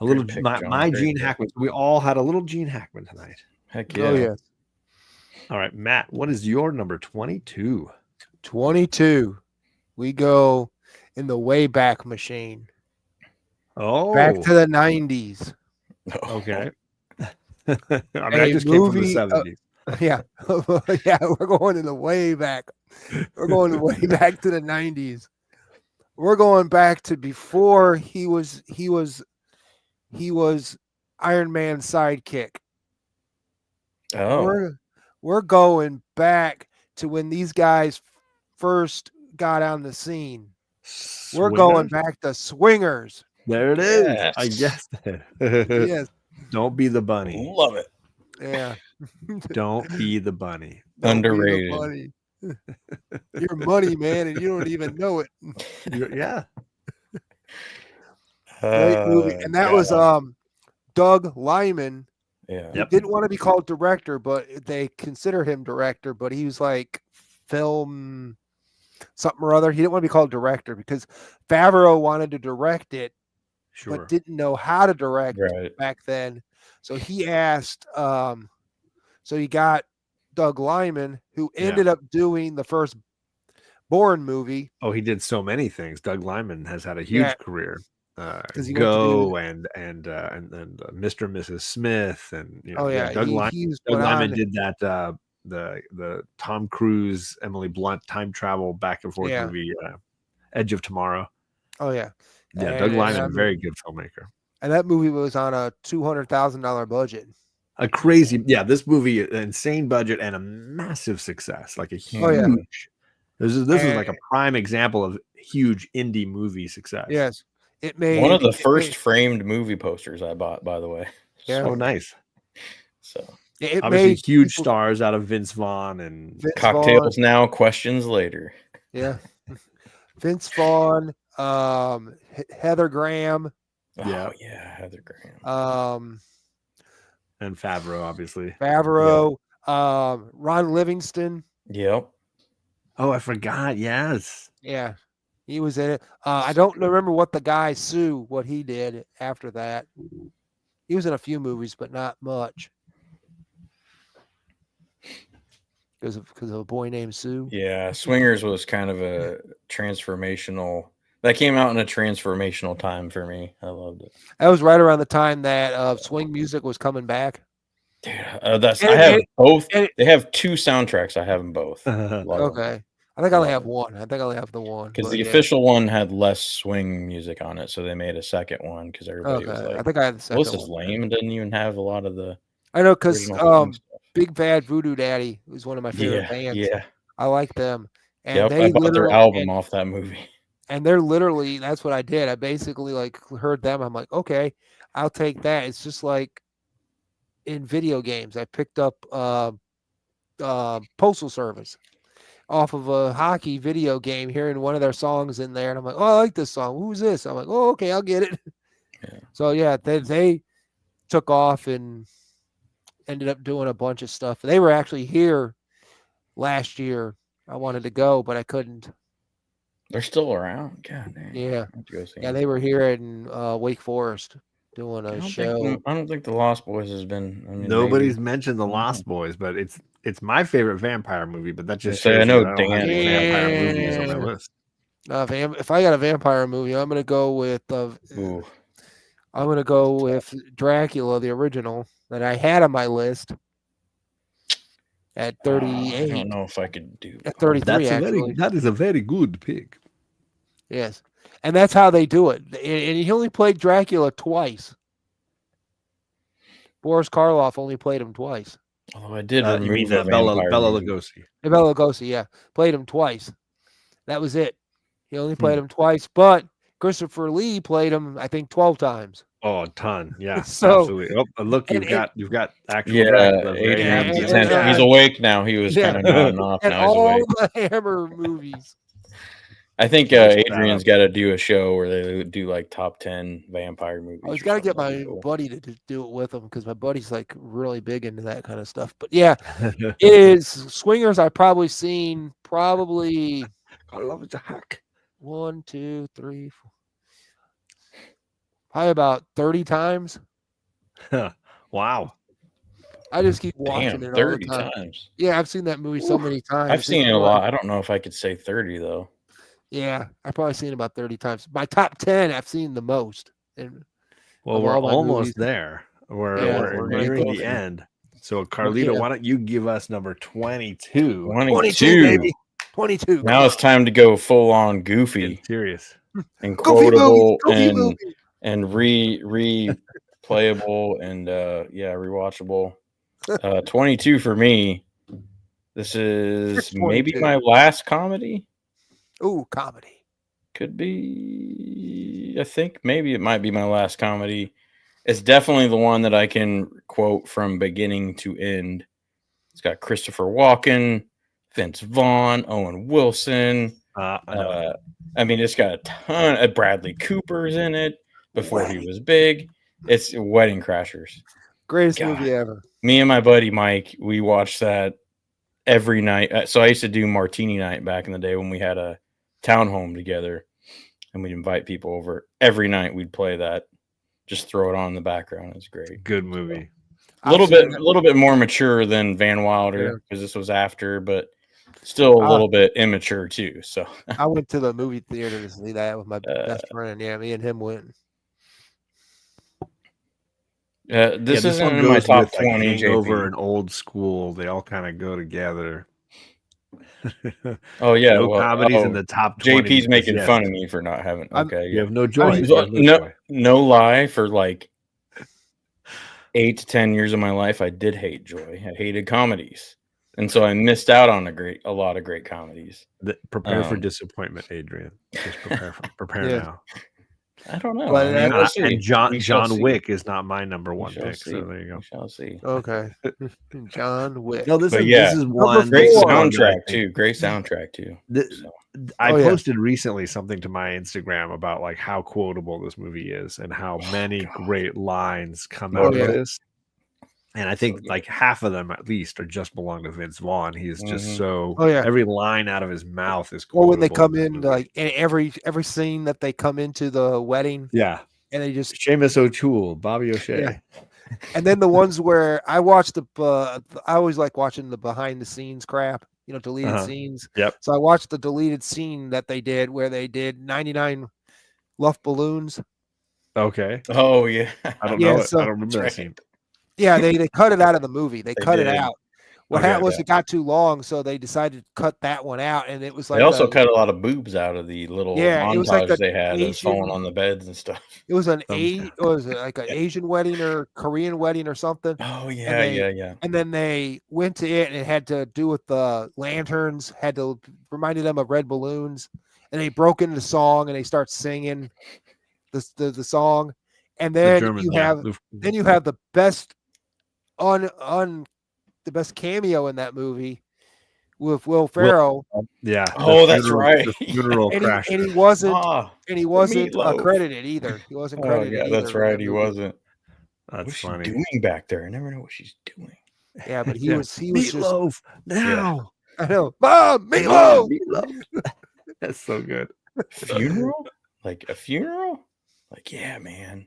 A: A little pick, my Gene Hackman. We all had a little Gene Hackman tonight.
B: Heck yeah.
C: Oh, yes.
A: All right, Matt, what is your number 22?
C: 22. We go in the Wayback Machine.
A: Oh,
C: back to the 90s.
A: Okay. I just came from the 70s.
C: We're going in the way back. We're going way back to the 90s. We're going back to before he was Iron Man's sidekick.
B: Oh.
C: We're going back to when these guys first got on the scene.
A: Swingers?
C: We're going back to Swingers.
A: There it is. Yes. I guessed it.
C: Yes.
A: Don't be the bunny.
B: Love it.
C: Yeah.
A: Don't be the bunny.
B: Underrated.
C: Bunny. You're money, man, and you don't even know it.
A: Yeah.
C: Great movie. And that was Doug Liman.
B: Yeah.
C: He didn't want to be called director, but they consider him director, but he was like film something or other. He didn't want to be called director because Favreau wanted to direct it, but didn't know how to direct back then. So he asked, so he got Doug Liman, who ended up doing the first Bourne movie.
A: Oh, he did so many things. Doug Liman has had a huge career. Go and Mr. and Mrs. Smith, and Doug Liman did that the Tom Cruise, Emily Blunt time travel back and forth movie, Edge of Tomorrow.
C: Oh yeah,
A: Doug Liman, very good filmmaker.
C: And that movie was on a $200,000 budget.
A: A crazy, this movie, an insane budget and a massive success, like a huge. This was like a prime example of huge indie movie success.
C: Yes. It made
B: one of the first framed movie posters I bought, by the way.
C: Yeah.
A: Oh, nice.
B: So
C: it
A: obviously
C: made
A: huge stars out of Vince Vaughn and
C: Vince
B: Cocktails
C: Vaughn.
B: now, questions later.
C: Yeah. Vince Vaughn, Heather Graham.
A: Yeah.
B: Oh yeah, Heather Graham.
A: And Favreau, obviously.
C: Favreau, Ron Livingston.
B: Yep.
A: Oh, I forgot. Yes.
C: Yeah. He was in it. I don't remember what the guy Sue, what he did after that. He was in a few movies, but not much. Because of a boy named Sue.
B: Yeah, Swingers was kind of a transformational. That came out in a transformational time for me. I loved it.
C: That was right around the time that swing music was coming back.
B: Dude, I have both. They have 2 soundtracks. I have them both.
C: Okay. I think I only have one. I think I only have the one.
B: Because the official one had less swing music on it, so they made a second one because everybody was like,
C: I think I had the second
B: this is lame. It doesn't even have a lot of the.
C: I know, because Big Bad Voodoo Daddy was one of my favorite bands.
B: Yeah.
C: I like them. And
B: I bought their album off that movie.
C: And they're literally, that's what I did. I basically heard them. I'm like, okay, I'll take that. It's just like in video games. I picked up Postal Service off of a hockey video game, hearing one of their songs in there. And I'm like, oh, I like this song. Who's this? I'm like, oh, okay, I'll get it. Yeah. So yeah, they took off and ended up doing a bunch of stuff. They were actually here last year. I wanted to go, but I couldn't.
B: They're still around. God damn.
C: Yeah. Yeah, they were here in Wake Forest doing a show.
B: I don't think the Lost Boys has been. I mean,
A: nobody's mentioned the Lost Boys, but it's my favorite vampire movie. But that just
B: shows
A: I
B: know
A: don't have any vampire movies on my list.
C: If I got a vampire movie, I'm gonna go with Dracula, the original that I had on my list at 38.
B: I don't know if I could do
C: at 33.
A: That is a very good pick.
C: Yes, and that's how they do it. And he only played Dracula twice. Boris Karloff only played him twice.
B: Oh, I did.
A: You mean Bela Lugosi?
C: Bela Lugosi, yeah, played him twice. That was it. He only played him twice, but Christopher Lee played him, I think, 12 times.
A: Oh, a ton. Yeah,
C: so,
A: absolutely. Oh, look, you've got actual.
B: Yeah, he's awake now. He was kind of nodding off.
C: And
B: now
C: all
B: he's awake.
C: the Hammer movies.
B: I think Adrian's got to do a show where they do like top 10 vampire movies.
C: I was got to get my buddy to do it with him because my buddy's like really big into that kind of stuff. But yeah, it is Swingers. I've probably seen I love it to hack. 1, 2, 3, 4. Probably about 30 times.
A: Wow.
C: I just keep watching it 30 all the time. Times. Yeah, I've seen that movie so many times.
B: I've seen it a lot. I don't know if I could say 30 though.
C: Yeah, I've probably seen it about 30 times. My top 10, I've seen the most.
A: Well, we're almost there. We're nearing the end. So, Carlito, why don't you give us number 22?
B: 22,
C: baby. 22.
B: Now it's time to go full on goofy.
A: Get serious.
B: And quotable and replayable and rewatchable. 22 for me. This is maybe my last comedy.
C: Ooh, comedy.
B: Could be. I think maybe it might be my last comedy. It's definitely the one that I can quote from beginning to end. It's got Christopher Walken, Vince Vaughn, Owen Wilson. I mean, it's got a ton of Bradley Cooper's in it before he was big. It's Wedding Crashers.
C: Greatest movie ever.
B: Me and my buddy Mike, we watched that every night. So I used to do martini night back in the day when we had a townhome together, and we'd invite people over. Every night we'd play that. Just throw it on in the background. It's great.
A: Good movie.
B: A little bit more mature than Van Wilder because this was after, but still a little bit immature too. So
C: I went to the movie theater to see that with my best friend. Yeah, me and him went.
B: This isn't in my top 20.
A: Over an Old School, they all kind of go together.
B: Oh yeah,
A: comedies in the top 20.
B: JP's making fun of me for not having. Okay,
A: you have no joy.
B: No lie, for like 8 to 10 years of my life, I did hate joy. I hated comedies, and so I missed out on a lot of great comedies.
A: Prepare for disappointment, Adrian. Just prepare now.
B: I don't know.
C: But
B: I mean, we'll see.
A: And
B: We shall
A: John
B: see.
A: Wick is not my number
B: We
A: one
B: shall
A: pick.
B: see.
A: So there you go.
B: We shall see.
C: Okay. John Wick.
A: No, this
B: But
A: is
B: yeah,
A: this is one
B: Great
A: this is one that I
B: soundtrack
A: think-
B: too. Great soundtrack too. So.
A: I
C: Oh, yeah.
A: posted recently something to my Instagram about like how quotable this movie is and how many great lines come out
C: yeah.
A: of this. And I think
B: So good.
A: like half of them at least are just belong to Vince Vaughn. He is just so
C: Oh, yeah.
A: every line out of his mouth is
C: Or when they
A: quotable
C: come
A: this
C: in,
A: movie.
C: like in every scene that they come into the wedding,
A: yeah.
C: and they just
A: Seamus O'Toole, Bobby O'Shea.
C: Yeah. And then the ones where I watched I always like watching the behind the scenes crap, deleted scenes.
A: Yep.
C: So I watched the deleted scene that they did where they did 99 Luft balloons.
A: Okay.
B: Oh yeah.
A: I don't
C: Yeah,
A: know it.
C: so-
A: I don't remember that
B: That's
A: scene.
C: Yeah, they cut it out of the movie. They cut it
B: did.
C: out. What
A: Okay.
C: happened was it got too long, so they decided to cut that one out, and it was like
B: They also cut a lot of boobs out of the little
C: Yeah, it was like
B: montage
C: an
B: they had of falling
C: Asian-
B: on the beds and stuff.
C: it was like an Asian wedding or Korean wedding or something.
B: Oh
C: And
B: yeah,
C: they-
B: yeah.
C: And then they went to it, and it had to do with the lanterns, reminded them of red balloons, and they broke into song and they start singing the song, and then you have the best the best cameo in that movie with Will Ferrell,
A: Yeah.
B: Oh, that's right.
A: The funeral
C: and
A: crash.
C: he wasn't
B: Meatloaf.
C: credited either. He wasn't
B: Oh
C: credited.
B: yeah,
C: either
B: that's
C: in
B: right.
C: that
B: He
C: movie.
B: wasn't.
A: That's
B: What's
A: funny.
B: she doing back there? I never know what she's doing.
C: Yeah, but he
A: Yeah.
C: was just.
A: Meatloaf now.
C: I know, Mom, Meatloaf.
A: That's so good.
B: Funeral? Like a funeral? Like yeah, man.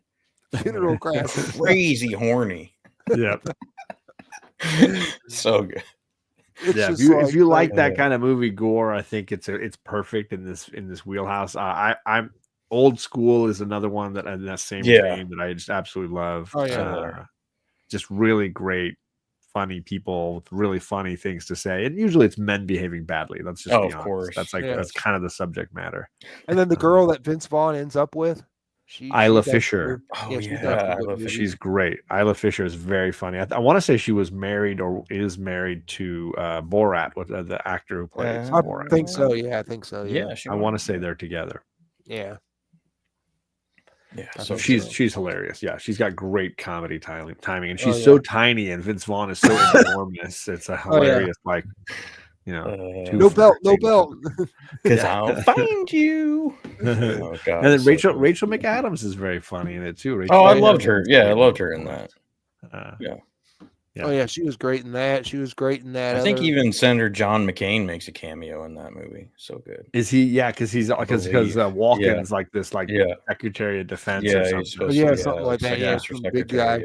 C: Funeral crash.
B: Crazy horny.
A: Yeah.
B: So good.
C: It's
A: Yeah,
C: just
A: if you like that
B: Yeah.
A: kind of movie gore, I think it's perfect in this wheelhouse. I'm Old School is another one that in that same
B: Yeah.
A: vein that I just absolutely love.
C: Oh, yeah.
A: Just really great, funny people with really funny things to say, and usually it's men behaving badly. Let's just be
B: of
A: honest.
B: course.
A: That's like
C: Yeah.
A: that's kind of the subject matter.
C: And then the girl that Vince Vaughn ends up with,
A: Isla
C: does
A: Fisher.
B: Oh,
C: she
B: yeah,
C: does some
B: Isla
C: good
B: Fisher.
C: movies.
A: She's great. Isla Fisher is very funny. I want to say she was married or is married to Borat, the actor who plays
C: I
A: Borat.
C: think so. Yeah, I think so. Yeah,
B: Yeah,
A: I want to say they're together.
C: yeah.
B: Yeah,
C: I
B: so
C: think
A: She's hilarious. Yeah, she's got great comedy timing, and
C: Oh,
A: she's
C: yeah.
A: so tiny, and Vince Vaughn is so enormous. It's a
C: Oh, yeah.
A: hilarious, like two
C: No belt, no
A: things.
C: belt.
B: because
A: Yeah.
B: I'll find you.
A: And
B: Oh god.
A: then
B: so
A: Rachel
B: good.
A: McAdams is very funny in it too.
B: Oh,
A: Rachel
B: I
A: McAdams
B: loved her.
A: is
B: Yeah, I
A: great
B: loved her in that. Yeah.
A: Yeah.
C: Oh yeah, she was great in that. She was great in that.
B: I think
C: other-
B: even Senator John McCain makes a cameo in that movie. So good.
A: Is he? Yeah, because
B: believe.
A: Walken's like this, like
B: Yeah.
A: Secretary of Defense
B: Yeah,
A: or
B: he's
A: something.
B: supposed
C: Yeah,
B: to,
C: something like that, yeah,
B: Secretary,
C: some big guy.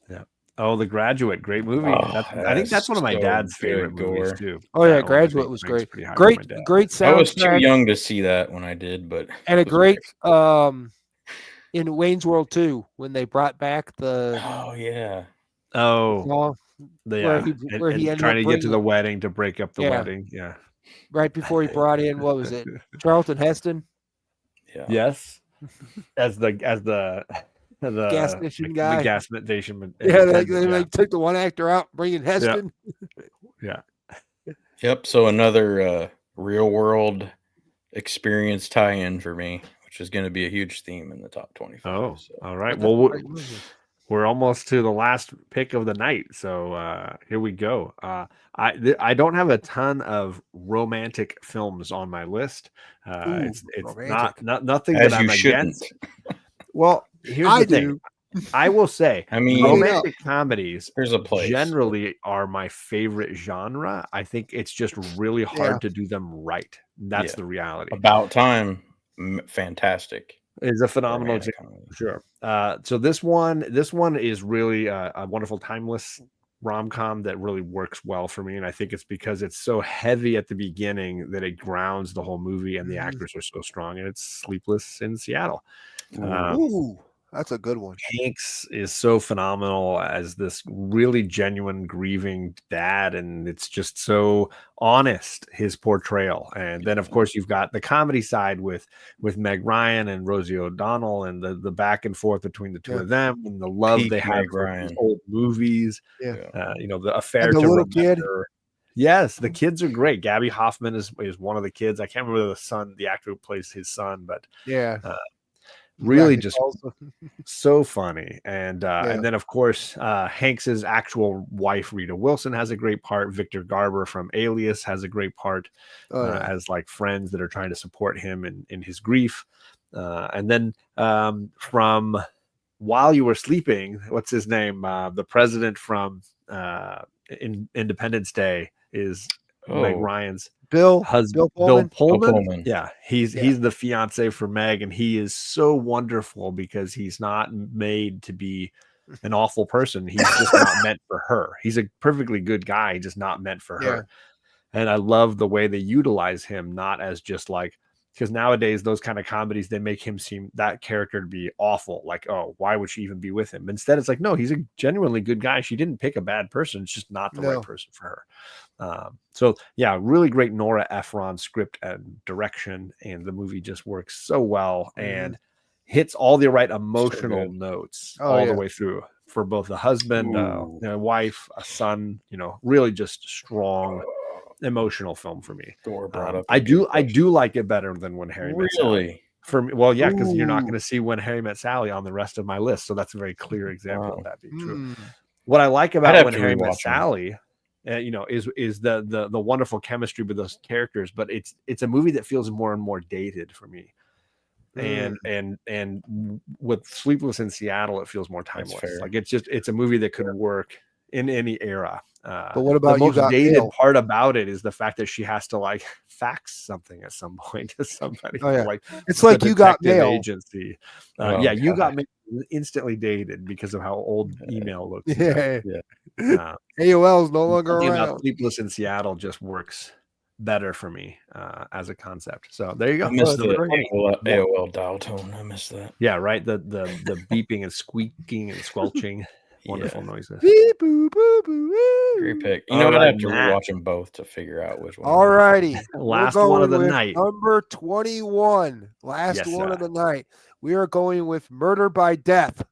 B: yep.
A: Oh, The Graduate, great movie.
B: Oh,
A: I think that's one of my
B: so
A: dad's
B: good
A: favorite movies
B: gore.
A: too.
C: Oh yeah,
A: That one, I
C: Graduate
A: think,
C: was
A: ranks
C: great.
A: pretty high for
C: Great,
A: my dad.
C: great soundtrack.
B: I was too young to see that when I did, but
C: And a
B: it was
C: great in Wayne's World 2 when they brought back the
B: Oh yeah.
A: Oh,
C: song
A: yeah.
C: where he
A: and
C: ended
A: trying
C: up
A: to get to
C: bringing-
A: the wedding to break up the
C: Yeah.
A: wedding. Yeah.
C: right before he brought in what was it, Charlton Heston,
B: Yeah.
A: Yes. As the
C: gas station
A: the
C: guy.
A: gas station.
C: Yeah, they
A: yeah.
C: took the one actor out, bringing Heston.
A: Yeah.
B: Yep. So another real world experience tie-in for me, which is going to be a huge theme in the top 25.
A: Oh,
B: so.
A: all right.
C: That's a
A: Well,
C: great movie.
A: we're almost to the last pick of the night, so here we go. I don't have a ton of romantic films on my list. It's
C: romantic.
A: not nothing
B: As
A: that
B: you
A: I'm
B: shouldn't.
A: against. Well, here's
C: I
A: the thing.
C: do.
A: I will say,
B: I mean,
A: romantic comedies
B: there's a place.
A: generally are my favorite genre. I think it's just really hard to do them right. That's
B: Yeah.
A: the reality.
B: About Time, fantastic.
A: It's a phenomenal
B: romantic
A: example.
B: comedy.
A: Sure. So this one is really a wonderful timeless rom-com that really works well for me, and I think it's because it's so heavy at the beginning that it grounds the whole movie, and the actors are so strong. And it's Sleepless in Seattle.
C: Ooh, that's a good one.
A: Hanks is so phenomenal as this really genuine grieving dad, and it's just so honest, his portrayal. And then of course you've got the comedy side with Meg Ryan and Rosie O'Donnell, and the back and forth between the two of them, and the love
B: Peak
A: they have
B: Meg
A: for
B: Ryan.
A: these old movies.
C: Yeah.
A: The affair
C: And the
A: to
C: little kid.
A: remember. Yes, the kids are great. Gabby Hoffman is one of the kids. I can't remember the actor who plays his son, but
C: Yeah.
A: really just so funny. And then of course Hanks's actual wife Rita Wilson has a great part. Victor Garber from Alias has a great part as like friends that are trying to support him in his grief. And then from While You Were Sleeping, what's his name? The president from Independence Day is Meg Ryan's husband, Bill Pullman. Yeah, he's the fiance for Meg, and he is so wonderful because he's not made to be an awful person. He's just not meant for her. He's a perfectly good guy, just not meant for her. And I love the way they utilize him, not as just like, because nowadays those kind of comedies, they make him seem, that character to be awful. Like, oh, why would she even be with him? Instead, it's like, no, he's a genuinely good guy. She didn't pick a bad person. It's just not the right person for her. So yeah, really great Nora Ephron script and direction, and the movie just works so well and hits all the right emotional notes all the way through for both the husband, wife, a son. Really just strong emotional film for me. I do like it better than When Harry Met Sally. For me, well, yeah, because you're not going to see When Harry Met Sally on the rest of my list, so that's a very clear example of that being true. What I like about When Harry Met Sally, is the wonderful chemistry with those characters, but it's a movie that feels more and more dated for me. And with Sleepless in Seattle, it feels more timeless. Like it's a movie that could work in any era.
C: But what about
A: the most dated part about it is the fact that she has to like fax something at some point to somebody. Like
C: it's like You Got Mail
A: agency. You Got Mail instantly dated because of how old email looks.
C: AOL is no longer around.
A: Sleepless in Seattle just works better for me as a concept. So there you go.
B: I miss the AOL dial tone. I miss that.
A: Yeah, right. The beeping and squeaking and squelching. Wonderful noises.
C: Beep, boo, boo, boo,
B: great pick. You know what? I have to rewatch them both to figure out which one.
C: All righty.
A: Last one of the night.
C: Number 21. Last one of the night. We are going with Murder by Death.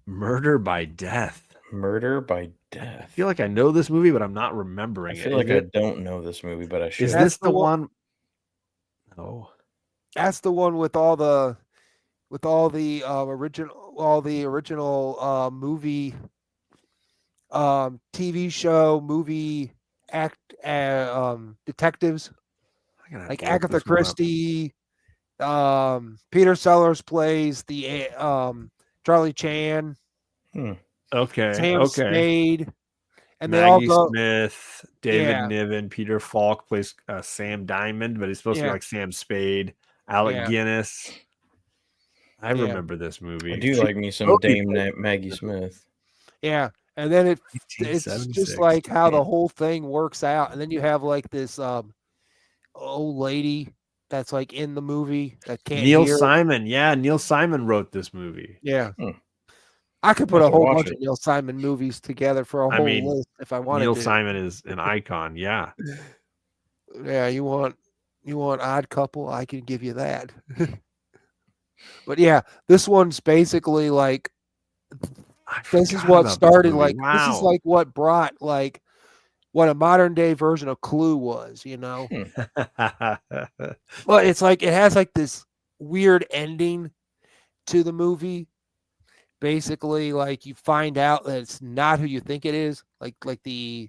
A: Murder by Death.
B: Murder by Death.
A: I feel like I know this movie, but I'm not remembering it.
B: I feel like I don't know this movie, but I should.
A: Is this the one? Oh,
C: that's the one with all the original movie, TV show, movie detectives like Agatha Christie. Peter Sellers plays the Charlie Chan.
A: Okay.
C: Sam Spade. And
A: Maggie Smith, David Niven, Peter Falk plays Sam Diamond, but he's supposed to be like Sam Spade. Alec Guinness. I remember this movie.
B: I do like me some Dame Maggie Smith.
C: Yeah. And then it's just like how the whole thing works out. And then you have like this old lady that's like in the movie that can't
A: Neil
C: hear.
A: Simon. Yeah, Neil Simon wrote this movie.
C: Yeah. I could put a whole bunch of Neil Simon movies together for a whole list if I wanted
A: Neil
C: to.
A: Simon is an icon, yeah.
C: Yeah, you want Odd Couple, I can give you that. But yeah, this one's basically like this is what started like this is like what brought like what a modern day version of Clue was, Well, it's like it has like this weird ending to the movie. Basically, like you find out that it's not who you think it is. Like the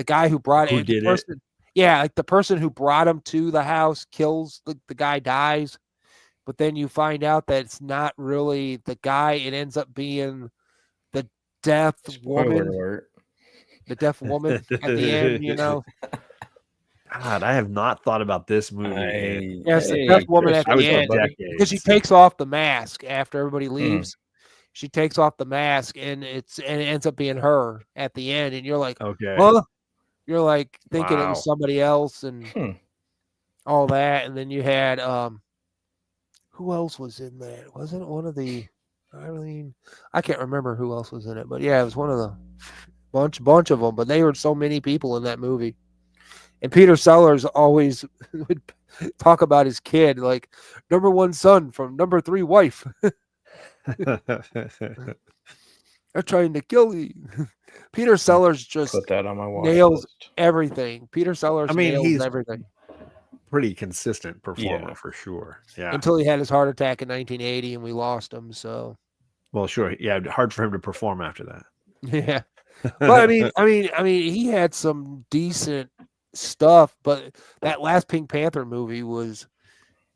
C: guy who brought it. Yeah, like the person who brought him to the house kills the guy dies, but then you find out that it's not really the guy. It ends up being the deaf woman. The deaf woman at the end.
A: God, I have not thought about this movie.
C: Yes, the deaf woman at the end because she takes off the mask after everybody leaves. She takes off the mask and it ends up being her at the end, and you're like,
A: okay,
C: huh? You're like thinking it was somebody else and all that, and then you had who else was in that? Wasn't it one of the I can't remember who else was in it, but yeah, it was one of the bunch of them. But they were so many people in that movie, and Peter Sellers always would talk about his kid like number 1 son from number 3 wife. And They're trying to kill me. Peter Sellers just
B: Put that on my watch
C: nails
B: list.
C: everything. Peter Sellers nails
A: he's
C: everything.
A: pretty consistent performer
B: Yeah.
A: for sure. Yeah.
C: Until he had his heart attack in 1980 and we lost him. So
A: Well, sure. Yeah, hard for him to perform after that.
C: yeah. But I mean, he had some decent stuff, but that last Pink Panther movie was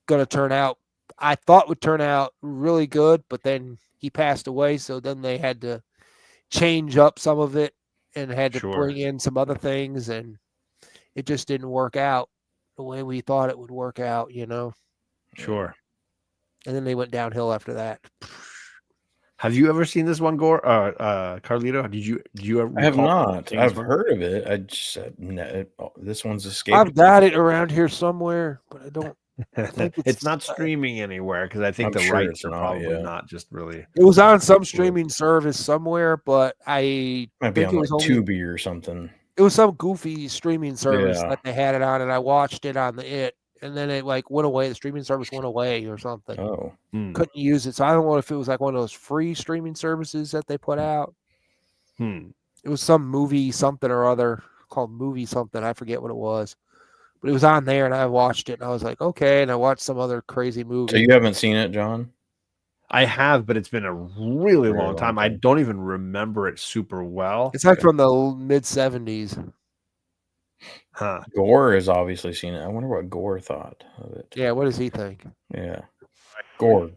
C: gonna turn out, I thought would turn out really good, but then he passed away, so then they had to change up some of it and had to bring in some other things, and it just didn't work out the way we thought it would work out, you know.
A: Sure.
C: And then they went downhill after that.
A: Have you ever seen this one, Carlito? Did you ever?
B: I have
A: recall
B: not.
A: seeing
B: I've
A: this one?
B: heard of it. I just this one's escaped.
C: I've got it around here somewhere, but I don't. I think
A: it's not streaming anywhere because I think
B: I'm
A: the
B: sure
A: rights
B: it's
A: are
B: not,
A: probably
B: yeah.
A: not just really.
C: It was on some streaming service somewhere, but I
B: Might be
C: think
B: on
C: it was
B: like
C: only,
B: Tubi or something.
C: it was some goofy streaming service
B: Yeah.
C: that they had it on, and I watched it on and then it like went away. The streaming service went away or something.
B: Oh,
C: Couldn't use it, so I don't know if it was like one of those free streaming services that they put out. It was some movie something or other called Movie something. I forget what it was, but it was on there, and I watched it, and I was like, okay. And I watched some other crazy movie.
B: so you haven't seen it, John?
A: I have, but it's been a really long time. I don't even remember it super well.
C: It's like from the mid 70s.
A: Huh.
B: Gore has obviously seen it. I wonder what Gore thought of it.
C: Yeah, what does he think?
B: Yeah, Gore,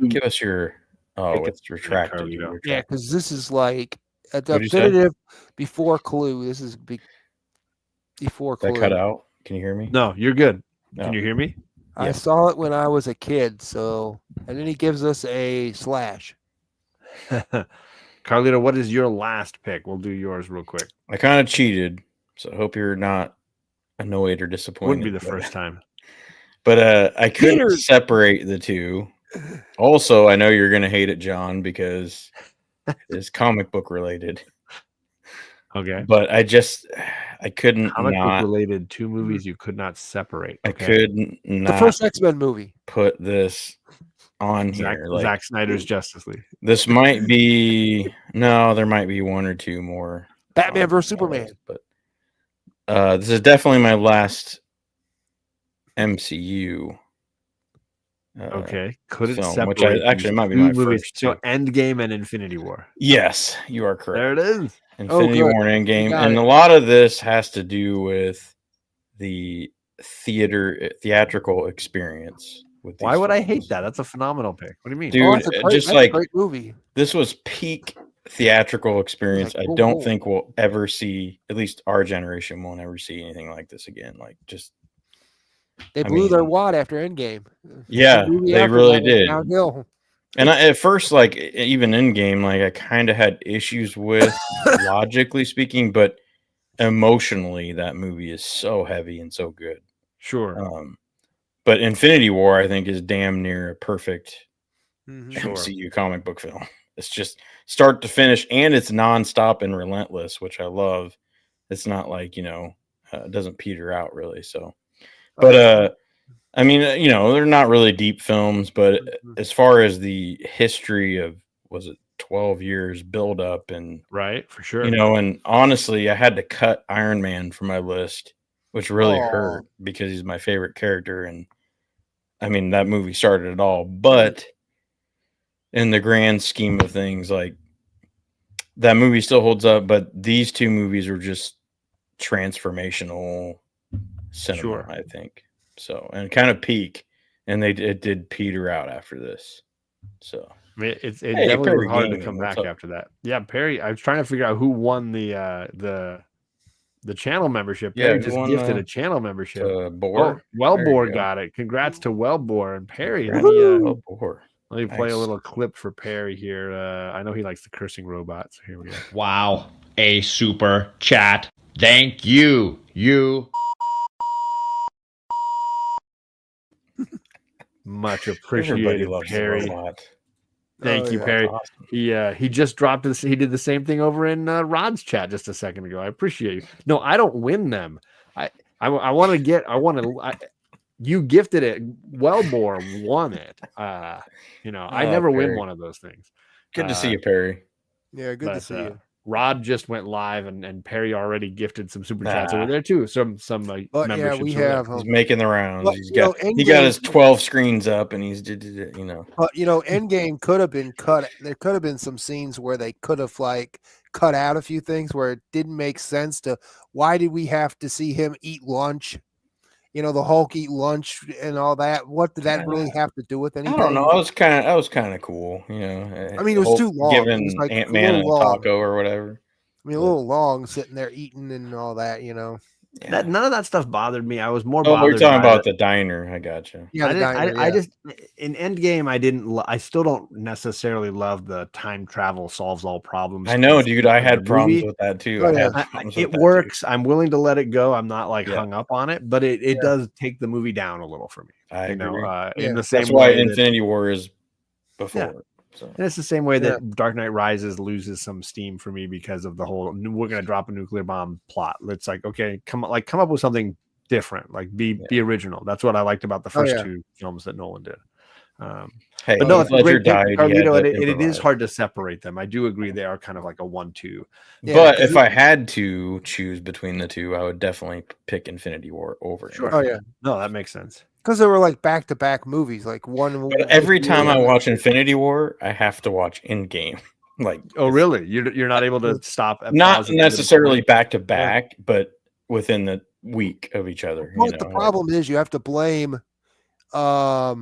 B: give us your. Oh, it's retracted.
C: Yeah, because this is like a
B: What'd you say?
C: definitive before Clue. This is before Clue.
B: That cut out. Can you hear me?
A: No, you're good.
B: No.
A: Can you hear me?
C: I saw it when I was a kid. So, and then he gives us a slash.
A: Carlito, what is your last pick? We'll do yours real quick.
B: I kind of cheated, so I hope you're not annoyed or disappointed.
A: Wouldn't be the first time.
B: But I couldn't separate the two. Also, I know you're going to hate it, John, because it's comic book related.
A: Okay.
B: But I couldn't
A: comic book related, two movies you could not separate.
B: Okay. I could not.
C: The first X-Men movie.
B: Put this on here.
A: Zack Snyder's Justice League.
B: This might be there might be one or two more.
C: Batman vs Superman.
B: But this is definitely my last MCU.
A: Okay, couldn't
B: film,
A: separate.
B: Which actually might be my first.
A: So Endgame and Infinity War.
B: Yes, you are correct.
A: There it is.
B: Infinity War and Endgame, and a lot of this has to do with the theatrical experience. With
A: why would I hate that? That's a phenomenal pick. What do you mean,
B: dude? Just like
C: a great movie.
B: This was peak theatrical experience. I don't think we'll ever see. At least our generation won't ever see anything like this again. Like just.
C: They blew their wad after Endgame.
B: Yeah, they really did.
C: Downhill.
B: And at first, like even Endgame, like I kind of had issues with logically speaking, but emotionally, that movie is so heavy and so good.
A: Sure.
B: But Infinity War, I think, is damn near a perfect MCU comic book film. It's just start to finish, and it's nonstop and relentless, which I love. It's not like it doesn't peter out really. So. But I mean, they're not really deep films, but as far as the history of 12 years build up and
A: right, for sure.
B: And honestly, I had to cut Iron Man from my list, which really hurt because he's my favorite character, and I mean that movie started it all. But in the grand scheme of things, like that movie still holds up, but these two movies were just transformational cinema, I think so, and kind of peak, and it did peter out after this. So
A: I mean, it definitely was hard to come back after that. Yeah, Perry. I was trying to figure out who won the channel membership. Perry just gifted a channel membership. Wellbore got it. Congrats to Wellbore and Perry.
B: Wellbore.
A: Let me play a little clip for Perry here. I know he likes the cursing robot, so here we go.
D: Wow, a super chat. Thank you.
A: Much appreciated, Perry. Thank you,
B: yeah,
A: Perry.
B: awesome.
A: He just dropped this. He did the same thing over in Rod's chat just a second ago. I appreciate you. No, I don't win them. I want to get. You gifted it. Wellbore won it. I never win one of those things.
B: Good to see you, Perry.
C: Yeah, good to see you.
A: Rod just went live, and Perry already gifted some super chats over there too. Some
C: But yeah,
A: memberships.
C: we
A: over there.
C: have.
B: He's making the rounds.
C: But,
B: He's
C: you know,
B: got he got his 12 screens up, and he's you know.
C: But you know, Endgame could have been cut. There could have been some scenes where they could have like cut out a few things where it didn't make sense to. Why did we have to see him eat lunch? You know, the Hulk eat lunch and all that. What did that really have to do with anything?
B: I don't know. That was kind of cool. You know,
C: I mean, it was too long.
B: Giving
C: It was like
B: Ant-Man a taco or whatever.
C: I mean, a little long, sitting there eating and all that. You know,
A: none of that stuff bothered me. I was more.
B: Oh,
A: bothered
B: we're talking
A: by
B: about the diner. I gotcha.
C: Yeah,
A: I just in Endgame, I didn't. I still don't necessarily love the time travel solves all problems.
B: I know, dude. I had problems with that too.
C: Oh, yeah.
A: It works. I'm willing to let it go. I'm not like
B: Yeah.
A: hung up on it, but it does take the movie down a little for me.
B: I agree.
A: In the same
B: That's why
A: way
B: Infinity War is before.
A: Yeah. So. And it's the same way that Dark Knight Rises loses some steam for me because of the whole we're going to drop a nuclear bomb plot. It's like, okay, come up with something different, like be original. That's what I liked about the first two films that Nolan did.
B: Hey,
A: but no, it's a great pick, Carlito, and it is hard to separate them. I do agree they are kind of like a 1-2.
B: Yeah, but if I had to choose between the two, I would definitely pick Infinity War over.
A: Sure.
C: Oh yeah,
A: no, that makes sense.
C: Because they were like back-to-back movies, like one.
B: But every time I watch Infinity War, I have to watch Endgame. Like,
A: oh really? You're not able to stop?
B: Not necessarily back to back, but within the week of each other.
C: Well, the problem is you have to blame. What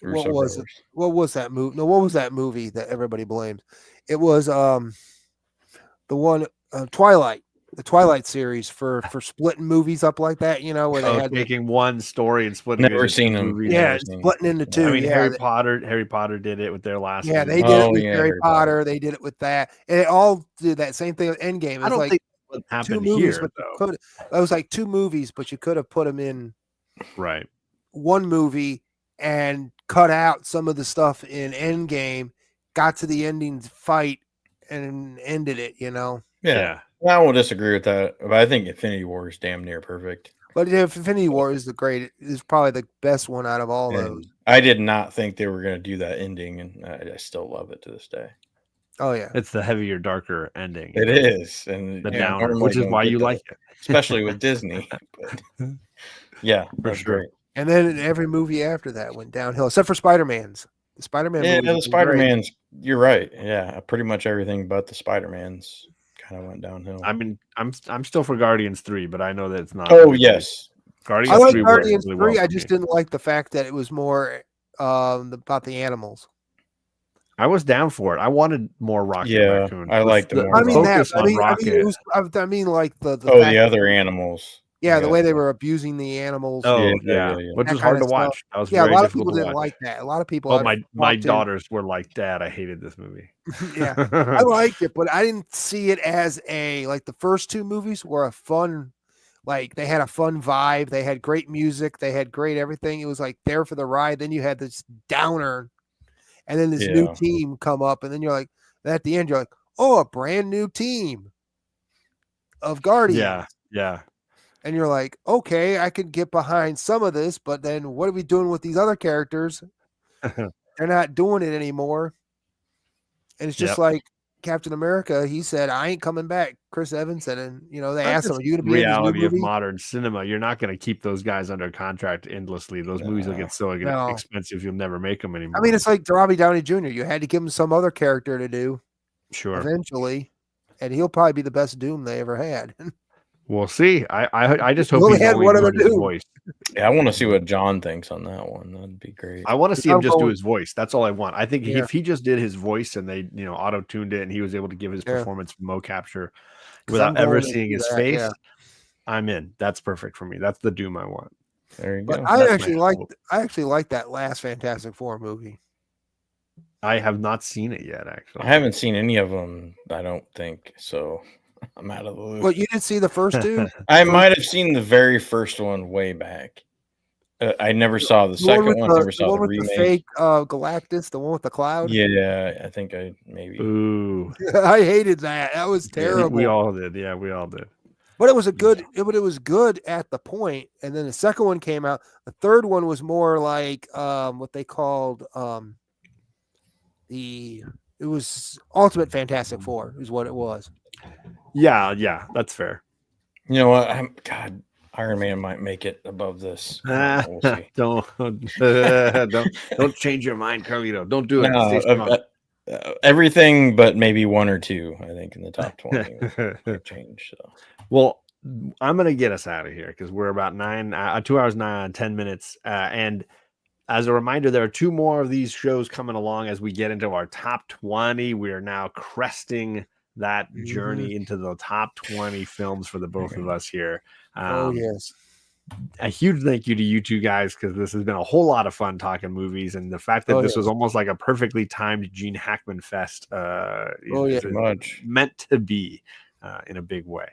C: was that movie? No, what was that movie that everybody blamed? It was the one Twilight. The Twilight series for splitting movies up like that, you know, where they had
A: taking one story and splitting.
B: Never seen them.
A: Movies.
C: Yeah, splitting into two.
A: I mean, Harry Potter did it with their last.
C: Yeah,
A: movie.
C: they did it with Harry Potter. They did it with that, and it all did that same thing with Endgame.
A: I don't think what happened here.
C: It was like two movies, but you could have put them in one movie and cut out some of the stuff in Endgame. Got to the ending fight and ended it. You know.
B: Yeah. Well, I won't disagree with that, but I think Infinity War is damn near perfect.
C: But Infinity War is is probably the best one out of all those.
B: I did not think they were going to do that ending, and I still love it to this day.
C: Oh yeah,
A: it's the heavier, darker ending.
B: It is, and
A: the downer, which is why you like it,
B: especially with Disney. But, yeah,
A: for sure.
B: Great.
C: And then every movie after that went downhill, except for Spider-Man's. The Spider-Man.
B: Yeah, the Spider-Man's. You're right. Yeah, pretty much everything but the Spider-Man's kind of went downhill.
A: I mean, I'm still for Guardians 3, but I know that it's not.
B: Oh yes,
C: Guardians. I like Guardians 3. I just didn't like the fact that it was more about the animals.
A: I was down for it. I wanted more Rocket Raccoon.
B: I liked the more.
C: I mean,
A: focus on Rocket.
C: I mean, like the
B: the other animals.
C: Yeah, the way they were abusing the animals.
A: Oh, yeah. Which was hard to watch. That was
C: a lot of people didn't like that. A lot of people.
A: Oh, my daughters were like, Dad, I hated this movie.
C: Yeah, I liked it, but I didn't see it as like the first two movies were a fun, like they had a fun vibe. They had great music. They had great everything. It was like there for the ride. Then you had this downer, and then this new team come up, and then you're like, at the end, you're like, oh, a brand new team of Guardians.
A: Yeah.
C: And you're like, okay, I could get behind some of this, but then what are we doing with these other characters? They're not doing it anymore. And it's just like Captain America. He said, I ain't coming back. Chris Evans said, and they asked him, are you going to be
A: reality of modern cinema? You're not going to keep those guys under contract endlessly. Those movies will get so expensive, you'll never make them anymore.
C: I mean, it's like Robbie Downey Jr. You had to give him some other character to do.
A: Sure.
C: Eventually. And he'll probably be the best Doom they ever had.
A: We'll see. I just hope
C: he had one of his
A: voice.
B: Yeah, I want to see what John thinks on that one. That'd be great.
A: I want to see him just do his voice. That's all I want. I think if he just did his voice and they, auto tuned it and he was able to give his performance mo capture without ever seeing his face, I'm in. That's perfect for me. That's the Doom I want.
B: There you go.
C: I actually like that last Fantastic Four movie.
A: I have not seen it yet. Actually,
B: I haven't seen any of them. I don't think so. I'm out of the loop.
C: Well, you didn't see the first two?
B: I might have seen the very first one way back. I never saw the second one. Never saw the remake.
C: The fake Galactus, the one with the cloud.
B: Yeah, I think I maybe.
A: Ooh,
C: I hated that. That was terrible.
A: We all did. Yeah, we all did.
C: But it was it was good at the point. And then the second one came out. The third one was more like what they called the It was Ultimate Fantastic Four is what it was.
A: Yeah, that's fair.
B: You know what? God, Iron Man might make it above this. We'll see.
A: don't change your mind, Carlito. Don't do it. Stay strong.
B: Everything but maybe one or two, I think, in the top 20 might change. So,
A: well, I'm gonna get us out of here because we're about 2 hours 10 minutes. And as a reminder, there are 2 more of these shows coming along as we get into our top 20. We are now cresting that journey into the top 20 films for the both of us here.
C: Oh yes.
A: A huge thank you to you two guys, because this has been a whole lot of fun talking movies, and the fact that this was almost like a perfectly timed Gene Hackman fest is meant to be in a big way.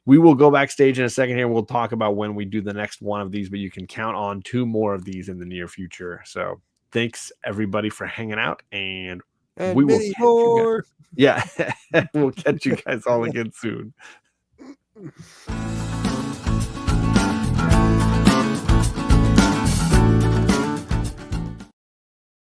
A: We will go backstage in a second here. We'll talk about when we do the next one of these, but you can count on 2 more of these in the near future. So thanks everybody for hanging out, and we will catch you guys. Yeah, we'll catch you guys all again soon.